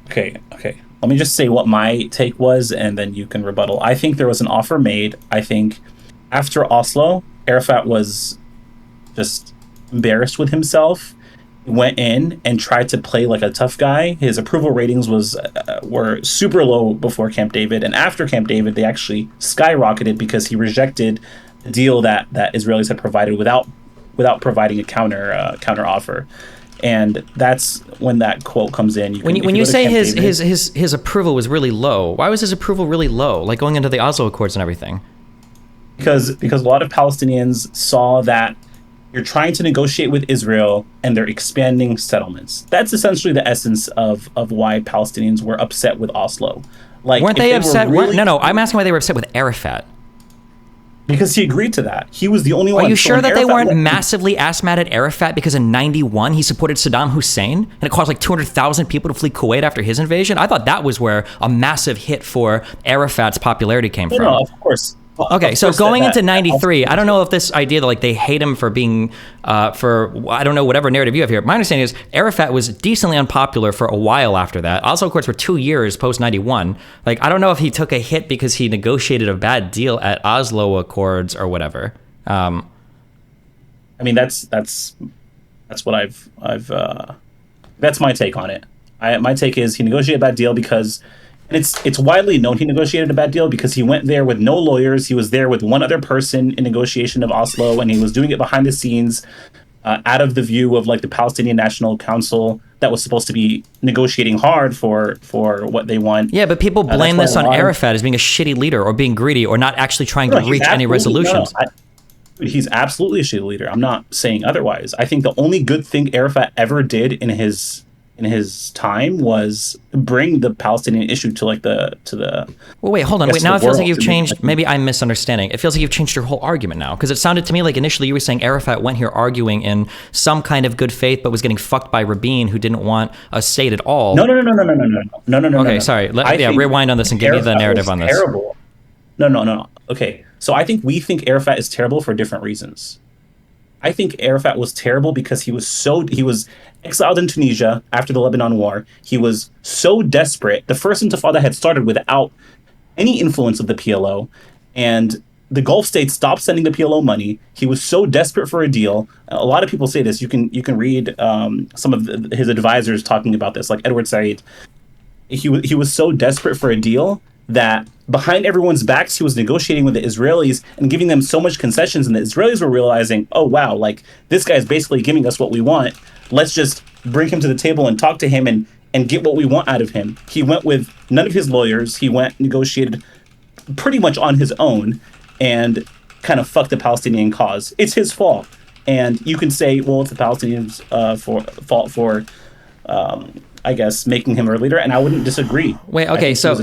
Okay. Let me just say what my take was, and then you can rebuttal. I think there was an offer made. I think after Oslo, Arafat was just embarrassed with himself. He went in and tried to play like a tough guy. His approval ratings were super low before Camp David, and after Camp David, they actually skyrocketed because he rejected the deal that Israelis had provided without providing a counter offer. And that's when that quote comes in. When you say his approval was really low, why was his approval really low? Like going into the Oslo Accords and everything? Because a lot of Palestinians saw that you're trying to negotiate with Israel and they're expanding settlements. That's essentially the essence of why Palestinians were upset with Oslo. Like, weren't they upset? No, I'm asking why they were upset with Arafat. Because he agreed to that. He was the only one. Are you sure that they weren't massively ass mad at Arafat because in 91 he supported Saddam Hussein and it caused like 200,000 people to flee Kuwait after his invasion? I thought that was where a massive hit for Arafat's popularity came from. No, of course. Okay, so going into 93, I don't know if this idea that like they hate him for being, for I don't know, whatever narrative you have here. My understanding is Arafat was decently unpopular for a while after that. Oslo Accords were 2 years post 91. Like, I don't know if he took a hit because he negotiated a bad deal at Oslo Accords or whatever. I mean, that's what I've that's my take on it. My take is he negotiated a bad deal because. And it's widely known he negotiated a bad deal because he went there with no lawyers. He was there with one other person in negotiation of Oslo, and he was doing it behind the scenes, out of the view of like the Palestinian National Council that was supposed to be negotiating hard for what they want. Yeah, but people blame this on Arafat as being a shitty leader or being greedy or not actually trying to reach any resolutions. He's absolutely a shitty leader. I'm not saying otherwise. I think the only good thing Arafat ever did in his time was bring the Palestinian issue to the. Well, wait, hold on. Wait, now it feels like you've changed. Maybe I'm misunderstanding. It feels like you've changed your whole argument now, because it sounded to me like initially you were saying Arafat went here arguing in some kind of good faith, but was getting fucked by Rabin, who didn't want a state at all. No. Okay, sorry. Rewind on this and give me the narrative on this. Terrible. No. Okay, so I think we think Arafat is terrible for different reasons. I think Arafat was terrible because he was exiled in Tunisia after the Lebanon War. He was so desperate. The first Intifada had started without any influence of the PLO, and the Gulf states stopped sending the PLO money. He was so desperate for a deal. A lot of people say this. You can read some of his advisors talking about this, like Edward Said. He was so desperate for a deal that behind everyone's backs, he was negotiating with the Israelis and giving them so much concessions, and the Israelis were realizing, oh wow, like this guy's basically giving us what we want. Let's just bring him to the table and talk to him and get what we want out of him. He went with none of his lawyers. He negotiated pretty much on his own and kind of fucked the Palestinian cause. It's his fault. And you can say, well, it's the Palestinians' fault for I guess, making him our leader, and I wouldn't disagree. Wait, okay, so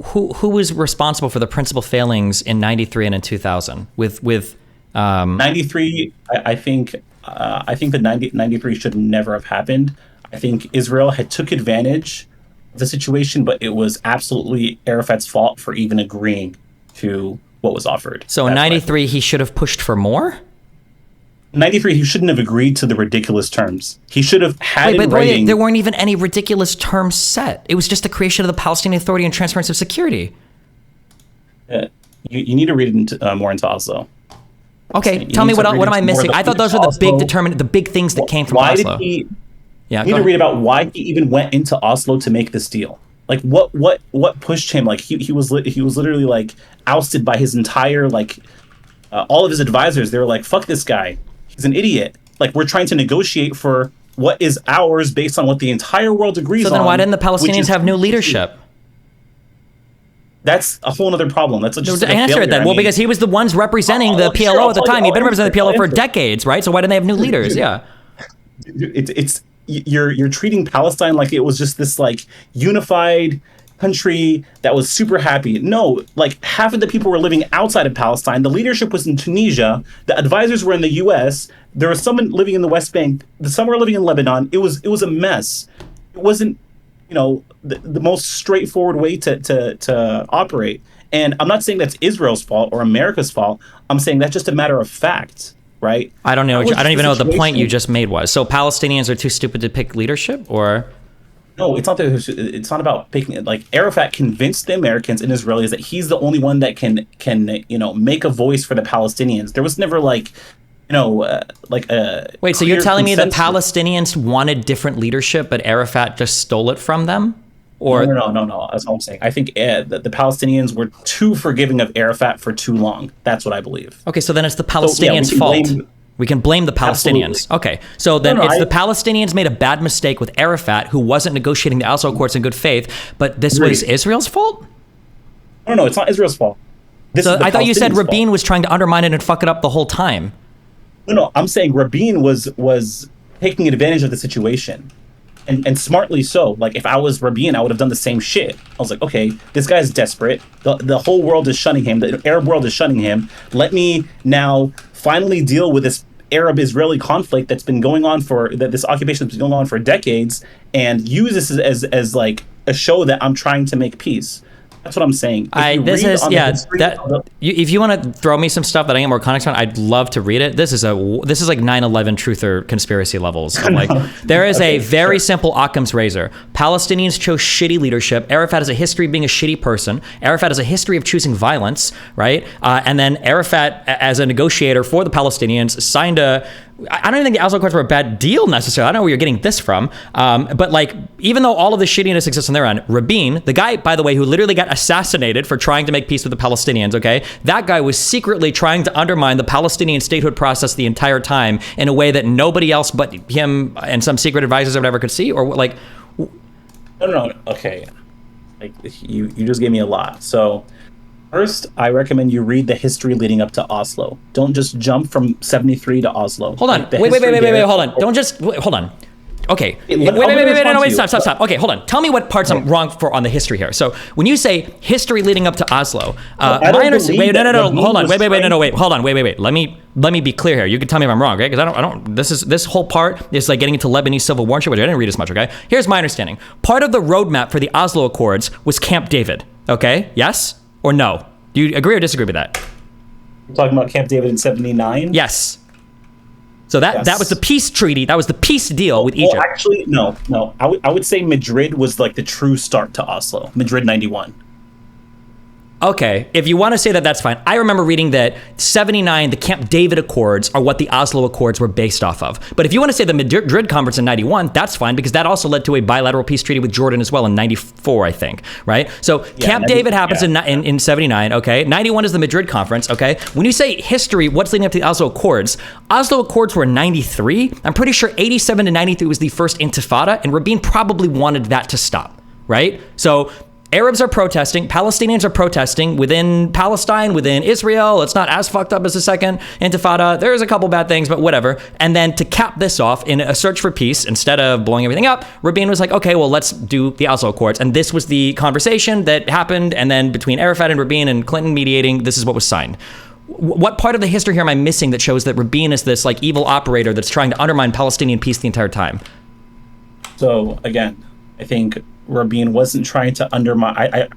who was responsible for the principal failings in 93 and in 2000 with 93? I think the 93 should never have happened. I think Israel had took advantage of the situation, but it was absolutely Arafat's fault for even agreeing to what was offered. So in 93, he should have pushed for more? 93, he shouldn't have agreed to the ridiculous terms. He should have had in writing. There weren't even any ridiculous terms set. It was just the creation of the Palestinian Authority and transference of security. You need to read more into Oslo. Okay, tell me what am I missing? I thought those were the big things that came from Oslo. You need to read about why he even went into Oslo to make this deal. Like what pushed him? Like he was literally like ousted by his entire all of his advisors. They were like, fuck this guy. He's an idiot. Like, we're trying to negotiate for what is ours based on what the entire world agrees on. So then why didn't the Palestinians have new leadership? That's a whole other problem. That's just like a answer failure. it then. I Well, mean, because he was the ones representing the sure, PLO I'll at the tell you- time. He'd been I'll representing the answer- PLO for I'll answer. decades, right? So why didn't they have new leaders? Yeah. it's you're treating Palestine like it was just this like unified country that was super happy. No, like half of the people were living outside of Palestine. The leadership was in Tunisia. The advisors were in the U.S. There was someone living in the West Bank. Some were living in Lebanon. It was a mess. It wasn't, the most straightforward way to operate. And I'm not saying that's Israel's fault or America's fault. I'm saying that's just a matter of fact, right? I don't know. That was I don't even know what the point you situation. just made was. So Palestinians are too stupid to pick leadership, or? No, it's not that. It's not about picking it. Like Arafat convinced the Americans and Israelis that he's the only one that can make a voice for the Palestinians. There was never like a Wait, so you're clear telling me the consensus. Palestinians wanted different leadership, but Arafat just stole it from them? Or No. That's all I'm saying. I think the Palestinians were too forgiving of Arafat for too long. That's what I believe. okay, so then it's the yeah, we Palestinians' can fault. blame- We can blame the Palestinians. Absolutely. Okay, so then No, it's I- the Palestinians made a bad mistake with Arafat, who wasn't negotiating the Oslo Accords in good faith, but this was Agreed. Israel's fault? No, it's not Israel's fault. This So is the I thought you said Palestinians' Rabin fault. was trying to undermine it and fuck it up the whole time. No, I'm saying Rabin was taking advantage of the situation. And smartly so. Like if I was Rabin, I would have done the same shit. I was like, okay, this guy's desperate. The whole world is shunning him. The Arab world is shunning him. Let me now finally deal with this Arab-Israeli conflict that's been going on this occupation that's been going on for decades, and use this as like a show that I'm trying to make peace. That's what I'm saying. If you read on the history of the- If you want to throw me some stuff that I get more context on, I'd love to read it. This is like 9/11 truth or conspiracy levels. Like there is a very simple Occam's razor. Palestinians chose shitty leadership. Arafat has a history of being a shitty person. Arafat has a history of choosing violence, right? And then Arafat, as a negotiator for the Palestinians, signed I don't even think the Oslo Accords were a bad deal necessarily. I don't know where you're getting this from. But like, even though all of the shittiness exists on their end, Rabin, the guy, by the way, who literally got assassinated for trying to make peace with the Palestinians, okay? That guy was secretly trying to undermine the Palestinian statehood process the entire time in a way that nobody else but him and some secret advisors or whatever could see, or like... No. Okay. Like you just gave me a lot. So first, I recommend you read the history leading up to Oslo. Don't just jump from 73 to Oslo. Hold on. Like, the Wait, history there- hold on. Don't just... Hold on. Okay. Hey, Wait, I'm gonna respond no, to you. stop. Okay, hold on. Tell me what parts I'm wrong for on the history here. So when you say history leading up to Oslo, I don't my understanding... believe Wait, that no. Rabin Hold on. was Wait. Hold on. Wait. Let me be clear here. You can tell me if I'm wrong, okay? Because I don't... This whole part is like getting into Lebanese civil war and shit, which I didn't read as much, okay? Here's my understanding. Part of the roadmap for the Oslo Accords was Camp David, okay? Yes or no? Do you agree or disagree with that? We're talking about Camp David in 79? Yes. So that Yes. was the peace treaty. That was the peace deal with Egypt. Well, actually, no. I would say Madrid was like the true start to Oslo. Madrid 91. Okay, if you want to say that, that's fine. I remember reading that 79, the Camp David Accords are what the Oslo Accords were based off of. But if you want to say the Madrid Conference in 91, that's fine, because that also led to a bilateral peace treaty with Jordan as well in 94, I think, right? So Camp David happens in 79, okay? 91 is the Madrid Conference, okay? When you say history, what's leading up to the Oslo Accords? Oslo Accords were in 93. I'm pretty sure 87 to 93 was the first Intifada, and Rabin probably wanted that to stop, right? So Arabs are protesting, Palestinians are protesting within Palestine, within Israel. It's not as fucked up as the second Intifada. There's a couple bad things, but whatever. And then to cap this off, in a search for peace, instead of blowing everything up, Rabin was like, okay, well, let's do the Oslo Accords. And this was the conversation that happened. And then between Arafat and Rabin and Clinton mediating, this is what was signed. What part of the history here am I missing that shows that Rabin is this like evil operator that's trying to undermine Palestinian peace the entire time? So again, I think Rabin wasn't trying to undermine.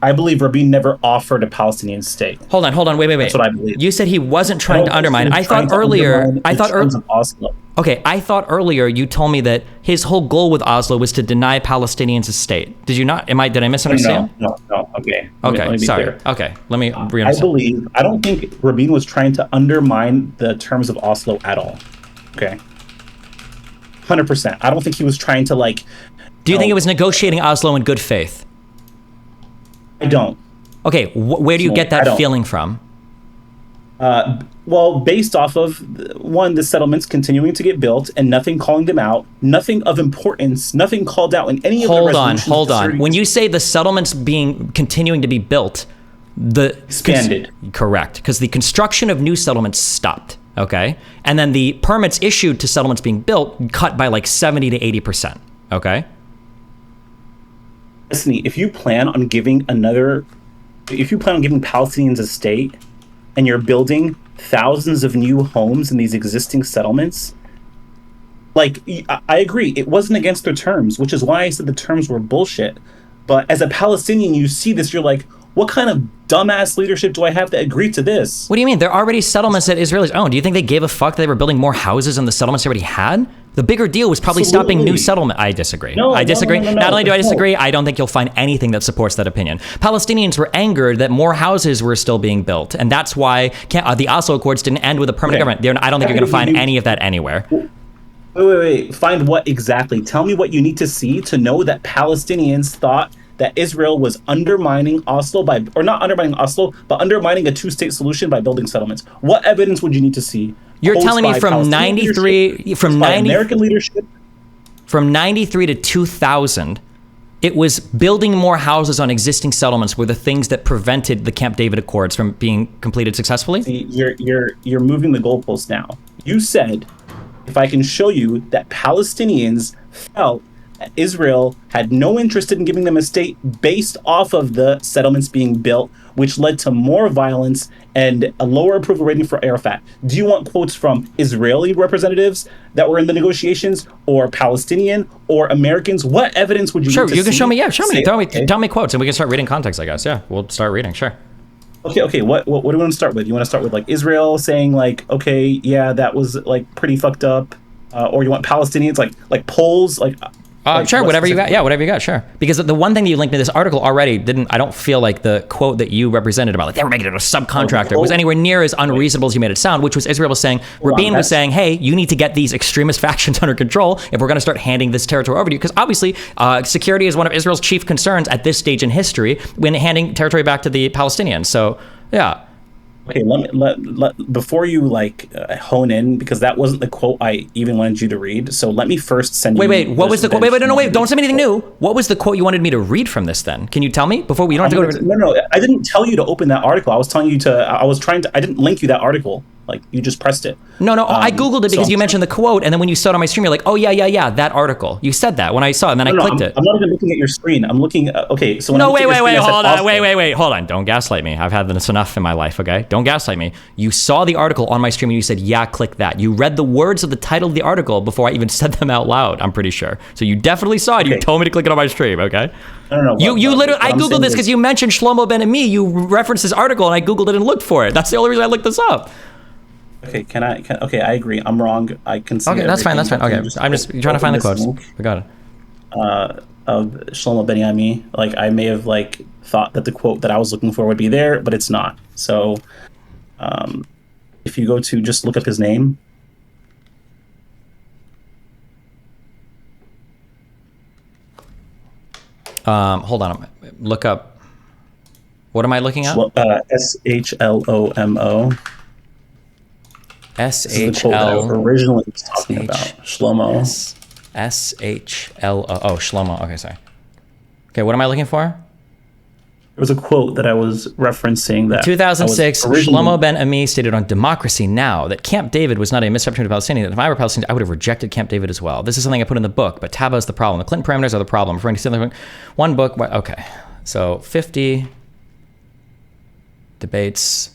I believe Rabin never offered a Palestinian state. Hold on, wait. That's what I believe. You said he wasn't trying to I don't undermine. think he I was trying thought to earlier. undermine I thought in terms of Oslo. Okay, I thought earlier you told me that his whole goal with Oslo was to deny Palestinians a state. Did you not? Did I misunderstand? No. Okay. Okay, Let me be sorry. clear. Okay, let me I re-understand. don't think Rabin was trying to undermine the terms of Oslo at all. Okay. 100%. I don't think he was trying to like. Do you think it was negotiating Oslo in good faith? I don't. Okay, where do you get I that don't. feeling from? Well, based off of one, the settlements continuing to get built and nothing calling them out, nothing of importance, nothing called out in any of the resolutions. Hold on. When you say the settlements continuing to be built, the expanded. Correct, because the construction of new settlements stopped. Okay, and then the permits issued to settlements being built cut by like 70 to 80%. Okay. Listen, if you plan on giving Palestinians a state, and you're building thousands of new homes in these existing settlements, like, I agree, it wasn't against their terms, which is why I said the terms were bullshit. But as a Palestinian, you see this, you're like, what kind of dumbass leadership do I have to agree to this? What do you mean? There are already settlements that Israelis own. Do you think they gave a fuck that they were building more houses in the settlements they already had? The bigger deal was probably stopping new settlement. I disagree. I disagree. Not only do I disagree, I don't think you'll find anything that supports that opinion. Palestinians were angered that more houses were still being built, and that's why the Oslo Accords didn't end with a permanent government. I don't think you're going to find any of that anywhere. Wait. Find what exactly? Tell me what you need to see to know that Palestinians thought that Israel was undermining Oslo not undermining Oslo, but undermining a two-state solution by building settlements. What evidence would you need to see? You're telling me from 93, American leadership, from 93 to 2000, it was building more houses on existing settlements were the things that prevented the Camp David Accords from being completed successfully? See, you're moving the goalposts now. You said, if I can show you that Palestinians felt Israel had no interest in giving them a state based off of the settlements being built, which led to more violence and a lower approval rating for Arafat. Do you want quotes from Israeli representatives that were in the negotiations, or Palestinian, or Americans? What evidence would you Sure, need to you can see? show me. Yeah, show me. Tell me quotes, and we can start reading context, I guess. Yeah, we'll start reading, sure. Okay. What do you want to start with? You want to start with like Israel saying like, okay, yeah, that was like pretty fucked up, or you want Palestinians like Poles like Sure, whatever you got. Yeah, whatever you got, sure. Because the one thing that you linked to this article already I don't feel like the quote that you represented about, like, they were making it a subcontractor was anywhere near as unreasonable as you made it sound, which was Israel was saying, Rabin was saying, hey, you need to get these extremist factions under control if we're going to start handing this territory over to you. Because obviously, security is one of Israel's chief concerns at this stage in history when handing territory back to the Palestinians. So, yeah. Okay, let before you hone in, because that wasn't the quote I even wanted you to read. So let me first send you. Wait. What was the quote? Wait. Don't send me anything new. What was the quote you wanted me to read from this? Then can you tell me before we don't have to go to? No. I didn't tell you to open that article. I was telling you to. I didn't link you that article. Like, you just pressed it. No. I Googled it because you mentioned the quote, and then when you saw it on my stream, you're like, oh, yeah, that article. You said that when I saw it, and then I clicked it. I'm not even looking at your screen. I'm looking at, okay, so when hold on. Don't gaslight me. I've had this enough in my life, okay? Don't gaslight me. You saw the article on my stream, and you said, yeah, click that. You read the words of the title of the article before I even said them out loud, I'm pretty sure. So you definitely saw it. Okay. You told me to click it on my stream, okay? No. You literally, I Googled this because you mentioned Shlomo Ben Ami. You referenced this article, and I Googled it and looked for it. That's the only reason I looked this up. Okay, okay, I agree. I'm wrong. I can see. Okay, that's fine. Okay, I'm just trying to find the quotes. I got it. Of Shlomo Ben Ami, I may have thought that the quote that I was looking for would be there, but it's not. So, if you go to just look up his name. Hold on. Look up. What am I looking at? Shlomo. S-H-L. Originally was talking about Shlomo. S-H-L-O. Oh, Shlomo. Okay, sorry. Okay, what am I looking for? There was a quote that I was referencing that. 2006, Shlomo Ben Ami stated on Democracy Now! That Camp David was not a misrepresentation of Palestinian. That if I were Palestinian, I would have rejected Camp David as well. This is something I put in the book, but Taba is the problem. The Clinton parameters are the problem. Referring to one book. Okay, so 50 debates.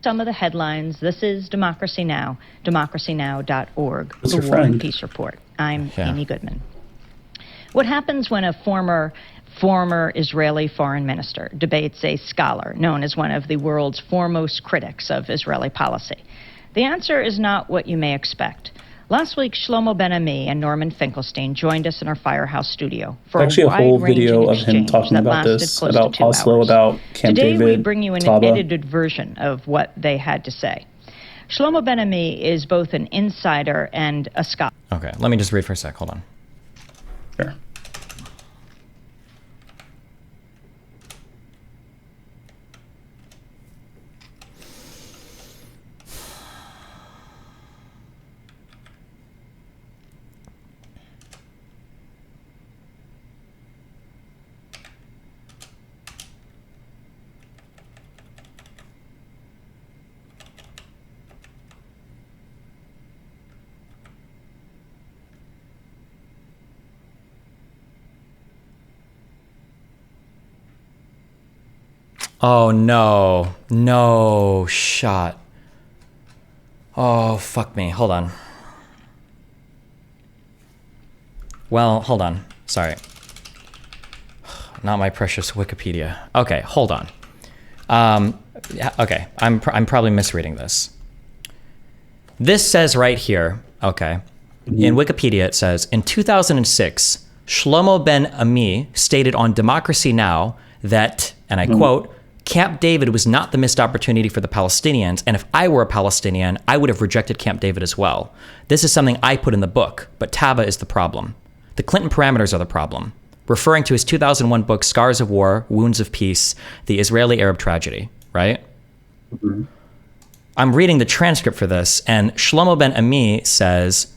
Some of the headlines. This is Democracy Now!, democracynow.org, What's the your War and friend? Peace Report. I'm Amy Goodman. What happens when a former Israeli foreign minister debates a scholar known as one of the world's foremost critics of Israeli policy? The answer is not what you may expect. Last week, Shlomo Ben Ami and Norman Finkelstein joined us in our Firehouse studio for actually a whole video of him exchange talking that about lasted this, close about to 2 Oslo, hours. about Camp Today, David, we bring you an Taba. edited version of what they had to say. Shlomo Ben Ami is both an insider and a scholar. Okay, let me just read for a sec. Hold on. Sure. Oh no. No shot. Oh, fuck me. Hold on. Well, hold on. Sorry. Not my precious Wikipedia. Okay, hold on. Okay, I'm probably misreading this. This says right here, okay, in Wikipedia it says, in 2006, Shlomo Ben Ami stated on Democracy Now! That, and I quote, Camp David was not the missed opportunity for the Palestinians, and if I were a Palestinian, I would have rejected Camp David as well. This is something I put in the book, but Taba is the problem. The Clinton parameters are the problem, referring to his 2001 book, Scars of War, Wounds of Peace, The Israeli-Arab Tragedy, right? Mm-hmm. I'm reading the transcript for this, and Shlomo Ben Ami says,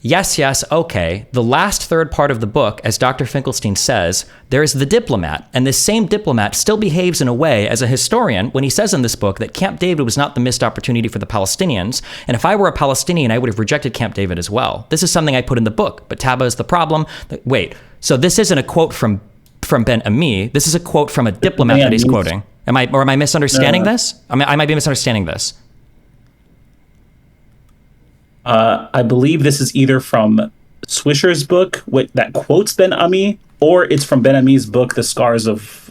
yes, okay, the last third part of the book, as Dr. Finkelstein says, there is the diplomat, and this same diplomat still behaves in a way as a historian when he says in this book that Camp David was not the missed opportunity for the Palestinians, and if I were a Palestinian, I would have rejected Camp David as well. This is something I put in the book, but Taba is the problem. Wait, so this isn't a quote from Ben Ami, this is a quote from a diplomat that he's quoting. Am I misunderstanding this? I might be misunderstanding this. I believe this is either from Swisher's book that quotes Ben Ami, or it's from Ben Ami's book, The Scars of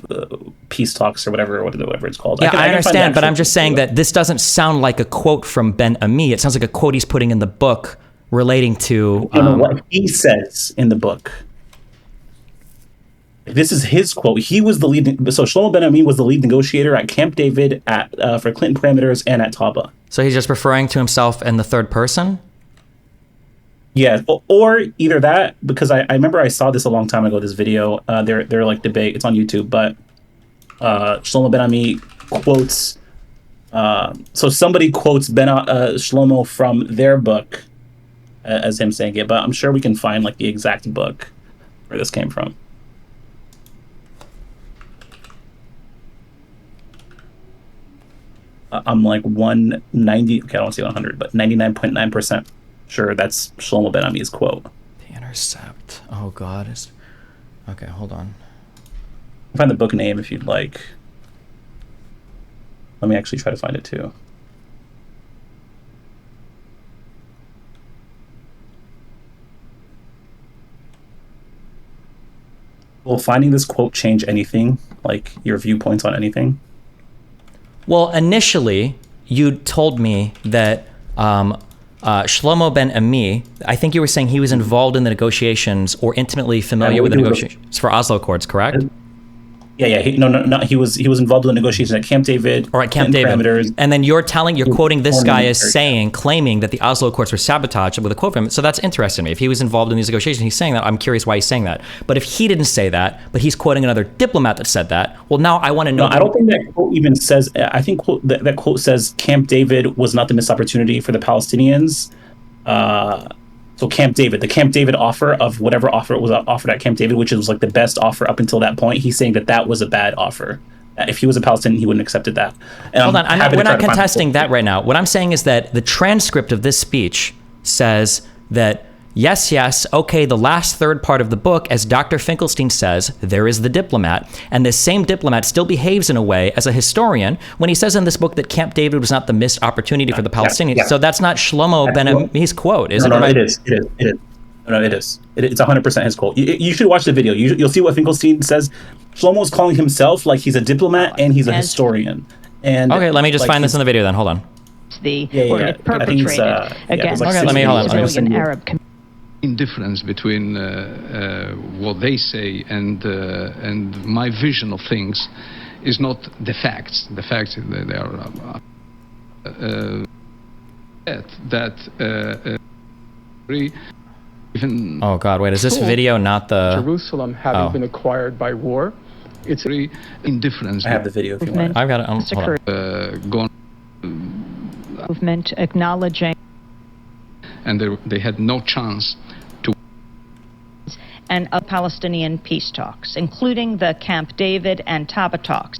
Peace Talks, or whatever it's called. Yeah, I understand, but I'm just saying that this doesn't sound like a quote from Ben Ami. It sounds like a quote he's putting in the book relating to... I don't know what he says in the book. This is his quote. He was the lead... So Shlomo Ben Ami was the lead negotiator at Camp David for Clinton parameters and at Taba. So he's just referring to himself in the third person? Yeah, or either that, because I remember I saw this a long time ago, this video, they're like debate, it's on YouTube, but Shlomo Ben Ami quotes, so somebody quotes Shlomo from their book as him saying it, but I'm sure we can find like the exact book where this came from. I'm like 190, okay, I don't want to say 100, but 99.9% sure that's Shlomo Ben Ami's quote. The Intercept. Oh God. Okay, hold on. Find the book name if you'd like. Let me actually try to find it too. Will finding this quote change anything? Like your viewpoints on anything? Well, initially, you told me that Shlomo Ben Ami, I think you were saying he was involved in the negotiations or intimately familiar with the negotiations for Oslo Accords, correct? Yeah. He was involved in the negotiations at Camp David. Or at Camp David. Parameters. And then you're quoting this guy as claiming that the Oslo Accords were sabotaged with a quote from him. So that's interesting to me. If he was involved in these negotiations, he's saying that, I'm curious why he's saying that. But if he didn't say that, but he's quoting another diplomat that said that, well, now I want to know. No, I don't think that quote even says, I think that quote says Camp David was not the missed opportunity for the Palestinians. So Camp David, the Camp David offer of whatever offer was offered at Camp David, which was like the best offer up until that point, he's saying that was a bad offer. If he was a Palestinian, he wouldn't have accepted that. And hold on, we're not contesting that right now. What I'm saying is that the transcript of this speech says that, yes, okay, the last third part of the book, as Dr. Finkelstein says, there is the diplomat, and this same diplomat still behaves in a way as a historian when he says in this book that Camp David was not the missed opportunity for the Palestinians. So that's not Shlomo Ben Ami's quote, is it? No, it is. No, it is. It's 100% his quote. You should watch the video. You'll see what Finkelstein says. Shlomo's calling himself like he's a diplomat and he's a historian. And okay, let me just find this in the video then. Hold on. Perpetrated against the Israeli Arab community. Difference between what they say and my vision of things is not the facts. The facts they are that even Oh God, wait, is this thought video not the... Jerusalem having Oh. been acquired by war. It's very indifference I have the video if you want. I've got it. Hold on. gone, Movement acknowledging and they had no chance to and of Palestinian peace talks, including the Camp David and Taba talks.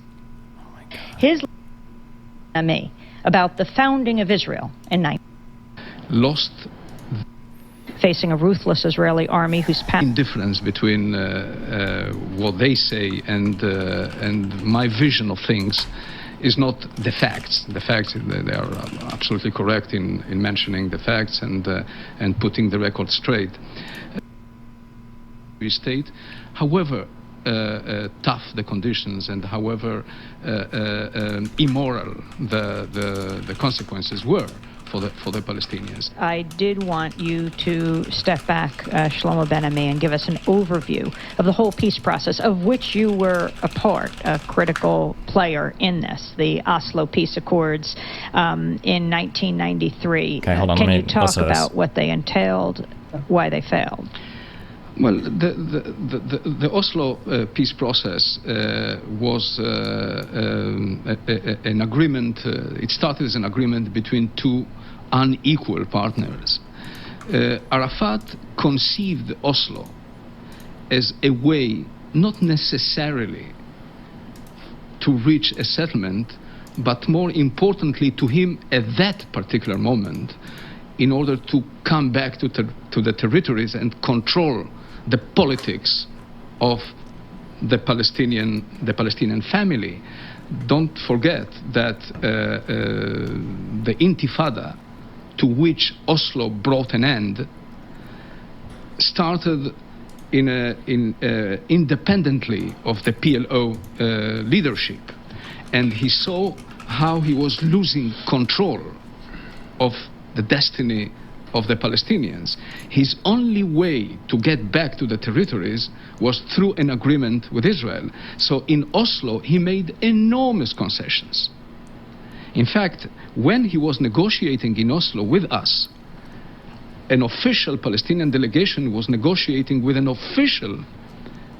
His me about the founding of Israel in 19 lost facing a ruthless Israeli army whose indifference between what they say and my vision of things is not the facts. The facts, they are absolutely correct in mentioning the facts and putting the record straight. We state, however tough the conditions and however immoral the consequences were for the Palestinians. I did want you to step back, Shlomo Ben-Ami, and give us an overview of the whole peace process, of which you were a part, a critical player in this, the Oslo Peace Accords in 1993. Okay, hold on, Can let me you talk listen to this. about what they entailed, why they failed? Well, the Oslo peace process was an agreement. It started as an agreement between two unequal partners. Arafat conceived Oslo as a way, not necessarily to reach a settlement, but more importantly to him at that particular moment, in order to come back to the territories and control the politics of the Palestinian family. Don't forget that the Intifada, to which Oslo brought an end, started independently of the PLO leadership, and he saw how he was losing control of the destiny of the Palestinians. His only way to get back to the territories was through an agreement with Israel. So in Oslo, he made enormous concessions. In fact, when he was negotiating in Oslo with us, an official Palestinian delegation was negotiating with an official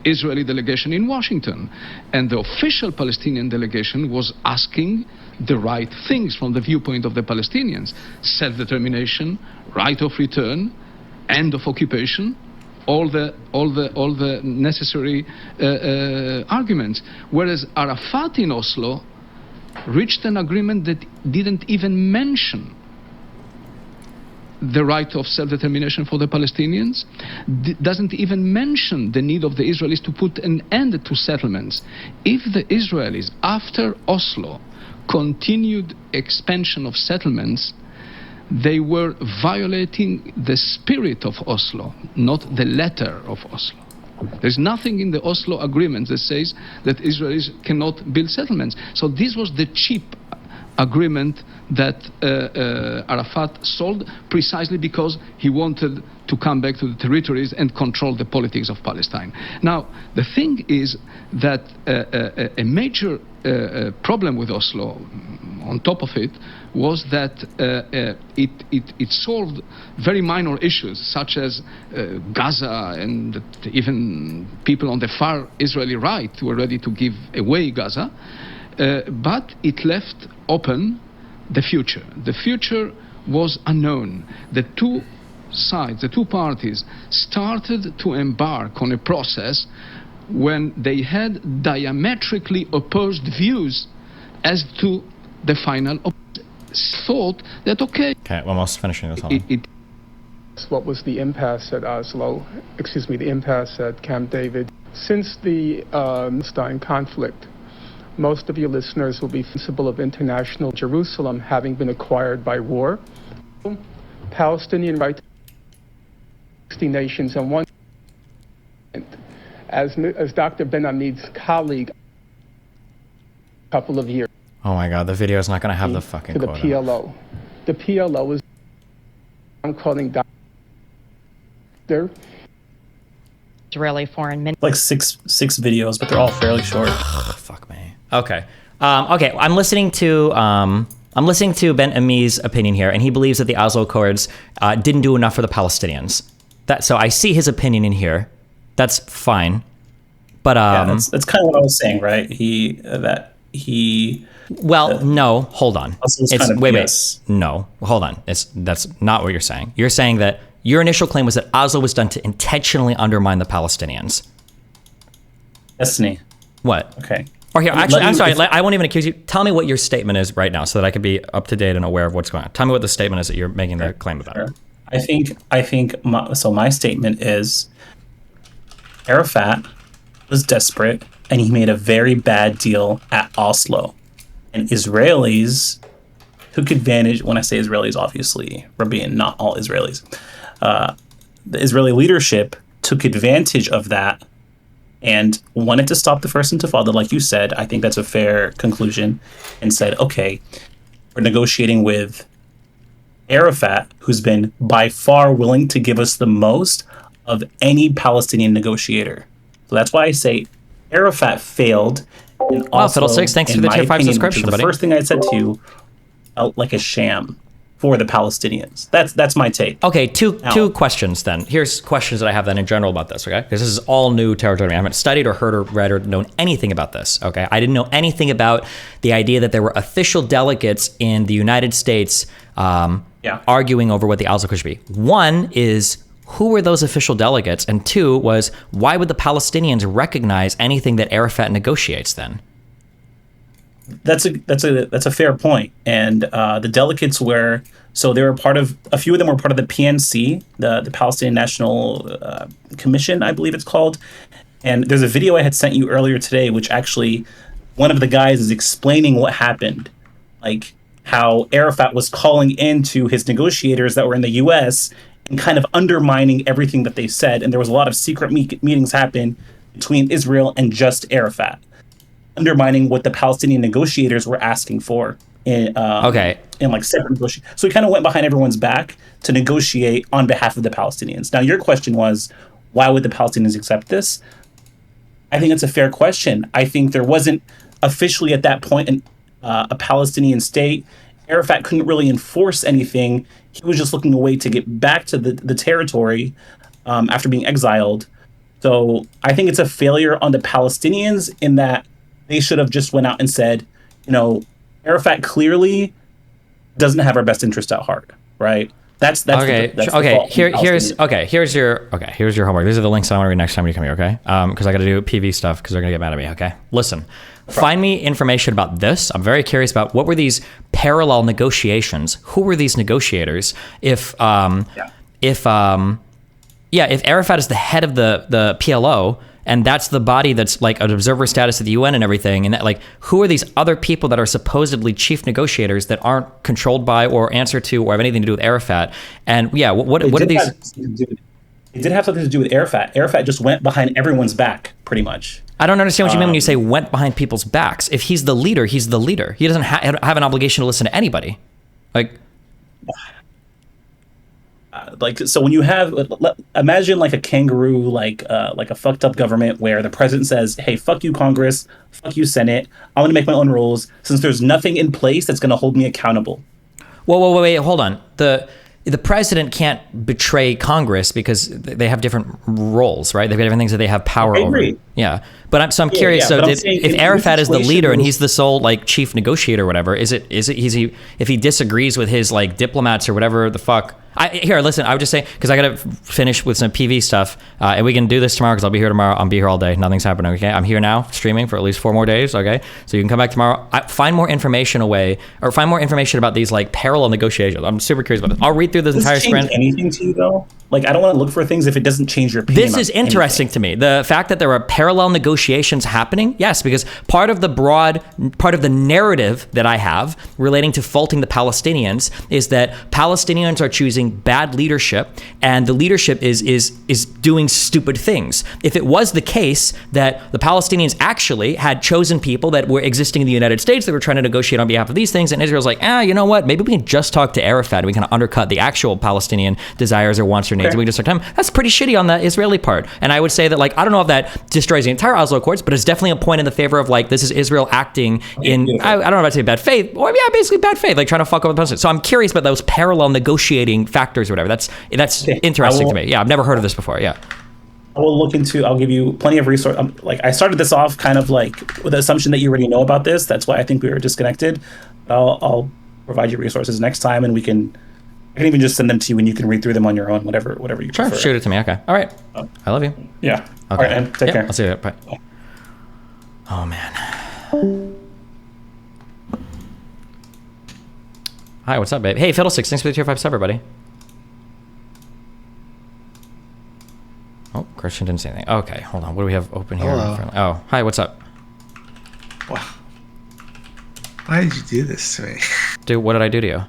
Israeli delegation in Washington. And the official Palestinian delegation was asking the right things from the viewpoint of the Palestinians: self-determination, right of return, end of occupation, all the necessary arguments. Whereas Arafat in Oslo reached an agreement that didn't even mention the right of self-determination for the Palestinians, doesn't even mention the need of the Israelis to put an end to settlements. If the Israelis, after Oslo, continued expansion of settlements, they were violating the spirit of Oslo, not the letter of Oslo. There's nothing in the Oslo agreement that says that Israelis cannot build settlements. So this was the cheap agreement that Arafat sold, precisely because he wanted to come back to the territories and control the politics of Palestine. Now, the thing is that a major problem with Oslo, on top of it, was that it solved very minor issues, such as Gaza, and even people on the far Israeli right were ready to give away Gaza. But it left open the future. The future was unknown. The two sides, the two parties, started to embark on a process when they had diametrically opposed views as to the final thought that, okay, I'm almost finishing this one. what was the impasse at Oslo, the impasse at Camp David. Since the Palestine conflict, most of your listeners will be sensible of international Jerusalem having been acquired by war. Palestinian right to 60 nations and one. As Dr. Ben-Ami's colleague, a couple of years. Oh my God, the video is not going to have the fucking to the quote. PLO. The PLO is, I'm calling Dr. Israeli foreign minister. Like six videos, but they're all fairly short. Fuck me. Okay. Okay. I'm listening to Ben-Ami's opinion here, and he believes that the Oslo Accords didn't do enough for the Palestinians. So I see his opinion in here. That's fine. But that's kind of what I was saying, right? No, hold on. Wait. No, hold on. That's not what you're saying. You're saying that your initial claim was that Oslo was done to intentionally undermine the Palestinians. Destiny. What? Okay. Or here, actually, I'm sorry. I won't even accuse you. Tell me what your statement is right now, so that I can be up to date and aware of what's going on. Tell me what the statement is that you're making the claim about. Sure. I think my statement is Arafat was desperate and he made a very bad deal at Oslo, and Israelis took advantage. When I say Israelis, obviously we're being not all Israelis. The Israeli leadership took advantage of that and wanted to stop the First Intifada, like you said. I think that's a fair conclusion, and said, okay, we're negotiating with Arafat, who's been by far willing to give us the most of any Palestinian negotiator. So that's why I say Arafat failed. And also, Fiddlesticks, thanks for the tier 5 subscription, buddy. The first thing I said to you felt like a sham for the Palestinians. That's my take. Okay, two questions then. Here's questions that I have then in general about this, okay? Because this is all new territory to me. I haven't studied or heard or read or known anything about this, okay? I didn't know anything about the idea that there were official delegates in the United States arguing over what the Oslo should be. One is, who were those official delegates? And two was, why would the Palestinians recognize anything that Arafat negotiates then? That's a fair point. And the delegates were, so they were part of, a few of them were part of the PNC, the Palestinian National Commission, I believe it's called. And there's a video I had sent you earlier today, which actually one of the guys is explaining what happened, like how Arafat was calling into his negotiators that were in the U.S. and kind of undermining everything that they said. And there was a lot of secret meetings happen between Israel and just Arafat, undermining what the Palestinian negotiators were asking for in like separate negotiations. So he kind of went behind everyone's back to negotiate on behalf of the Palestinians. Now, your question was, why would the Palestinians accept this? I think it's a fair question. I think there wasn't officially at that point a Palestinian state. Arafat couldn't really enforce anything. He was just looking a way to get back to the territory after being exiled. So I think it's a failure on the Palestinians in that they should have just went out and said, Arafat clearly doesn't have our best interest at heart, right? That's okay. Here's your homework. These are the links I want to read next time you come here, okay? Because I got to do PV stuff because they're gonna get mad at me, okay? Listen, find me information about this. I'm very curious about what were these parallel negotiations. Who were these negotiators? If Arafat is the head of the PLO, and that's the body that's like an observer status of the UN and everything, and that, like, who are these other people that are supposedly chief negotiators that aren't controlled by or answer to or have anything to do with Arafat? And what are these? It did have something to do with Arafat. Arafat just went behind everyone's back, pretty much. I don't understand what you mean when you say went behind people's backs. If he's the leader, he's the leader. He doesn't have an obligation to listen to anybody. So when you have, imagine like a kangaroo, like a fucked up government where the president says, hey, fuck you, Congress, fuck you, Senate, I'm going to make my own rules since there's nothing in place that's going to hold me accountable. Whoa, wait, hold on. The president can't betray Congress because they have different roles, right? They've got different things that they have power over. Yeah, but I'm curious. So if Arafat is the leader and he's the sole like chief negotiator or whatever, is he if he disagrees with his like diplomats or whatever the fuck? Listen, I would just say, because I got to finish with some PV stuff, and we can do this tomorrow because I'll be here tomorrow. I'll be here all day. Nothing's happening, okay? I'm here now, streaming for at least 4 more days, okay? So you can come back tomorrow. Find more information about these, like, parallel negotiations. I'm super curious about this. I'll read through this entire sprint. Does it change anything to you, though? Like, I don't want to look for things if it doesn't change your opinion. This is interesting to me. The fact that there are parallel negotiations happening, yes, because part of the narrative that I have relating to faulting the Palestinians is that Palestinians are choosing bad leadership, and the leadership is doing stupid things. If it was the case that the Palestinians actually had chosen people that were existing in the United States that were trying to negotiate on behalf of these things, and Israel's like, you know what? Maybe we can just talk to Arafat and we can undercut the actual Palestinian desires or wants or Palestinian needs, and we just start time. That's pretty shitty on the Israeli part. And I would say that, like, I don't know if that destroys the entire Oslo Accords, but it's definitely a point in the favor of, like, this is Israel acting in, I don't know if I'd say bad faith, or yeah, basically bad faith, like trying to fuck over the Palestinians. So I'm curious about those parallel negotiating factors or whatever. That's interesting to me. Yeah, I've never heard of this before. Yeah. I'll give you plenty of resource. Like, I started this off kind of like with the assumption that you already know about this. That's why I think we were disconnected. I'll provide you resources next time, and I can even just send them to you, and you can read through them on your own, whatever you prefer. Shoot it to me. Okay. All right. I love you. Yeah. Okay. All right, and take care. I'll see you. Bye. Oh man. Hi, what's up, babe? Hey, Fiddlesticks, thanks for the tier 5 sub, everybody. Oh, Christian didn't say anything. Okay, hold on. What do we have open here? Hello. Oh, hi, what's up? Wow. Why did you do this to me? Dude, what did I do to you?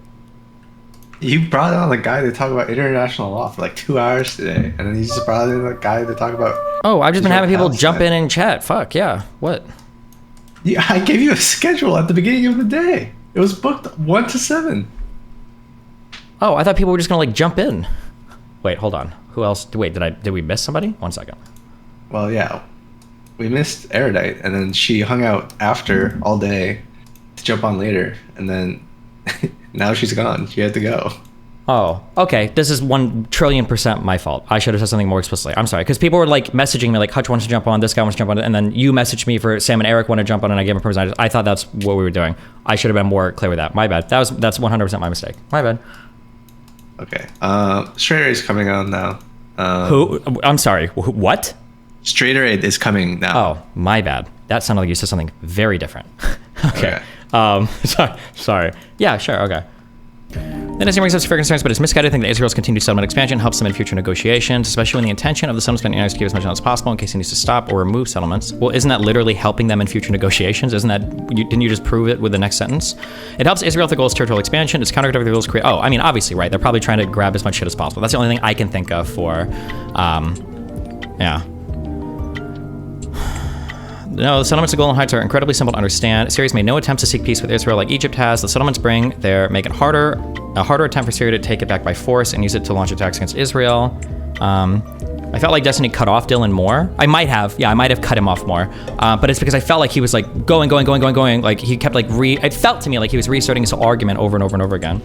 You brought on a guy to talk about international law for like 2 hours today, and then you just brought in a guy to talk about... Oh, I've just been having people Palestine. jump in and chat. Fuck, yeah. What? Yeah, I gave you a schedule at the beginning of the day. It was booked 1 to 7. Oh, I thought people were just gonna, like, jump in. Wait, hold on. Who else? Wait, did we miss somebody? 1 second. Well, yeah. We missed Erudite, and then she hung out after all day to jump on later, and then now she's gone. She had to go. Oh, okay. This is 1,000,000,000% my fault. I should have said something more explicitly. I'm sorry. Because people were like messaging me like, Hutch wants to jump on, this guy wants to jump on, and then you messaged me for Sam and Eric want to jump on, and I gave him permission. I thought that's what we were doing. I should have been more clear with that. My bad. That's 100% my mistake. My bad. Okay. Straight Raid is coming on now. Who? I'm sorry. What? Straight Raid is coming now. Oh, my bad. That sounded like you said something very different. Okay. Sorry. Yeah, sure. Okay. The NSA brings up fair concerns, but it's misguided to think that Israel's continued settlement expansion helps them in future negotiations, especially when the intention of the settlement is to give as much as possible in case he needs to stop or remove settlements. Well, isn't that literally helping them in future negotiations? Didn't you just prove it with the next sentence? It helps Israel with the goal of territorial expansion. It's counterproductive with the goals create. Oh, I mean, obviously, right? They're probably trying to grab as much shit as possible. That's the only thing I can think of for, yeah. No, the settlements of Golan Heights are incredibly simple to understand. Syria's made no attempts to seek peace with Israel like Egypt has. The settlements make it a harder attempt for Syria to take it back by force and use it to launch attacks against Israel. I felt like Destiny cut off Dylan more. I might have cut him off more. But it's because I felt like he was like going. Like he kept like it felt to me like he was restarting his argument over and over and over again.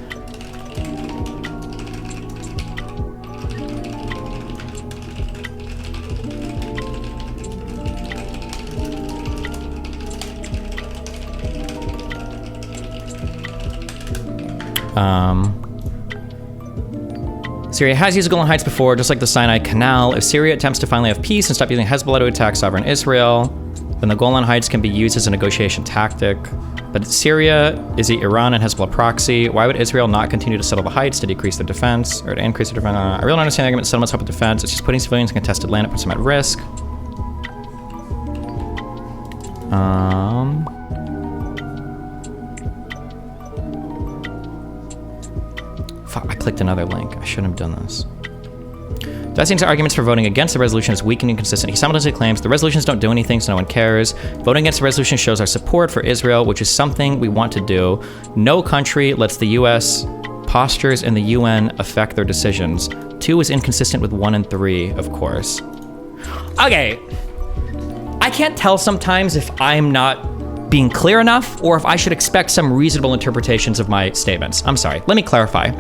Syria has used the Golan Heights before, just like the Sinai Canal. If Syria attempts to finally have peace and stop using Hezbollah to attack sovereign Israel, then the Golan Heights can be used as a negotiation tactic. But Syria is the Iran and Hezbollah proxy. Why would Israel not continue to settle the heights to decrease their defense or to increase their defense? I really don't understand the argument settlements help with defense. It's just putting civilians in contested land. It puts them at risk. Fuck, I clicked another link. I shouldn't have done this. Dacian's arguments for voting against the resolution is weak and inconsistent. He simultaneously claims the resolutions don't do anything, so no one cares. Voting against the resolution shows our support for Israel, which is something we want to do. No country lets the U.S. postures in the UN affect their decisions. 2 is inconsistent with 1 and 3, of course. Okay. I can't tell sometimes if I'm not being clear enough or if I should expect some reasonable interpretations of my statements. I'm sorry. Let me clarify.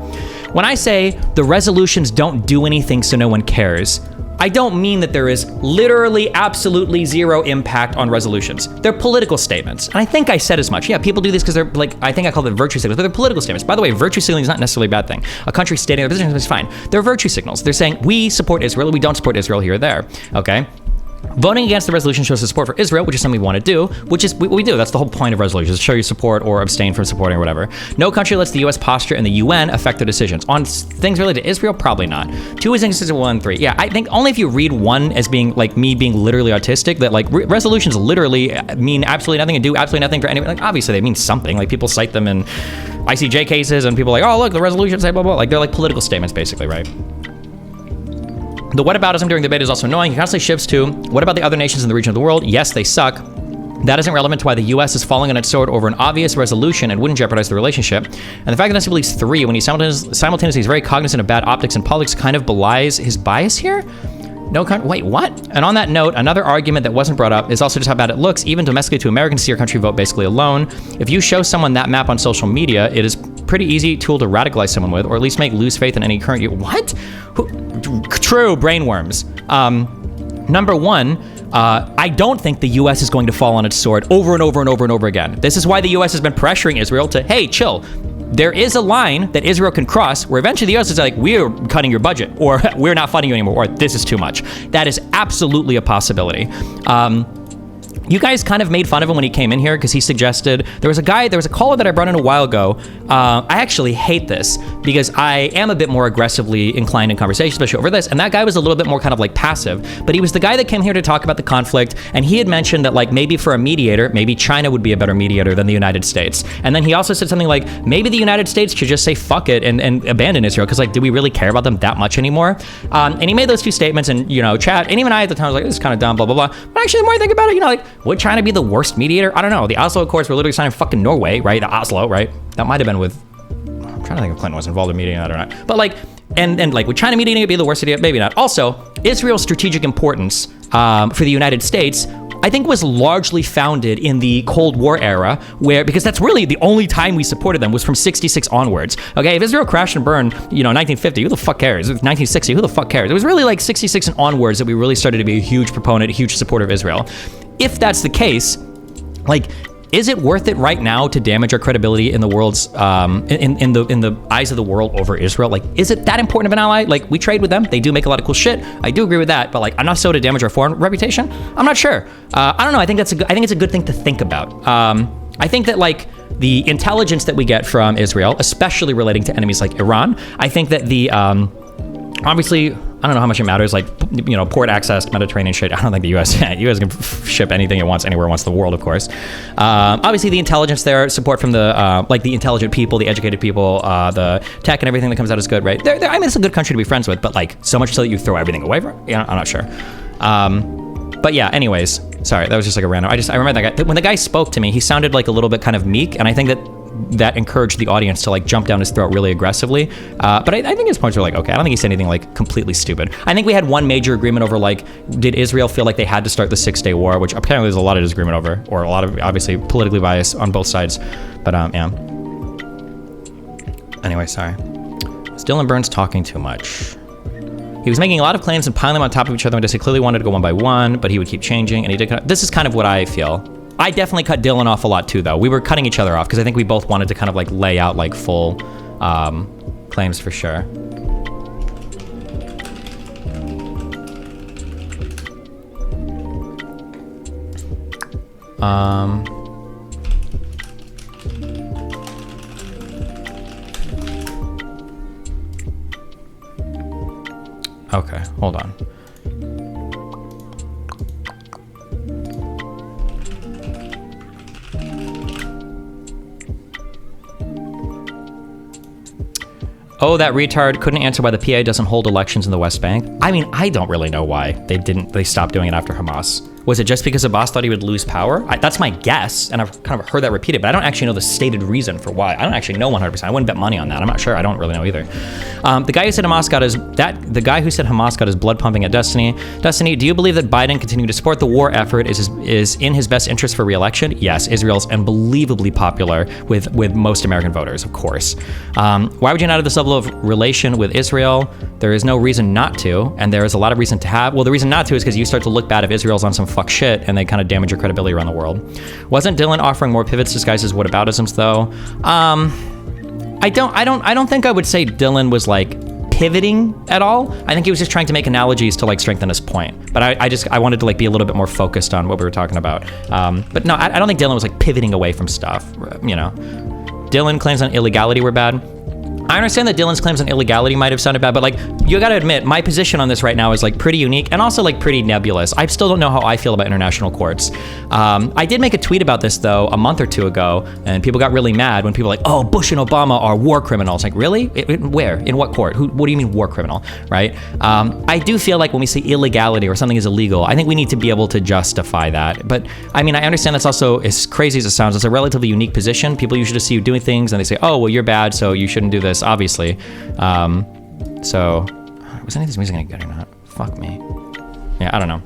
When I say the resolutions don't do anything so no one cares, I don't mean that there is literally absolutely zero impact on resolutions. They're political statements. And I think I said as much. Yeah, people do this because they're like, I think I call them virtue signals, but they're political statements. By the way, virtue signaling is not necessarily a bad thing. A country stating their position is fine. They're virtue signals. They're saying we support Israel, we don't support Israel here or there, okay? Voting against the resolution shows the support for Israel, which is something we want to do, which is what we do. That's the whole point of resolutions, show your support or abstain from supporting or whatever. No country lets the U.S. posture and the UN affect their decisions. On things related to Israel, probably not. 2 is inconsistent with 1 and 3. Yeah, I think only if you read 1 as being like me being literally autistic, that like resolutions literally mean absolutely nothing and do absolutely nothing for anyone. Like obviously they mean something. Like people cite them in ICJ cases and people are like, oh look, the resolutions say blah, blah. Like they're like political statements basically, right? The whataboutism during the debate is also annoying. He constantly shifts to, what about the other nations in the region of the world? Yes, they suck. That isn't relevant to why the U.S. is falling on its sword over an obvious resolution and wouldn't jeopardize the relationship. And the fact that Nancy believes 3 when he simultaneously is very cognizant of bad optics and politics kind of belies his bias here? Wait, what? And on that note, another argument that wasn't brought up is also just how bad it looks, even domestically to Americans, to see your country vote basically alone. If you show someone that map on social media, it is pretty easy tool to radicalize someone with, or at least make lose faith in any current... What? True, brainworms. Number one, I don't think the U.S. is going to fall on its sword over and over and over and over again. This is why the U.S. has been pressuring Israel to, hey, chill. There is a line that Israel can cross where eventually the U.S. is like, we're cutting your budget, or we're not funding you anymore, or this is too much. That is absolutely a possibility. You guys kind of made fun of him when he came in here because he suggested, there was a caller that I brought in a while ago. I actually hate this because I am a bit more aggressively inclined in conversation, especially over this. And that guy was a little bit more kind of like passive, but he was the guy that came here to talk about the conflict. And he had mentioned that like maybe for a mediator, maybe China would be a better mediator than the United States. And then he also said something like, maybe the United States should just say fuck it and abandon Israel. Cause like, do we really care about them that much anymore? And he made those two statements and, you know, chat. And even I at the time was like, this is kind of dumb, blah, blah, blah. But actually the more I think about it, you know, like, would China be the worst mediator? I don't know. The Oslo Accords were literally signed in fucking Norway, right? The Oslo, right? That might have been with, I'm trying to think if Clinton was involved in mediating that or not. But like, and like, would China mediating it be the worst idea? Maybe not. Also, Israel's strategic importance for the United States, I think, was largely founded in the Cold War era, because that's really the only time we supported them was from 66 onwards. Okay, if Israel crashed and burned, you know, 1950, who the fuck cares? 1960, who the fuck cares? It was really like 66 and onwards that we really started to be a huge proponent, a huge supporter of Israel. If that's the case, like, is it worth it right now to damage our credibility in the world's in the eyes of the world over Israel? Like, is it that important of an ally? Like, we trade with them, they do make a lot of cool shit. I do agree with that, but like, enough so to damage our foreign reputation? I'm not sure. I don't know. I think it's a good thing to think about. I think that like the intelligence that we get from Israel, especially relating to enemies like Iran, I think that the obviously, I don't know how much it matters, like, you know, port access, Mediterranean shit. I don't think the U.S. can ship anything it wants anywhere it wants in the world, of course. Obviously, the intelligence there, support from the, like, the intelligent people, the educated people, the tech and everything that comes out is good, right? I mean, it's a good country to be friends with, but, like, so much so that you throw everything away from it? Yeah, I'm not sure. But yeah, anyways, sorry, that was just like a random, I remember that guy, when the guy spoke to me, he sounded like a little bit kind of meek, and I think that encouraged the audience to like jump down his throat really aggressively. But I think his points were like, okay, I don't think he said anything like completely stupid. I think we had one major agreement over like, did Israel feel like they had to start the 6-day war, which apparently there's a lot of disagreement over, or a lot of obviously politically biased on both sides. But yeah. Anyway, sorry. Is DylanBurns talking too much? He was making a lot of claims and piling them on top of each other and just clearly wanted to go one by one, but he would keep changing, and he did. This is kind of what I feel. I definitely cut Dylan off a lot too, though. We were cutting each other off because I think we both wanted to kind of like lay out like full claims for sure. Okay, hold on. Oh, that retard couldn't answer why the PA doesn't hold elections in the West Bank. I mean, I don't really know why they stopped doing it after Hamas. Was it just because Abbas thought he would lose power? That's my guess, and I've kind of heard that repeated, but I don't actually know the stated reason for why. I don't actually know 100%. I wouldn't bet money on that. I'm not sure. I don't really know either. The guy who said Hamas got his blood pumping at Destiny. Destiny, do you believe that Biden continuing to support the war effort is in his best interest for re-election? Yes, Israel's unbelievably popular with most American voters, of course. Why would you not have this level of relation with Israel? There is no reason not to, and there is a lot of reason to have. Well, the reason not to is because you start to look bad if Israel's on some fuck shit, and they kind of damage your credibility around the world. Wasn't Dylan offering more pivots disguised as whataboutisms though? I don't think I would say Dylan was like pivoting at all. I think he was just trying to make analogies to like strengthen his point. But I wanted to like be a little bit more focused on what we were talking about. But no, I don't think Dylan was like pivoting away from stuff. You know, Dylan claims on illegality were bad. I understand that Dylan's claims on illegality might have sounded bad, but like, you gotta admit, my position on this right now is like pretty unique and also like pretty nebulous. I still don't know how I feel about international courts. I did make a tweet about this though a month or two ago, and people got really mad when people were like, oh, Bush and Obama are war criminals. Like, really? Where? In what court? What do you mean war criminal, right? I do feel like when we say illegality or something is illegal, I think we need to be able to justify that. But I mean, I understand that's also, as crazy as it sounds, it's a relatively unique position. People usually just see you doing things and they say, oh, well, you're bad, so you shouldn't do this, obviously. So, was any of this music any good or not? Fuck me. Yeah, I don't know.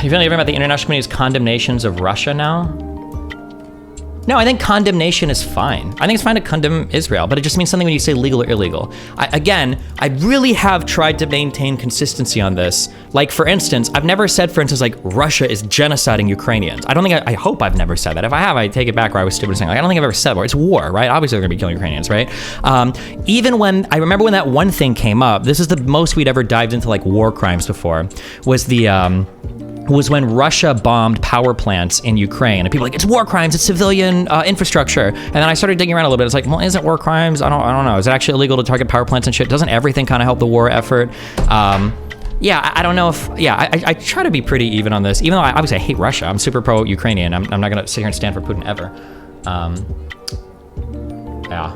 You feeling different about the international community's condemnations of Russia now? No, I think condemnation is fine. I think it's fine to condemn Israel, but it just means something when you say legal or illegal. I really have tried to maintain consistency on this. Like, for instance, I've never said, for instance, like, Russia is genociding Ukrainians. I don't think, I hope I've never said that. If I have, I take it back, or I was stupid saying, like, I don't think I've ever said war. It's war, right? Obviously they're gonna be killing Ukrainians, right? Even when, I remember when that one thing came up, this is the most we'd ever dived into like war crimes before, was when Russia bombed power plants in Ukraine, and people were like, it's war crimes, it's civilian infrastructure. And then I started digging around a little bit. It's like, well, is it war crimes? I don't know. Is it actually illegal to target power plants and shit? Doesn't everything kind of help the war effort? Yeah, I don't know if, I try to be pretty even on this, even though obviously I hate Russia. I'm super pro-Ukrainian. I'm not gonna sit here and stand for Putin ever. Yeah.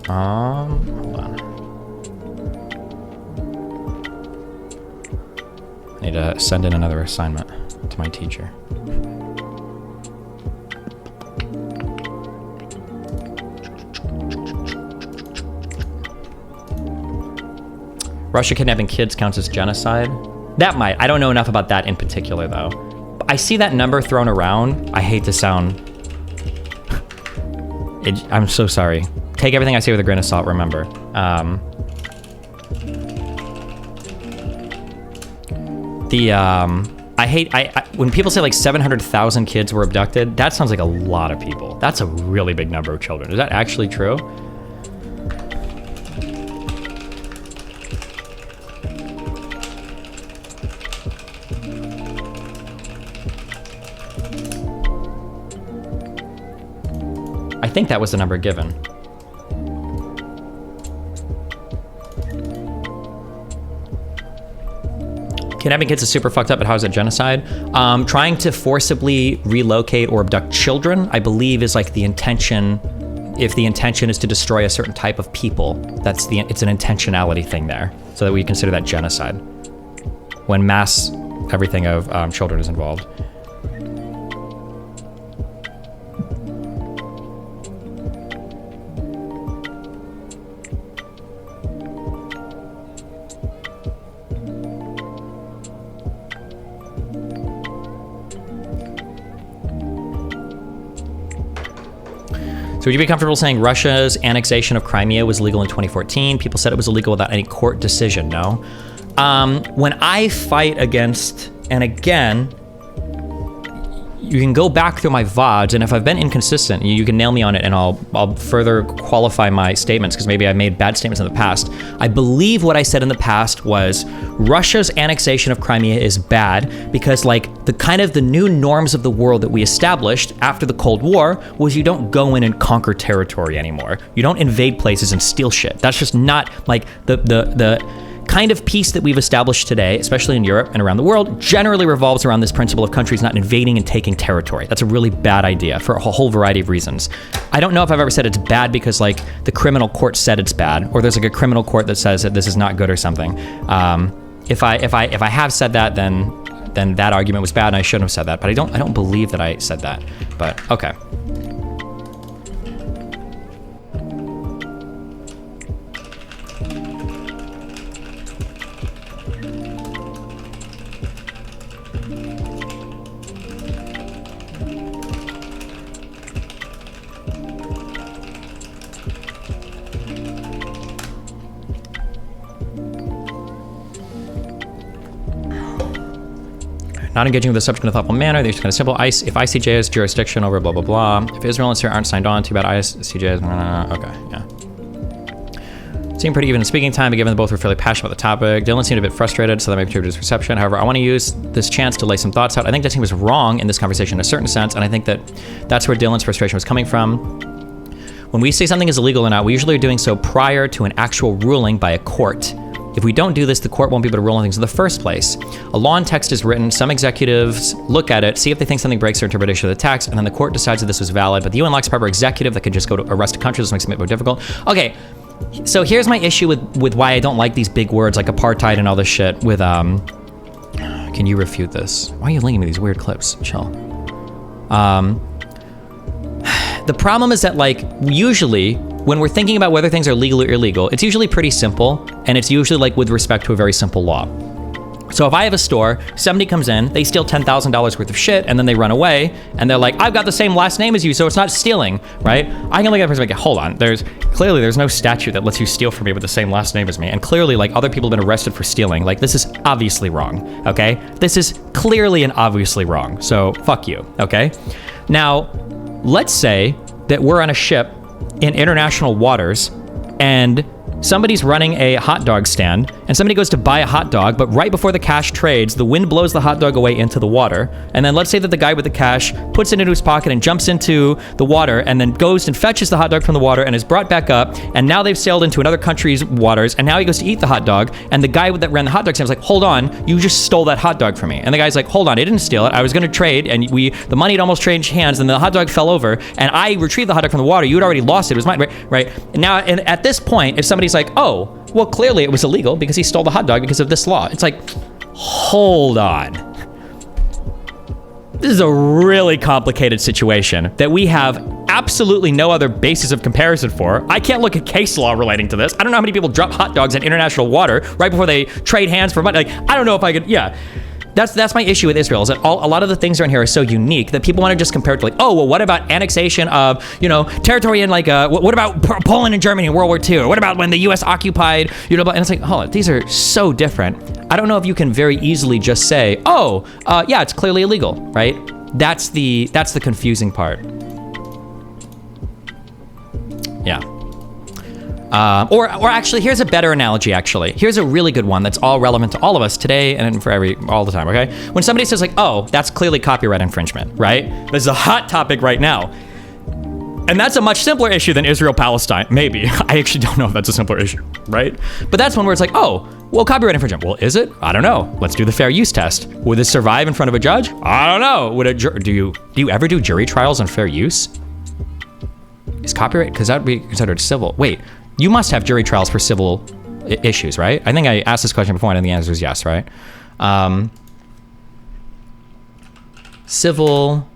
Hold on. I need to send in another assignment to my teacher. Russia kidnapping kids counts as genocide? That might. I don't know enough about that in particular, though. I see that number thrown around. I hate to sound... I'm so sorry. Take everything I say with a grain of salt, remember. When people say like 700,000 kids were abducted, that sounds like a lot of people. That's a really big number of children. Is that actually true? I think that was the number given. Kidnapping kids is super fucked up, but how is it genocide? Trying to forcibly relocate or abduct children, I believe, is like the intention. If the intention is to destroy a certain type of people, it's an intentionality thing there, so that we consider that genocide. When mass everything of children is involved. So would you be comfortable saying Russia's annexation of Crimea was legal in 2014? People said it was illegal without any court decision, no? When I fight against, and again, you can go back through my VODs, and if I've been inconsistent, you can nail me on it, and I'll further qualify my statements, because maybe I made bad statements in the past. I believe what I said in the past was Russia's annexation of Crimea is bad because, like, the new norms of the world that we established after the Cold War was you don't go in and conquer territory anymore. You don't invade places and steal shit. That's just not, like, the kind of peace that we've established today, especially in Europe and around the world, generally revolves around this principle of countries not invading and taking territory. That's a really bad idea for a whole variety of reasons. I don't know if I've ever said it's bad because, like, the criminal court said it's bad, or there's like a criminal court that says that this is not good or something. If I have said that, then that argument was bad and I shouldn't have said that. But I don't believe that I said that. But okay. not engaging with the subject in a thoughtful manner. They're just kind of simple. If ICJ has jurisdiction over blah, blah, blah. If Israel and Syria aren't signed on, too bad ICJ is, okay, yeah. Seemed pretty even in speaking time, but given that both were fairly passionate about the topic, Dylan seemed a bit frustrated, so that may contribute to his perception. However, I want to use this chance to lay some thoughts out. I think that he was wrong in this conversation in a certain sense, and I think that that's where Dylan's frustration was coming from. When we say something is illegal or not, we usually are doing so prior to an actual ruling by a court. If we don't do this, the court won't be able to rule on things in the first place. A law and text is written, some executives look at it, see if they think something breaks their interpretation of the text, and then the court decides that this was valid, but the UN lacks a proper executive that could just go to arrest a country. This makes it more difficult. Okay. So here's my issue with why I don't like these big words like apartheid and all this shit with, can you refute this? Why are you linking me these weird clips? Chill. The problem is that, like, usually when we're thinking about whether things are legal or illegal, it's usually pretty simple, and it's usually like with respect to a very simple law. So if I have a store, somebody comes in, they steal $10,000 worth of shit, and then they run away, and they're like, I've got the same last name as you, so it's not stealing, right? I can look at that person and be like, hold on, there's no statute that lets you steal from me with the same last name as me, and clearly, like, other people have been arrested for stealing. Like, this is obviously wrong, okay? This is clearly and obviously wrong, so fuck you, okay? Now, let's say that we're on a ship in international waters, and somebody's running a hot dog stand, and somebody goes to buy a hot dog, but right before the cash trades, the wind blows the hot dog away into the water. And then let's say that the guy with the cash puts it into his pocket and jumps into the water, and then goes and fetches the hot dog from the water and is brought back up, and now they've sailed into another country's waters, and now he goes to eat the hot dog, and the guy that ran the hot dog stand was like, hold on, you just stole that hot dog from me. And the guy's like, hold on, I didn't steal it, I was gonna trade, and the money had almost changed hands, and the hot dog fell over, and I retrieved the hot dog from the water, you had already lost it, it was mine, right? And now, and at this point, if somebody's like, oh, well, clearly it was illegal because he stole the hot dog because of this law. It's like, hold on. This is a really complicated situation that we have absolutely no other basis of comparison for. I can't look at case law relating to this. I don't know how many people drop hot dogs in international water right before they trade hands for money. Like, I don't know if I could, yeah. That's my issue with Israel, is that a lot of the things around here are so unique that people want to just compare it to, like, oh, well, what about annexation of, territory in, like, what about Poland and Germany in World War II? Or what about when the U.S. occupied, and it's like, oh, these are so different. I don't know if you can very easily just say, oh, yeah, it's clearly illegal, right? That's the confusing part. Yeah. Or actually, here's a better analogy, actually. Here's a really good one that's all relevant to all of us today and all the time, okay? When somebody says, like, oh, that's clearly copyright infringement, right? This is a hot topic right now. And that's a much simpler issue than Israel-Palestine. Maybe. I actually don't know if that's a simpler issue, right? But that's one where it's like, oh, well, copyright infringement. Well, is it? I don't know. Let's do the fair use test. Would this survive in front of a judge? I don't know. Do you ever do jury trials on fair use? Is copyright, because that would be considered civil. Wait. You must have jury trials for civil issues, right? I think I asked this question before, and the answer is yes, right? Civil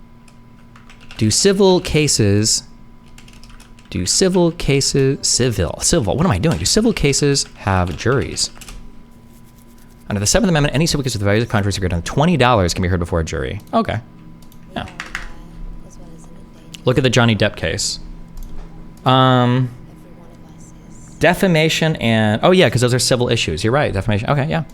cases, what am I doing? Do civil cases have juries? Under the 7th Amendment, any civil case with the value of controversy greater than $20 can be heard before a jury. Okay, yeah. Look at the Johnny Depp case. Defamation and, oh yeah, because those are civil issues. You're right, defamation, okay, yeah.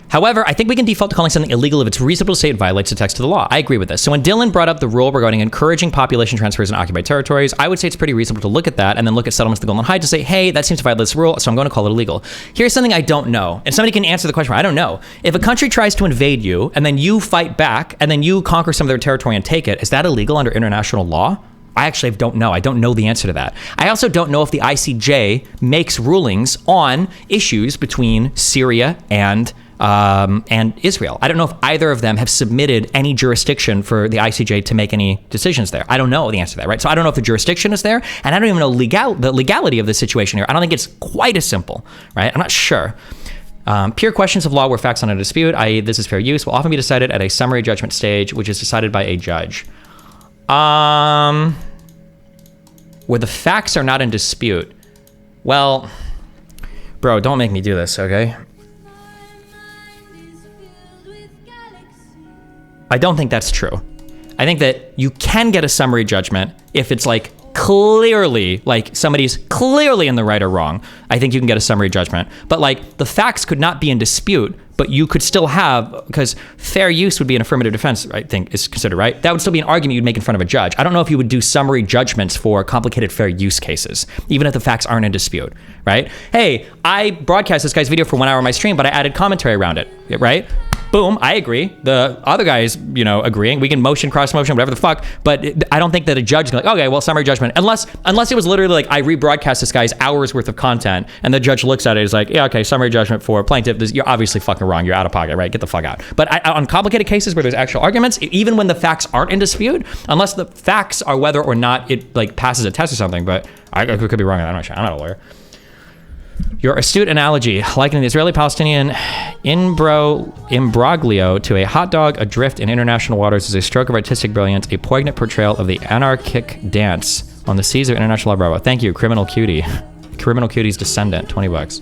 However, I think we can default to calling something illegal if it's reasonable to say it violates the text of the law. I agree with this. So when Dylan brought up the rule regarding encouraging population transfers in occupied territories, I would say it's pretty reasonable to look at that and then look at settlements of the Golan Heights to say, hey, that seems to violate this rule, so I'm going to call it illegal. Here's something I don't know, and somebody can answer the question. I don't know. If a country tries to invade you, and then you fight back, and then you conquer some of their territory and take it, is that illegal under international law? I actually don't know. I don't know the answer to that. I also don't know if the ICJ makes rulings on issues between Syria and Israel. I don't know if either of them have submitted any jurisdiction for the ICJ to make any decisions there. I don't know the answer to that, right? So I don't know if the jurisdiction is there, and I don't even know the legality of the situation here. I don't think it's quite as simple, right? I'm not sure. Pure questions of law where facts are in dispute, i.e. this is fair use, will often be decided at a summary judgment stage, which is decided by a judge. Where the facts are not in dispute. Well, bro, don't make me do this, okay? I don't think that's true. I think that you can get a summary judgment if it's like clearly, like somebody's clearly in the right or wrong, I think you can get a summary judgment. But like the facts could not be in dispute, but you could still have, because fair use would be an affirmative defense, I think is considered, right? That would still be an argument you'd make in front of a judge. I don't know if you would do summary judgments for complicated fair use cases, even if the facts aren't in dispute, right? Hey, I broadcast this guy's video for 1 hour on my stream, but I added commentary around it, right? Boom, I agree. The other guy is, agreeing. We can motion, cross motion, whatever the fuck. But I don't think that a judge is like, okay, well, summary judgment. Unless it was literally like, I rebroadcast this guy's hours worth of content, and the judge looks at it, is like, yeah, okay, summary judgment for plaintiff. You're obviously fucking wrong. You're out of pocket, right? Get the fuck out. But on complicated cases where there's actual arguments, even when the facts aren't in dispute, unless the facts are whether or not it like passes a test or something, but I could be wrong. I'm not sure. I'm not a lawyer. Your astute analogy, likening the Israeli-Palestinian imbroglio to a hot dog adrift in international waters, is a stroke of artistic brilliance, a poignant portrayal of the anarchic dance on the seas of international law. Bravo. Thank you, Criminal Cutie. Criminal Cutie's descendant, $20.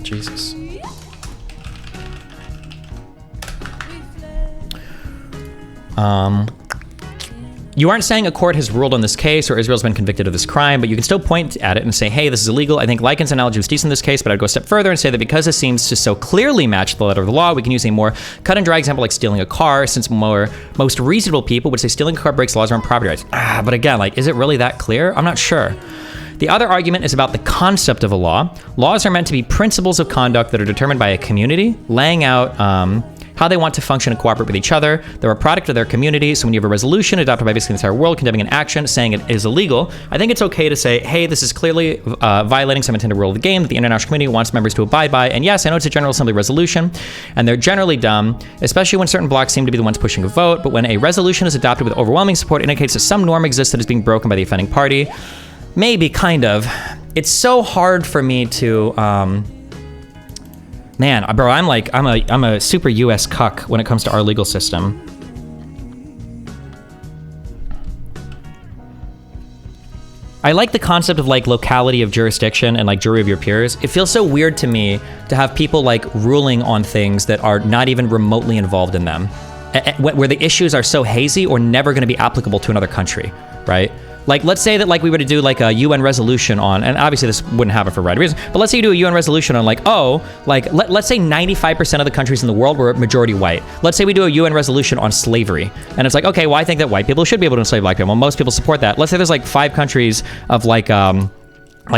Jesus. You aren't saying a court has ruled on this case or Israel's been convicted of this crime, but you can still point at it and say, hey, this is illegal. I think Lycan's analogy was decent in this case, but I'd go a step further and say that because this seems to so clearly match the letter of the law, we can use a more cut and dry example like stealing a car, since most reasonable people would say stealing a car breaks laws around property rights. But again, like, is it really that clear? I'm not sure. The other argument is about the concept of a law. Laws are meant to be principles of conduct that are determined by a community, laying out how they want to function and cooperate with each other. They're a product of their community, so when you have a resolution adopted by basically the entire world condemning an action, saying it is illegal, I think it's okay to say, hey, this is clearly violating some intended rule of the game that the international community wants members to abide by. And yes, I know it's a General Assembly resolution, and they're generally dumb, especially when certain blocs seem to be the ones pushing a vote, but when a resolution is adopted with overwhelming support, it indicates that some norm exists that is being broken by the offending party. Maybe, kind of. It's so hard for me to, man, bro, I'm a super US cuck when it comes to our legal system. I like the concept of like locality of jurisdiction and like jury of your peers. It feels so weird to me to have people like ruling on things that are not even remotely involved in them, where the issues are so hazy or never going to be applicable to another country, right? Like, let's say that like we were to do like a UN resolution on, and obviously this wouldn't happen for a variety of reasons, but let's say you do a UN resolution on like, oh, like let's say 95% of the countries in the world were majority white. Let's say we do a UN resolution on slavery, and it's like, okay, well, I think that white people should be able to enslave black people. Well, most people support that. Let's say there's like 5 countries of like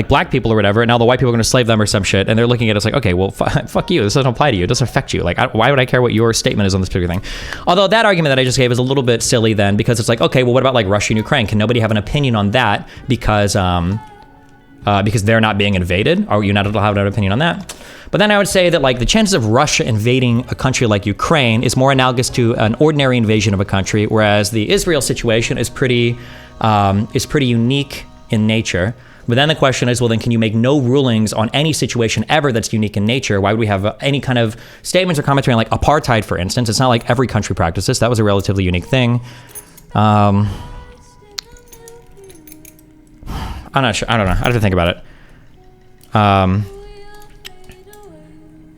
black people or whatever, and now the white people are going to slave them or some shit, and they're looking at us like, okay, well, fuck you. This doesn't apply to you. It doesn't affect you. Like, why would I care what your statement is on this particular thing? Although that argument that I just gave is a little bit silly then, because it's like, okay, well, what about like Russia and Ukraine? Can nobody have an opinion on that because they're not being invaded? Are you not allowed to have an opinion on that? But then I would say that like the chances of Russia invading a country like Ukraine is more analogous to an ordinary invasion of a country, whereas the Israel situation is pretty unique in nature. But then the question is, well, then can you make no rulings on any situation ever that's unique in nature? Why would we have any kind of statements or commentary on like apartheid, for instance? It's not like every country practices. That was a relatively unique thing. I'm not sure. I don't know. I have to think about it.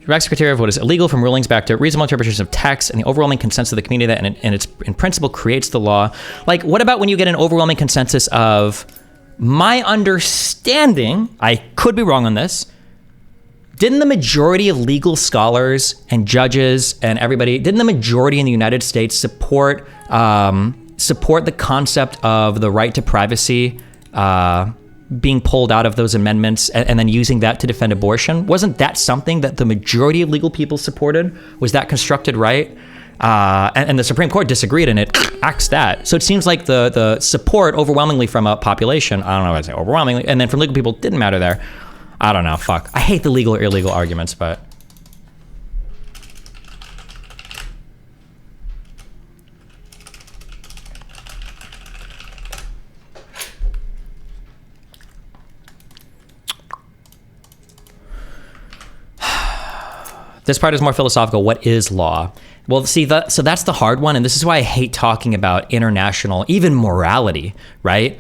Direct criteria of what is illegal from rulings back to reasonable interpretation of text and the overwhelming consensus of the community that in principle creates the law. Like, what about when you get an overwhelming consensus of my understanding, I could be wrong on this, didn't the majority of legal scholars and judges and everybody, didn't the majority in the United States support the concept of the right to privacy being pulled out of those amendments and then using that to defend abortion? Wasn't that something that the majority of legal people supported? Was that constructed right? And the Supreme Court disagreed and it axed that. So it seems like the support overwhelmingly from a population, I don't know if I'd say overwhelmingly, and then from legal people didn't matter there. I don't know, fuck. I hate the legal or illegal arguments, but... This part is more philosophical. What is law? Well, see, so that's the hard one, and this is why I hate talking about international, even morality, right?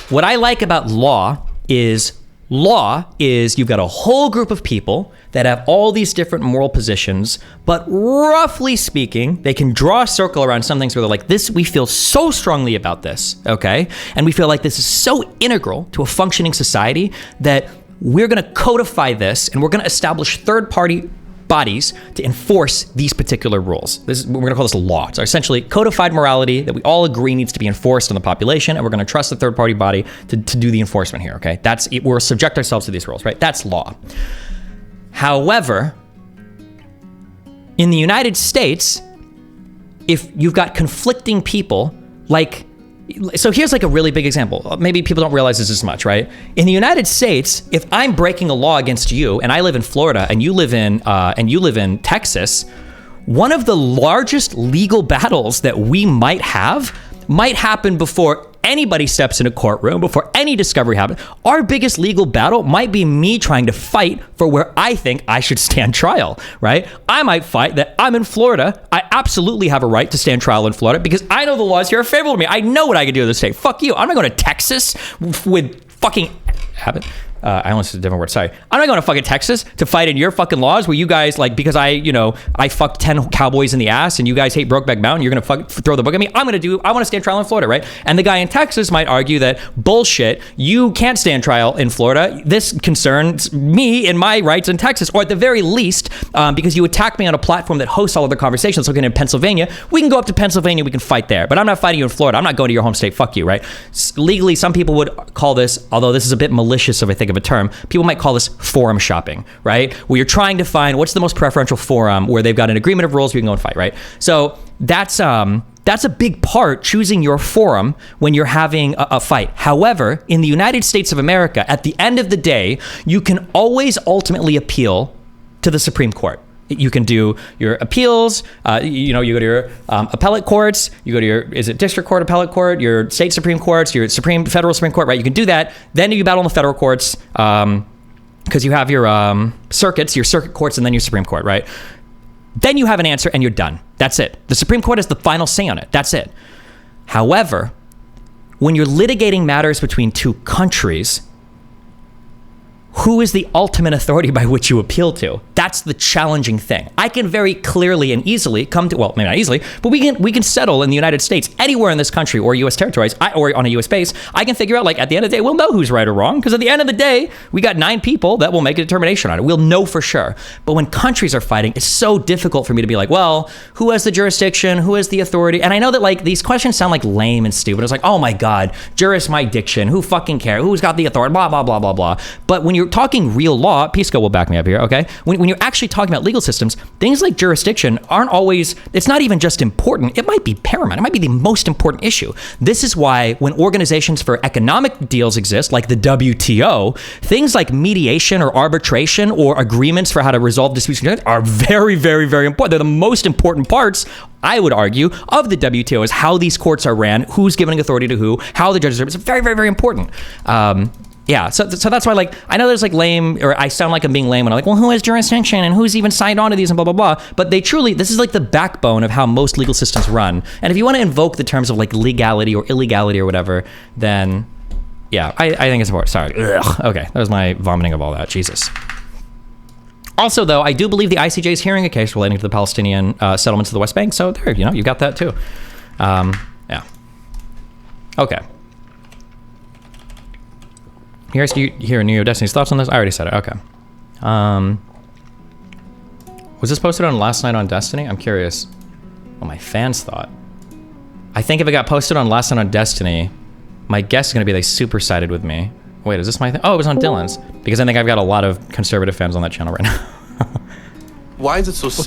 What I like about law is you've got a whole group of people that have all these different moral positions, but roughly speaking, they can draw a circle around some things where they're like, this, we feel so strongly about this, okay? And we feel like this is so integral to a functioning society that we're gonna codify this and we're gonna establish third-party bodies to enforce these particular rules. We're gonna call this a law. It's essentially codified morality that we all agree needs to be enforced on the population, and we're gonna trust the third party body to do the enforcement here, okay? That's it. We'll subject ourselves to these rules, right? That's law. However, in the United States, if you've got conflicting people, so here's like a really big example. Maybe people don't realize this as much, right? In the United States, if I'm breaking a law against you and I live in Florida and you live in Texas, one of the largest legal battles that we might happen before anybody steps in a courtroom, before any discovery happens. Our biggest legal battle might be me trying to fight for where I think I should stand trial, right? I might fight that I'm in Florida. I absolutely have a right to stand trial in Florida because I know the laws here are favorable to me. I know what I can do in the state. Fuck you. I'm not going to Texas with fucking habit. I almost said a different word. Sorry. I'm not going to fucking Texas to fight in your fucking laws where you guys, like, because I fucked 10 cowboys in the ass and you guys hate Brokeback Mountain, you're going to throw the book at me. I want to stand trial in Florida, right? And the guy in Texas might argue that bullshit, you can't stand trial in Florida. This concerns me and my rights in Texas, or at the very least, because you attack me on a platform that hosts all of the conversations. Looking in Pennsylvania, we can go up to Pennsylvania, we can fight there, but I'm not fighting you in Florida. I'm not going to your home state. Fuck you, right? Legally, some people would call this, although this is a bit malicious of, I think, of a term, people might call this forum shopping, right? Where you're trying to find what's the most preferential forum where they've got an agreement of rules, we can go and fight, right? So that's a big part, choosing your forum when you're having a fight. However, in the United States of America, at the end of the day, you can always ultimately appeal to the Supreme Court. You can do your appeals, you go to your appellate courts, you go to your, district court, appellate court, your state Supreme Courts, your federal Supreme Court, right? You can do that. Then you battle in the federal courts because you have your circuits, your circuit courts, and then your Supreme Court, right? Then you have an answer and you're done. That's it. The Supreme Court has the final say on it. That's it. However, when you're litigating matters between two countries, who is the ultimate authority by which you appeal to? That's the challenging thing. I can very clearly and easily come to, well, maybe not easily, but we can settle in the United States, anywhere in this country or U.S. territories, or on a U.S. base. I can figure out, like, at the end of the day, we'll know who's right or wrong, because at the end of the day, we got 9 people that will make a determination on it. We'll know for sure. But when countries are fighting, it's so difficult for me to be like, well, who has the jurisdiction? Who has the authority? And I know that, like, these questions sound like lame and stupid. It's like, oh my God, my diction. Who fucking cares? Who's got the authority? Blah, blah, blah, blah, blah. But when you're talking real law, Pisco will back me up here, okay? When you're actually talking about legal systems, things like jurisdiction aren't always, it's not even just important, it might be paramount, it might be the most important issue. This is why when organizations for economic deals exist, like the WTO, things like mediation or arbitration or agreements for how to resolve disputes are very, very, very important. They're the most important parts, I would argue, of the WTO, is how these courts are ran, who's giving authority to who, how the judges are. It's very, very, very important. Yeah, so that's why, like, I know there's like lame, or I sound like I'm being lame when I'm like, well, who has jurisdiction and who's even signed on to these and blah, blah, blah. But they truly, this is like the backbone of how most legal systems run. And if you want to invoke the terms of like legality or illegality or whatever, then yeah, I think it's important. Sorry. Ugh. Okay, that was my vomiting of all that. Jesus. Also, though, I do believe the ICJ is hearing a case relating to the Palestinian settlements of the West Bank. So there, you got that too. Yeah. Okay. Here's Neo Destiny's thoughts on this. I already said it. Okay. Was this posted on last night on Destiny? I'm curious what my fans thought. I think if it got posted on last night on Destiny, my guess is going to be they super sided with me. Wait, is this my thing? Oh, it was on Dylan's, because I think I've got a lot of conservative fans on that channel right now. Why is it so